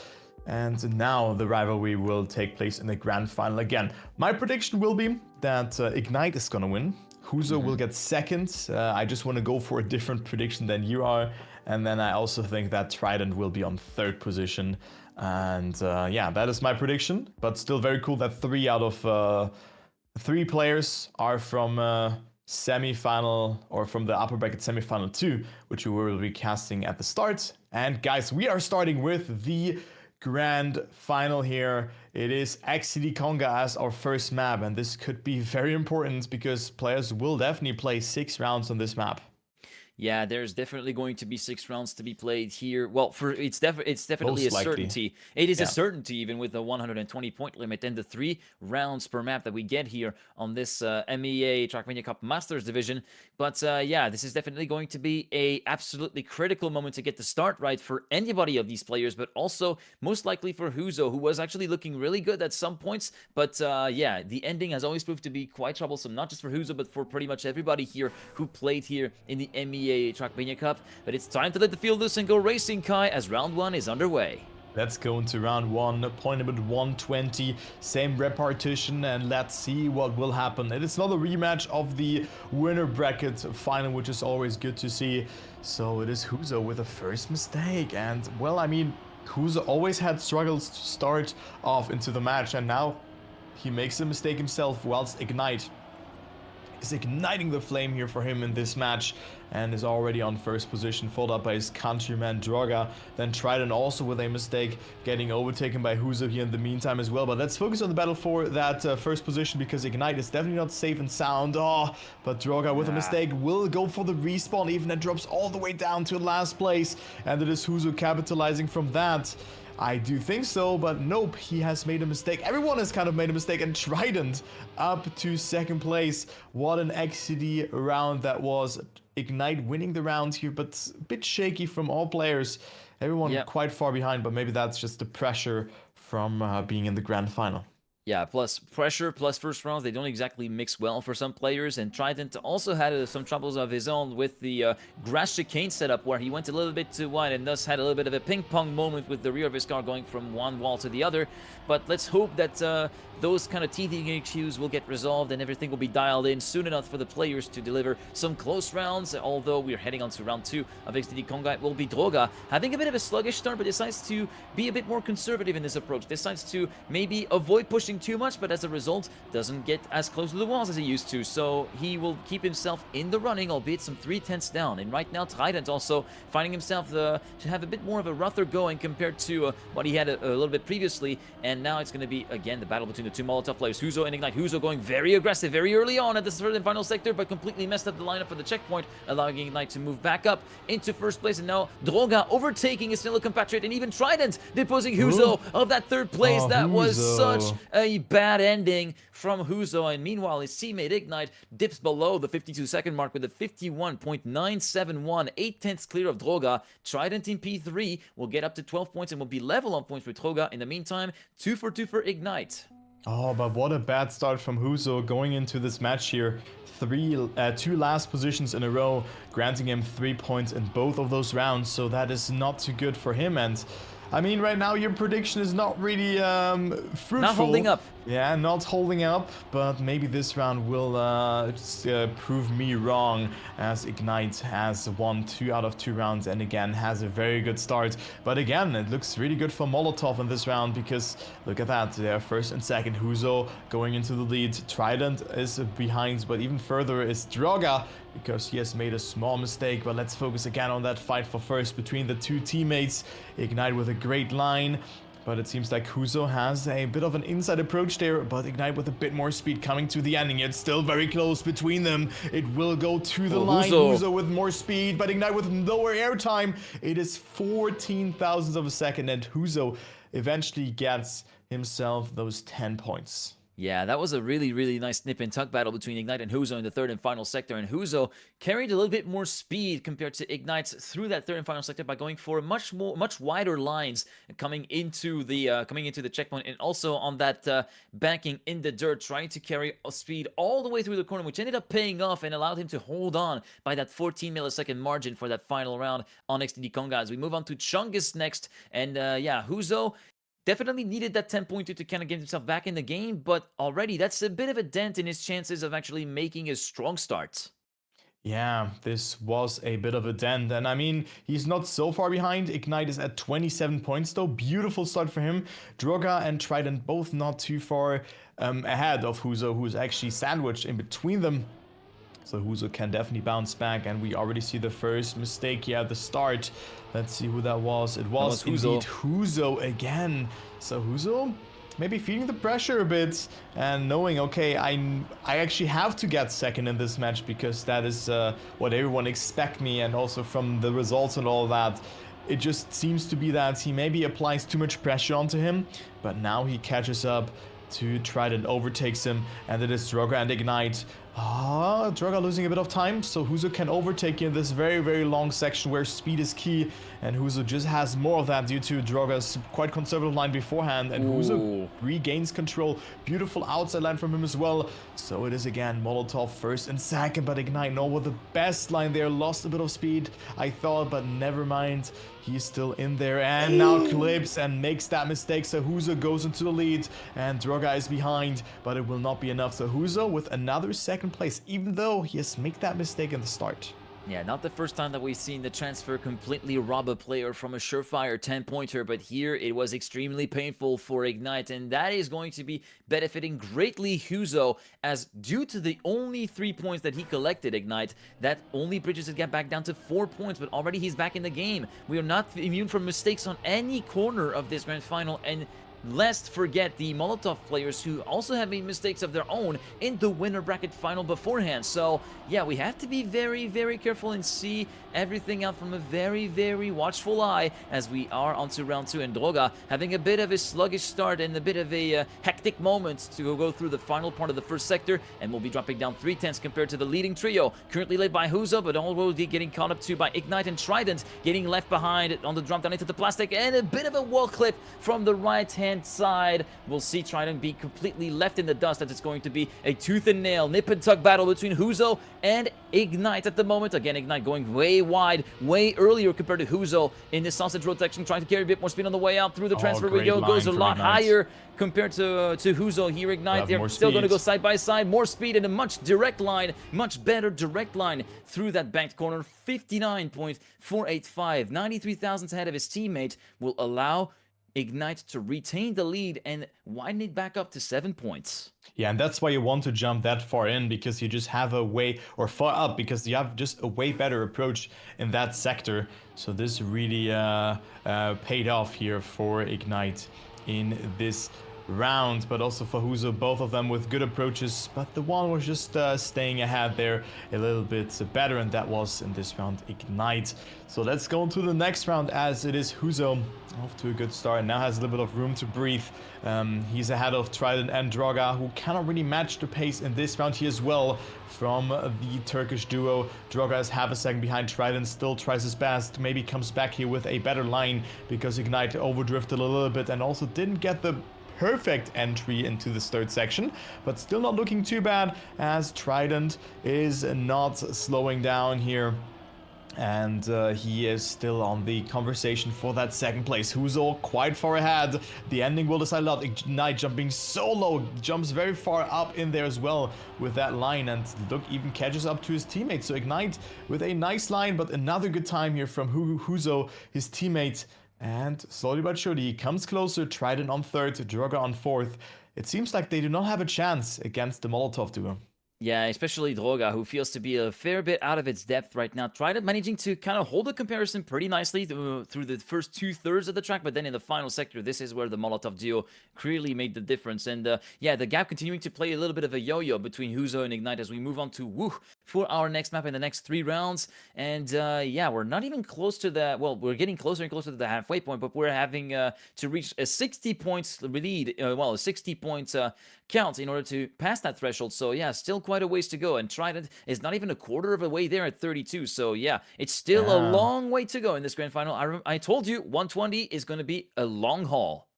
And now the rivalry will take place in the grand final again. My prediction will be that Ignite is gonna win. Huzo will get second. I just want to go for a different prediction than you are. And then I also think that Trident will be on third position. And yeah, that is my prediction. But still very cool that 3 out of 3 players are from semi-final, or from the upper bracket semi-final 2, which we will be casting at the start. And guys, we are starting with the grand final here. It is XCD Conga as our first map, and this could be very important because players will definitely play 6 rounds on this map. Yeah, there's definitely going to be 6 rounds to be played here. Well, it's definitely a certainty. It is a certainty, even with the 120-point limit and the 3 rounds per map that we get here on this MEA Trackmania Cup Masters division. But yeah, this is definitely going to be a absolutely critical moment to get the start right for anybody of these players, but also most likely for Huzo, who was actually looking really good at some points. But yeah, the ending has always proved to be quite troublesome, not just for Huzo, but for pretty much everybody here who played here in the MEA Trackmania Cup. But it's time to let the field loose and go racing, Kai, as round 1 is underway. Let's go into round 1, point limit 120, same repartition, and let's see what will happen. It is not a rematch of the winner bracket final, which is always good to see. So it is Huzo with a first mistake, and well, I mean, Huzo always had struggles to start off into the match, and now he makes a mistake himself, whilst Ignite is igniting the flame here for him in this match, and is already on first position, followed up by his countryman Droga. Then Trident also with a mistake, getting overtaken by Huzo here in the meantime as well. But let's focus on the battle for that first position, because Ignite is definitely not safe and sound. Oh, but Droga with a mistake will go for the respawn, even, and drops all the way down to last place. And it is Huzo capitalizing from that. I do think so, but nope, he has made a mistake. Everyone has kind of made a mistake, and Trident up to second place. What an XCD round that was. Ignite winning the round here, but a bit shaky from all players. Everyone quite far behind, but maybe that's just the pressure from being in the grand final. Yeah, plus pressure, plus first rounds, they don't exactly mix well for some players, and Trident also had some troubles of his own with the grass chicane setup, where he went a little bit too wide and thus had a little bit of a ping-pong moment with the rear of his car going from one wall to the other. But let's hope that those kind of teething issues will get resolved and everything will be dialed in soon enough for the players to deliver some close rounds, although we're heading on to round 2 of XDD Konga. It will be Droga having a bit of a sluggish start, but decides to be a bit more conservative in this approach, decides to maybe avoid pushing too much, but as a result doesn't get as close to the walls as he used to, so he will keep himself in the running, albeit some 3/10 down. And right now Trident also finding himself to have a bit more of a rougher going compared to what he had a little bit previously, and now it's going to be again the battle between the two Molotov players, Huzo and Ignite. Huzo going very aggressive very early on at the third and final sector, but completely messed up the lineup for the checkpoint, allowing Ignite to move back up into first place. And now Droga overtaking his fellow compatriot, and even Trident deposing Huzo of that third place. That was such a bad ending from Huzo, and meanwhile his teammate Ignite dips below the 52-second mark with a 51.971, 8/10 clear of Droga. Trident in P3 will get up to 12 points and will be level on points with Droga. In the meantime, 2 for 2 for Ignite. Oh, but what a bad start from Huzo going into this match here. 2 last positions in a row, granting him 3 points in both of those rounds, so that is not too good for him. And I mean, right now your prediction is not really fruitful. Not holding up. Yeah, not holding up, but maybe this round will prove me wrong, as Ignite has won 2 out of 2 rounds and again has a very good start. But again, it looks really good for Molotov in this round, because look at that, they're first and second. Huzo going into the lead, Trident is behind, but even further is Droga, because he has made a small mistake. But let's focus again on that fight for first between the two teammates. Ignite with a great line, but it seems like Huzo has a bit of an inside approach there, but Ignite with a bit more speed coming to the ending. It's still very close between them. It will go to the line. Huzo with more speed, but Ignite with lower airtime. It is 14 thousandths of a second, and Huzo eventually gets himself those 10 points. Yeah, that was a really, really nice nip and tuck battle between Ignite and Huzo in the third and final sector, and Huzo carried a little bit more speed compared to Ignite through that third and final sector by going for much wider lines coming into the checkpoint, and also on that banking in the dirt, trying to carry speed all the way through the corner, which ended up paying off and allowed him to hold on by that 14 millisecond margin for that final round on XDD Konga. As we move on to Chungus next, and yeah, Huzo definitely needed that 10 pointer to kind of get himself back in the game, but already that's a bit of a dent in his chances of actually making a strong start. Yeah, this was a bit of a dent, and I mean, he's not so far behind. Ignite is at 27 points though. Beautiful start for him. Droga and Trident both not too far ahead of Huzo, who's actually sandwiched in between them. So Huzo can definitely bounce back, and we already see the first mistake here at the start. Let's see who that was. It was indeed Huzo again. So Huzo maybe feeling the pressure a bit and knowing, okay, I actually have to get second in this match, because that is what everyone expect me, and also from the results and all that. It just seems to be that he maybe applies too much pressure onto him, but now he catches up to Trident, overtakes him, and it is Droga and Ignite. Droga losing a bit of time, so Huzo can overtake in this very, very long section where speed is key, and Huzo just has more of that due to Droga's quite conservative line beforehand, and Huzo regains control. Beautiful outside line from him as well. So it is again Molotov first and second, but Ignite no with the best line there. Lost a bit of speed, I thought, but never mind. He's still in there, and now clips and makes that mistake, so Huzo goes into the lead, and Droga is behind, but it will not be enough. So Huzo with another second place, even though he has made that mistake in the start. Yeah, not the first time that we've seen the transfer completely rob a player from a surefire 10-pointer, but here it was extremely painful for Ignite, and that is going to be benefiting greatly Huzo, as due to the only 3 points that he collected, Ignite, that only bridges his gap back down to 4 points, but already he's back in the game. We are not immune from mistakes on any corner of this grand final, and Let's forget the Molotov players who also have made mistakes of their own in the winner bracket final beforehand. So yeah, we have to be very, very careful and see everything out from a very, very watchful eye as we are onto round 2. And Droga having a bit of a sluggish start and a bit of a hectic moment to go through the final part of the first sector, and we'll be dropping down 3/10 compared to the leading trio, currently led by Huzo, but already getting caught up to by Ignite and Trident, getting left behind on the drop down into the plastic, and a bit of a wall clip from the right-hand side. We'll see Trident be completely left in the dust as it's going to be a tooth and nail, nip and tuck battle between Huzo and Ignite at the moment. Again, Ignite going way wide, way earlier compared to Huzo in this sausage rotation, trying to carry a bit more speed on the way out through the transfer window. Goes a lot higher compared to Huzo here. Ignite, they're still going to go side by side, more speed and a much direct line, much better direct line through that banked corner. 59.485, 93 thousandths ahead of his teammate, will allow Ignite to retain the lead and widen it back up to 7 points. Yeah, and that's why you want to jump that far in, because you just have a way, or far up, because you have just a way better approach in that sector. So this really paid off here for Ignite in this round, but also for Huzo, both of them with good approaches, but the one was just staying ahead there a little bit better, and that was in this round Ignite. So let's go to the next round, as it is Huzo off to a good start and now has a little bit of room to breathe. He's ahead of Trident and Droga, who cannot really match the pace in this round here as well from the Turkish duo. Droga is half a second behind Trident, still tries his best, maybe comes back here with a better line because Ignite overdrifted a little bit and also didn't get the perfect entry into this third section, but still not looking too bad as Trident is not slowing down here. And he is still on the conversation for that second place. Huzo quite far ahead. The ending will decide a lot. Ignite jumping so low, jumps very far up in there as well with that line, and look, even catches up to his teammate. So Ignite with a nice line, but another good time here from Huzo, his teammate. And slowly but surely he comes closer. Trident on third, Droga on fourth. It seems like they do not have a chance against the Molotov duo. Yeah, especially Droga, who feels to be a fair bit out of its depth right now. Trident managing to kind of hold the comparison pretty nicely through the first 2/3 of the track, but then in the final sector, this is where the Molotov duo clearly made the difference. And yeah, the gap continuing to play a little bit of a yo-yo between Huzo and Ignite as we move on to Woo for our next map in the next 3 rounds. And yeah, we're not even close to the, well, we're getting closer and closer to the halfway point, but we're having to reach a 60 points lead, well, a 60 points count in order to pass that threshold. So yeah, still quite a ways to go, and Trident is not even a quarter of a way there at 32. So yeah, it's still a long way to go in this grand final. I told you 120 is going to be a long haul.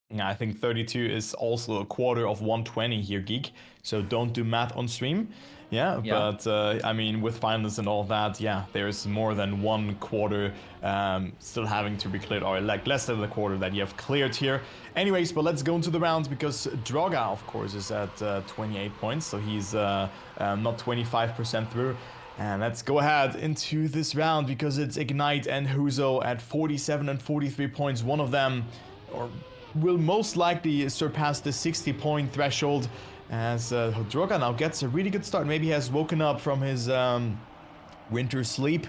Yeah, I think 32 is also a quarter of 120 here, Geek. So don't do math on stream. Yeah, but I mean, with finals and all that, yeah, there's more than 1/4 still having to be cleared, or like less than a quarter that you have cleared here. Anyways, but let's go into the rounds, because Droga, of course, is at 28 points, so he's not 25% through. And let's go ahead into this round, because it's Ignite and Huzo at 47 and 43 points. One of them will most likely surpass the 60-point threshold, as Droga now gets a really good start. Maybe he has woken up from his winter sleep.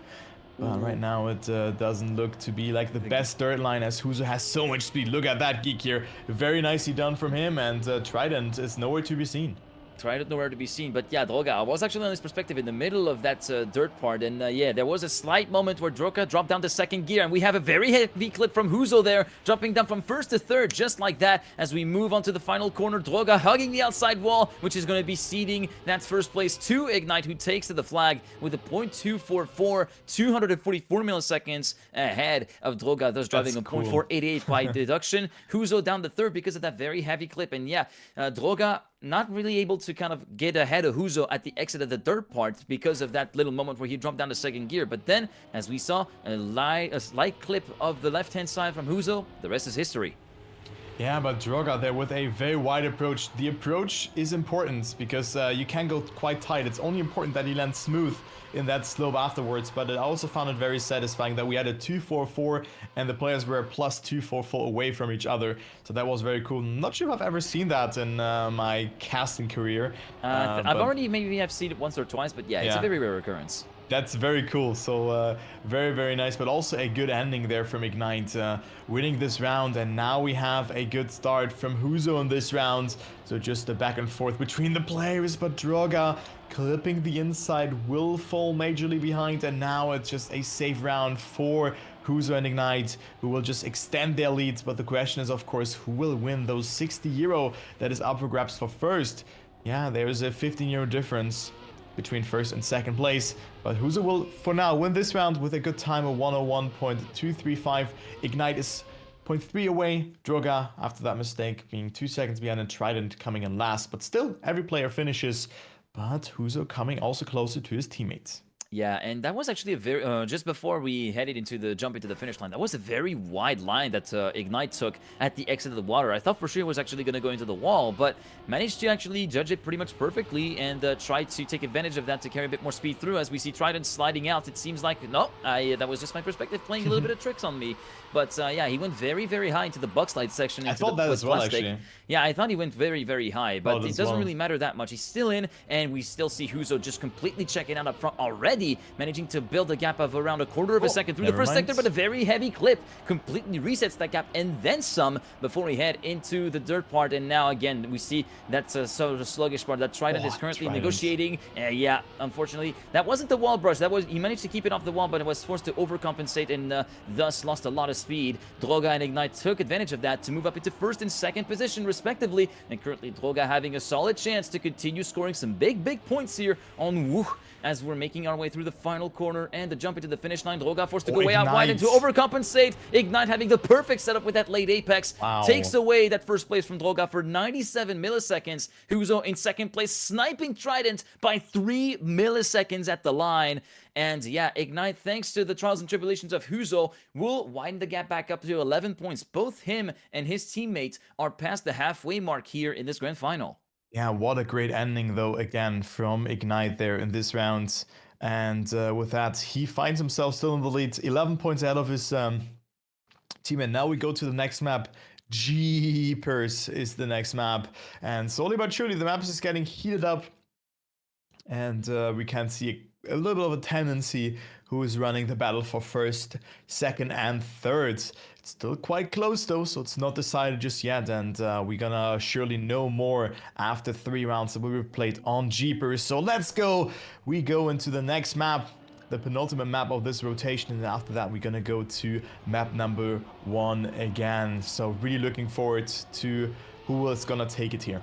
Right now it doesn't look to be like the best third line, as Huzo has so much speed. Look at that, Geek here. Very nicely done from him, and Trident is nowhere to be seen. Trident nowhere to be seen, but yeah, Droga was actually on his perspective in the middle of that dirt part, and yeah, there was a slight moment where Droga dropped down to second gear, and we have a very heavy clip from Huzo there, dropping down from first to third, just like that, as we move on to the final corner. Droga hugging the outside wall, which is going to be ceding that first place to Ignite, who takes to the flag with a .244, 244 milliseconds ahead of Droga, thus driving a .488 by deduction. Huzo down to third because of that very heavy clip, and yeah, Droga not really able to kind of get ahead of Huzo at the exit of the dirt part because of that little moment where he dropped down to second gear. But then, as we saw, a slight clip of the left-hand side from Huzo, the rest is history. Yeah, but Droga there with a very wide approach. The approach is important, because you can go quite tight. It's only important that he lands smooth in that slope afterwards, but I also found it very satisfying that we had a 244 and the players were +244 away from each other. So that was very cool. Not sure if I've ever seen that in my casting career. I've already maybe have seen it once or twice, but yeah, it's a very rare occurrence. That's very cool. So very, very nice, but also a good ending there from Ignite, winning this round. And now we have a good start from Huzo in this round. So just the back and forth between the players, but Droga clipping the inside will fall majorly behind. And now it's just a safe round for Huzo and Ignite, who will just extend their leads. But the question is, of course, who will win those 60 euro that is up for grabs for first? Yeah, there's a 15 euro difference between first and second place, but Huzo will for now win this round with a good time of 101.235. Ignite is 0.3 away. Droga, after that mistake, being 2 seconds behind, and Trident coming in last, but still every player finishes, but Huzo coming also closer to his teammates. Yeah, and that was actually a very, just before we headed into the jump into the finish line, that was a very wide line that Ignite took at the exit of the water. I thought for sure it was actually going to go into the wall, but managed to actually judge it pretty much perfectly and try to take advantage of that to carry a bit more speed through. As we see Trident sliding out, it seems like, no, that was just my perspective playing a little bit of tricks on me. But yeah, he went very, very high into the buck slide section. I thought that as well, actually. Yeah, I thought he went very, very high, but it doesn't really matter that much. He's still in, and we still see Huzo just completely checking out up front already, managing to build a gap of around a quarter of a second through the first sector, but a very heavy clip completely resets that gap and then some before we head into the dirt part. And now again, we see that sort of sluggish part that Trident is currently negotiating. Yeah, unfortunately, that wasn't the wall brush. That was, he managed to keep it off the wall, but it was forced to overcompensate and thus lost a lot of speed. Droga and Ignite took advantage of that to move up into first and second position respectively, and currently Droga having a solid chance to continue scoring some big points here on Woo as we're making our way through the final corner and the jump into the finish line. Droga forced to go way out wide and to overcompensate. Ignite having the perfect setup with that late apex. Takes away that first place from Droga for 97 milliseconds. Huzo in second place, sniping Trident by 3 milliseconds at the line. And yeah, Ignite, thanks to the trials and tribulations of Huzo, will widen the gap back up to 11 points. Both him and his teammates are past the halfway mark here in this grand final. Yeah, what a great ending, though, again, from Ignite there in this round. And with that, he finds himself still in the lead, 11 points ahead of his team. And now we go to the next map. Jeepers is the next map. And slowly but surely, the map is just getting heated up. And we can see a little bit of a tendency who is running the battle for first, second, and third. It's still quite close though, so it's not decided just yet, and we're gonna surely know more after 3 rounds that will be played on Jeepers. So let's go! We go into the next map, the penultimate map of this rotation, and after that we're gonna go to map number 1 again. So really looking forward to who is gonna take it here.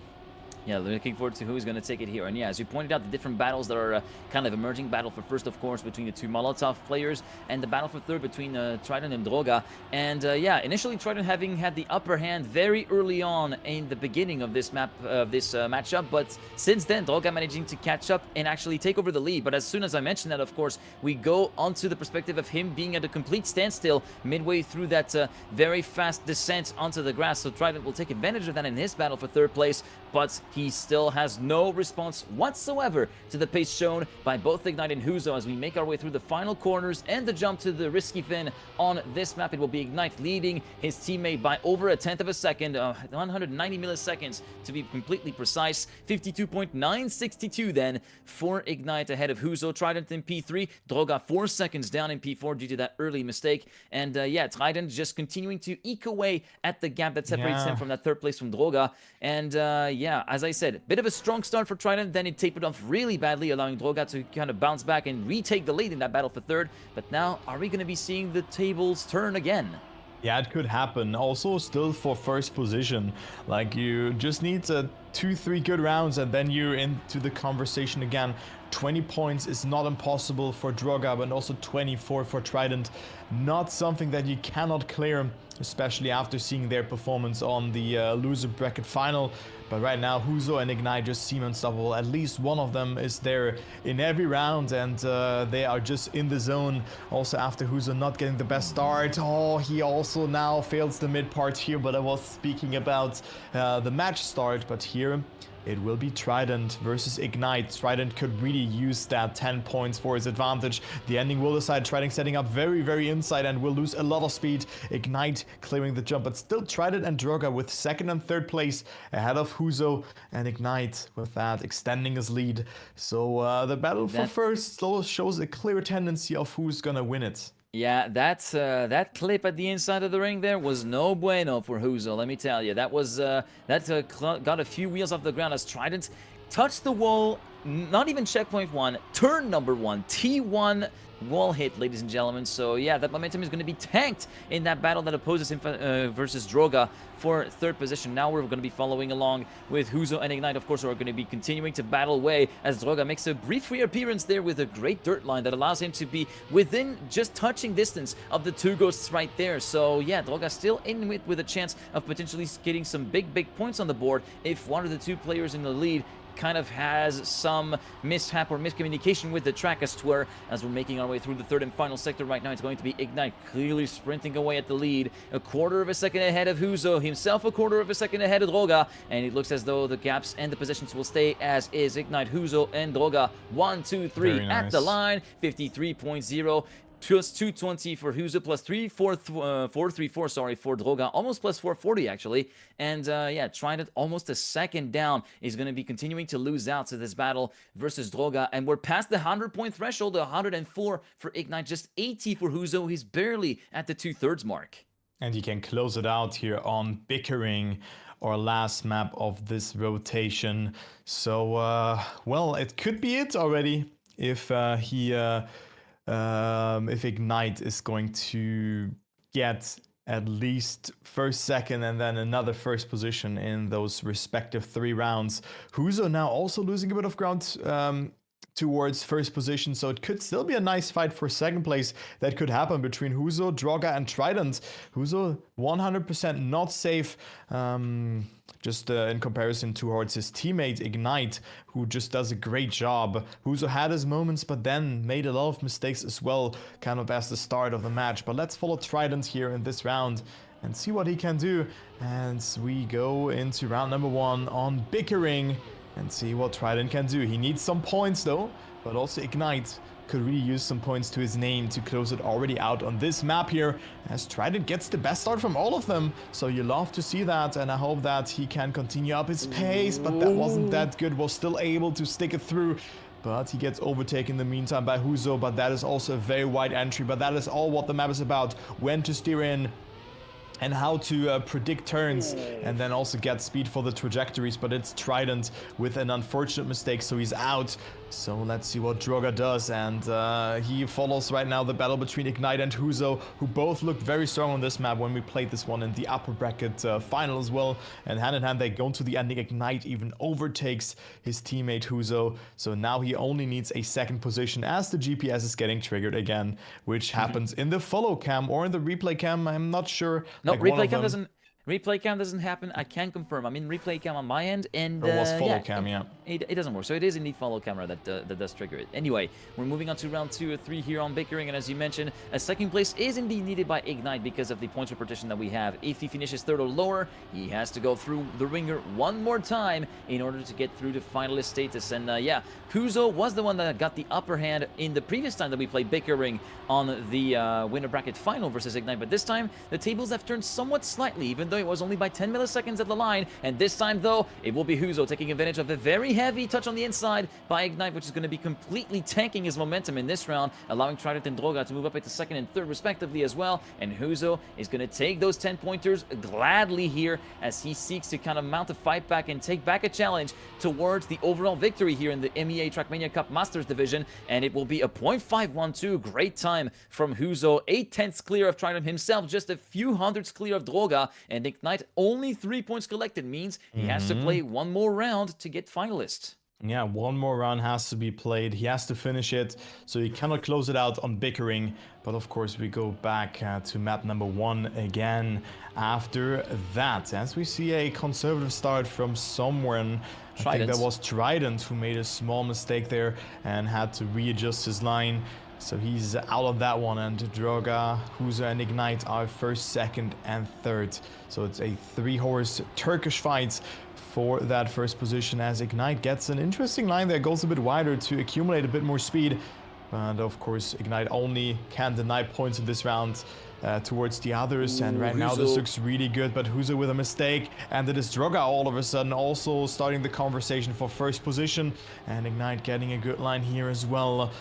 Yeah, looking forward to who's going to take it here. And yeah, as you pointed out, the different battles that are kind of emerging. Battle for first, of course, between the two Molotov players, and the battle for third between Trident and Droga. And yeah, initially Trident having had the upper hand very early on in the beginning of this map, matchup. But since then, Droga managing to catch up and actually take over the lead. But as soon as I mentioned that, of course, we go onto the perspective of him being at a complete standstill midway through that very fast descent onto the grass. So Trident will take advantage of that in his battle for third place. But he still has no response whatsoever to the pace shown by both Ignite and Huzo as we make our way through the final corners and the jump to the risky fin on this map. It will be Ignite leading his teammate by over a tenth of a second, 190 milliseconds to be completely precise. 52.962 then for Ignite ahead of Huzo. Trident in P3, Droga 4 seconds down in P4 due to that early mistake. And yeah, Trident just continuing to eke away at the gap that separates him from that third place from Droga. And yeah, as I said, bit of a strong start for Trident, then it tapered off really badly, allowing Droga to kind of bounce back and retake the lead in that battle for third. But now, are we going to be seeing the tables turn again? Yeah, it could happen. Also, still for first position. Like, you just need 2-3 good rounds and then you're into the conversation again. 20 points is not impossible for Droga, but also 24 for Trident. Not something that you cannot clear, especially after seeing their performance on the loser bracket final. But right now, Huzo and Ignite just seem unstoppable. At least one of them is there in every round, and they are just in the zone. Also, after Huzo not getting the best start. Oh, he also now fails the mid part here, but I was speaking about the match start. But here, it will be Trident versus Ignite. Trident could really use that 10 points for his advantage. The ending will decide. Trident setting up very inside and will lose a lot of speed. Ignite clearing the jump, but still Trident and Droga with second and third place ahead of Huzo, and Ignite with that extending his lead. So the battle for first shows a clear tendency of who's gonna win it. Yeah, that clip at the inside of the ring there was no bueno for Huzo, let me tell you. That was got a few wheels off the ground as Trident touched the wall, not even checkpoint 1, turn number 1, T1 wall hit, ladies and gentlemen. So yeah, that momentum is going to be tanked in that battle that opposes him versus Droga for third position. Now we're going to be following along with Huzo and Ignite, of course, who are going to be continuing to battle away as Droga makes a brief reappearance there with a great dirt line that allows him to be within just touching distance of the two ghosts right there. So yeah, Droga still in with a chance of potentially getting some big points on the board if one of the two players in the lead kind of has some mishap or miscommunication with the track, as we're making our way through the third and final sector right now. It's going to be Ignite clearly sprinting away at the lead, a quarter of a second ahead of Huzo, himself a quarter of a second ahead of Droga, and it looks as though the gaps and the positions will stay as is. Ignite, Huzo, and Droga 1, 2, 3 at the line, 53.0. Plus 220 for Huzo, plus 434, sorry, for Droga, almost plus 440 actually. And yeah, Trident almost a second down is going to be continuing to lose out to this battle versus Droga. And we're past the 100-point threshold, 104 for Ignite, just 80 for Huzo. He's barely at the 2/3 mark. And he can close it out here on Bickering, our last map of this rotation. So, well, it could be it already if if Ignite is going to get at least first, second, and then another first position in those respective 3 rounds. Huzo now also losing a bit of ground towards first position, so it could still be a nice fight for second place that could happen between Huzo, Droga, and Trident. Huzo 100% not safe, just in comparison towards his teammate Ignite, who just does a great job. Huzo had his moments, but then made a lot of mistakes as well, kind of as the start of the match. But let's follow Trident here in this round and see what he can do. And we go into round number 1 on Bickering and see what Trident can do. He needs some points though, but also Ignite could really use some points to his name to close it already out on this map here, as Trident gets the best start from all of them. So you love to see that, and I hope that he can continue up his pace, but that wasn't that good. Was still able to stick it through, but he gets overtaken in the meantime by Huzo. But that is also a very wide entry, but that is all what the map is about: when to steer in and how to predict turns, and then also get speed for the trajectories. But it's Trident with an unfortunate mistake, so he's out. So let's see what Droga does, and he follows right now the battle between Ignite and Huzo, who both looked very strong on this map when we played this one in the upper bracket final as well. And hand in hand they go to the ending. Ignite even overtakes his teammate Huzo, so now he only needs a second position as the GPS is getting triggered again, which happens in the follow cam or in the replay cam, I'm not sure. No, like replay cam doesn't. Replay cam doesn't happen. I can confirm. I'm in replay cam on my end, and it was follow cam, yeah. It doesn't work. So it is indeed follow camera that does trigger it. Anyway, we're moving on to round 2 or 3 here on Bickering, and as you mentioned, a second place is indeed needed by Ignite because of the points repetition that we have. If he finishes 3rd or lower, he has to go through the ringer one more time in order to get through to finalist status. And yeah, Huzo was the one that got the upper hand in the previous time that we played Bickering on the winner bracket final versus Ignite, but this time the tables have turned somewhat slightly, even though it was only by 10 milliseconds at the line. And this time though, it will be Huzo taking advantage of a very heavy touch on the inside by Ignite, which is going to be completely tanking his momentum in this round, allowing Trident and Droga to move up into 2nd and 3rd respectively as well. And Huzo is going to take those 10 pointers gladly here as he seeks to kind of mount a fight back and take back a challenge towards the overall victory here in the MEA Trackmania Cup Masters division. And it will be a 0.512. Great time from Huzo, 8/10ths clear of Trident himself, just a few hundreds clear of Droga, and Ignite only 3 points collected means he has to play one more round to get finalist. Yeah, one more round has to be played. He has to finish it, so he cannot close it out on Bickering. But of course, we go back to map number 1 again after that, as we see a conservative start from someone. I think that was Trident, who made a small mistake there and had to readjust his line. So he's out of that one, and Droga, Huzo, and Ignite are 1st, 2nd, and 3rd. So it's a 3-horse Turkish fight for that first position as Ignite gets an interesting line there, goes a bit wider to accumulate a bit more speed. And of course, Ignite only can deny points in this round towards the others. And right now this looks really good, but Huzo with a mistake. And it is Droga all of a sudden also starting the conversation for first position. And Ignite getting a good line here as well.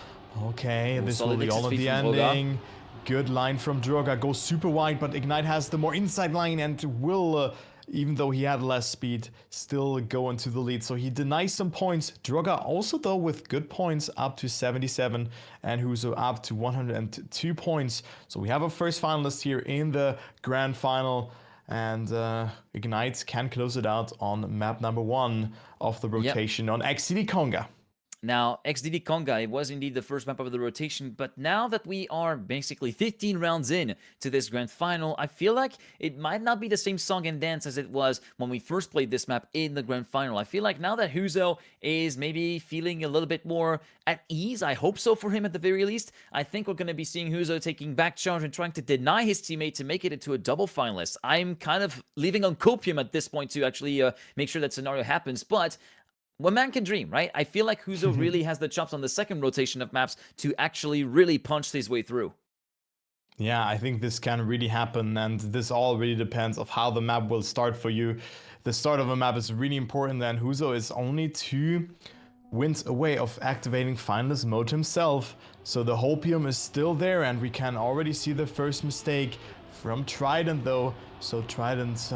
Okay, this will be all in the ending. Good line from Droga, goes super wide, but Ignite has the more inside line and will, even though he had less speed, still go into the lead. So he denies some points. Droga also, though, with good points, up to 77, and Huzo up to 102 points. So we have a first finalist here in the grand final, and Ignite can close it out on map number 1 of the rotation on XCD Conga. Now, XDD Conga, it was indeed the first map of the rotation, but now that we are basically 15 rounds in to this grand final, I feel like it might not be the same song and dance as it was when we first played this map in the grand final. I feel like now that Huzo is maybe feeling a little bit more at ease, I hope so for him at the very least, I think we're going to be seeing Huzo taking back charge and trying to deny his teammate to make it into a double finalist. I'm kind of leaving on copium at this point to actually make sure that scenario happens, but one man can dream, right? I feel like Huzo really has the chops on the second rotation of maps to actually really punch his way through. Yeah, I think this can really happen, and this all really depends of how the map will start for you. The start of a map is really important, and Huzo is only 2 wins away of activating finalist mode himself. So the hopium is still there, and we can already see the first mistake from Trident though. So Trident's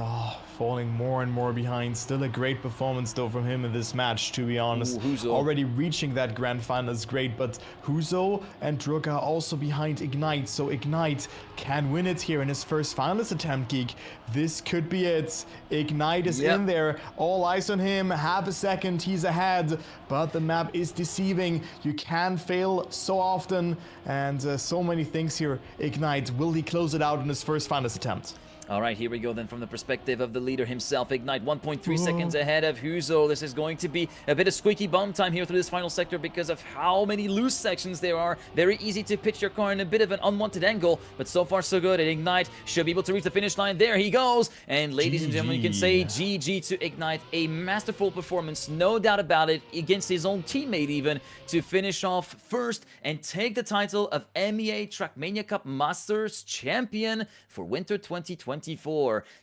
falling more and more behind. Still a great performance though from him in this match, to be honest. Already reaching that grand final is great, but Huzo and Droga also behind Ignite. So Ignite can win it here in his first finalist attempt, Geek. This could be it. Ignite is in there. All eyes on him. Half a second, he's ahead. But the map is deceiving. You can fail so often. And so many things here. Ignite, will he close it out in his first finalist attempt? All right, here we go then from the perspective of the leader himself. Ignite 1.3 seconds ahead of Huzo. This is going to be a bit of squeaky bum time here through this final sector because of how many loose sections there are. Very easy to pitch your car in a bit of an unwanted angle, but so far so good. And Ignite should be able to reach the finish line. There he goes. And ladies and gentlemen, you can say GG to Ignite. A masterful performance, no doubt about it, against his own teammate even, to finish off first and take the title of MEA Trackmania Cup Masters Champion for Winter 2024.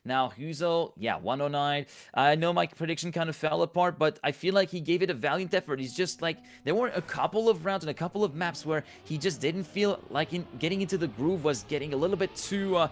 Now, Huzo, 109. I know my prediction kind of fell apart, but I feel like he gave it a valiant effort. He's just like, there were a couple of rounds and a couple of maps where he just didn't feel like getting into the groove was getting a little bit too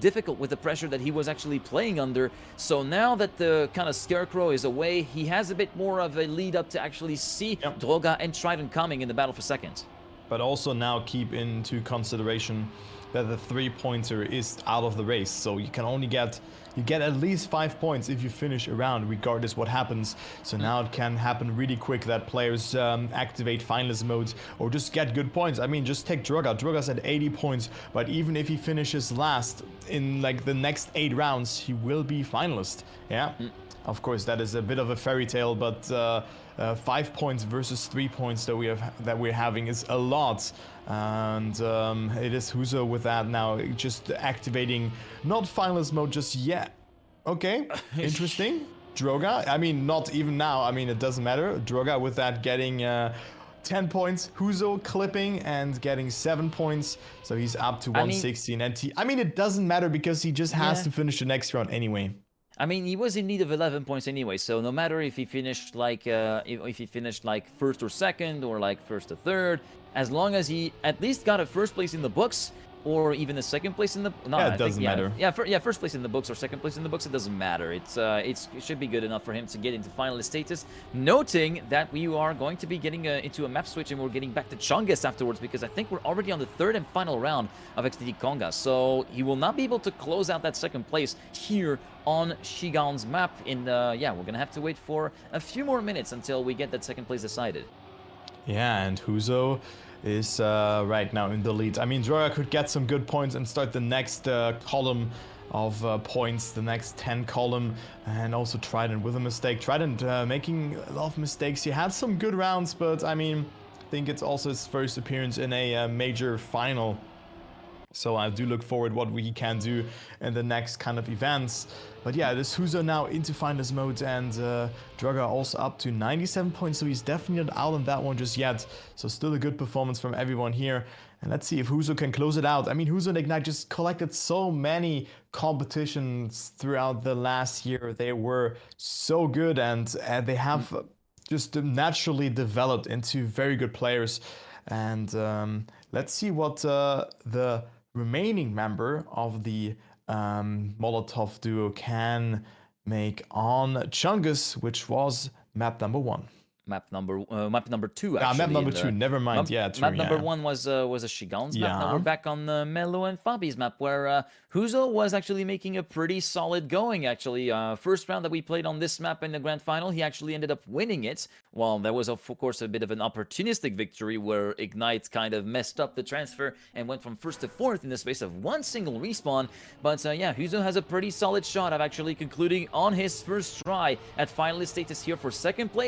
difficult with the pressure that he was actually playing under. So now that the kind of scarecrow is away, he has a bit more of a lead up to actually see Droga and Trident coming in the battle for second. But also now keep into consideration that the 3-pointer is out of the race, so you can only get at least 5 points if you finish a round, regardless what happens. So now it can happen really quick that players activate finalist modes or just get good points. I mean, just take Droga. Droga's at 80 points, but even if he finishes last in like the next 8 rounds, he will be finalist. Yeah. Of course, that is a bit of a fairy tale, but 5 points versus 3 points that we're having is a lot. And it is Huzo with that now, just activating not finalist mode just yet. Okay, interesting. Droga, I mean, not even now. I mean, it doesn't matter. Droga with that getting 10 points. Huzo clipping and getting 7 points. So he's up to 116. I mean, it doesn't matter because he just has to finish the next round anyway. I mean, he was in need of 11 points anyway, so no matter if he finished like if he finished like first or second or like first or third, as long as he at least got a first place in the books or even a second place in the it doesn't matter. First place in the books or second place in the books, it doesn't matter. It should be good enough for him to get into finalist status. Noting that we are going to be getting into a map switch and we're getting back to Chongus afterwards because I think we're already on the 3rd and final round of XDD Conga. So he will not be able to close out that second place here on Shigan's map. And we're gonna have to wait for a few more minutes until we get that second place decided. Yeah, and Huzo is right now in the lead. I mean, Droga could get some good points and start the next column of points, the next 10 column, and also Trident with a mistake. Trident making a lot of mistakes. He had some good rounds, but I mean, I think it's also his first appearance in a major final. So I do look forward what we can do in the next kind of events. But yeah, this Huzo now into finalist mode, and Drugger also up to 97 points, so he's definitely not out on that one just yet. So still a good performance from everyone here. And let's see if Huzo can close it out. I mean, Huzo and Ignite just collected so many competitions throughout the last year. They were so good, and they have just naturally developed into very good players. And let's see what the remaining member of the Molotov duo can make on Chungus, which was map number 1. Map number 2, actually. Map number 2, never mind. Map number 1 was a Shigan's map. Now we're back on Melo and Fabi's map, where Huzo was actually making a pretty solid going, actually. First round that we played on this map in the grand final, he actually ended up winning it. Well, there was, of course, a bit of an opportunistic victory where Ignite kind of messed up the transfer and went from 1st to 4th in the space of one single respawn. But yeah, Huzo has a pretty solid shot of actually concluding on his first try at finalist status here for 2nd place.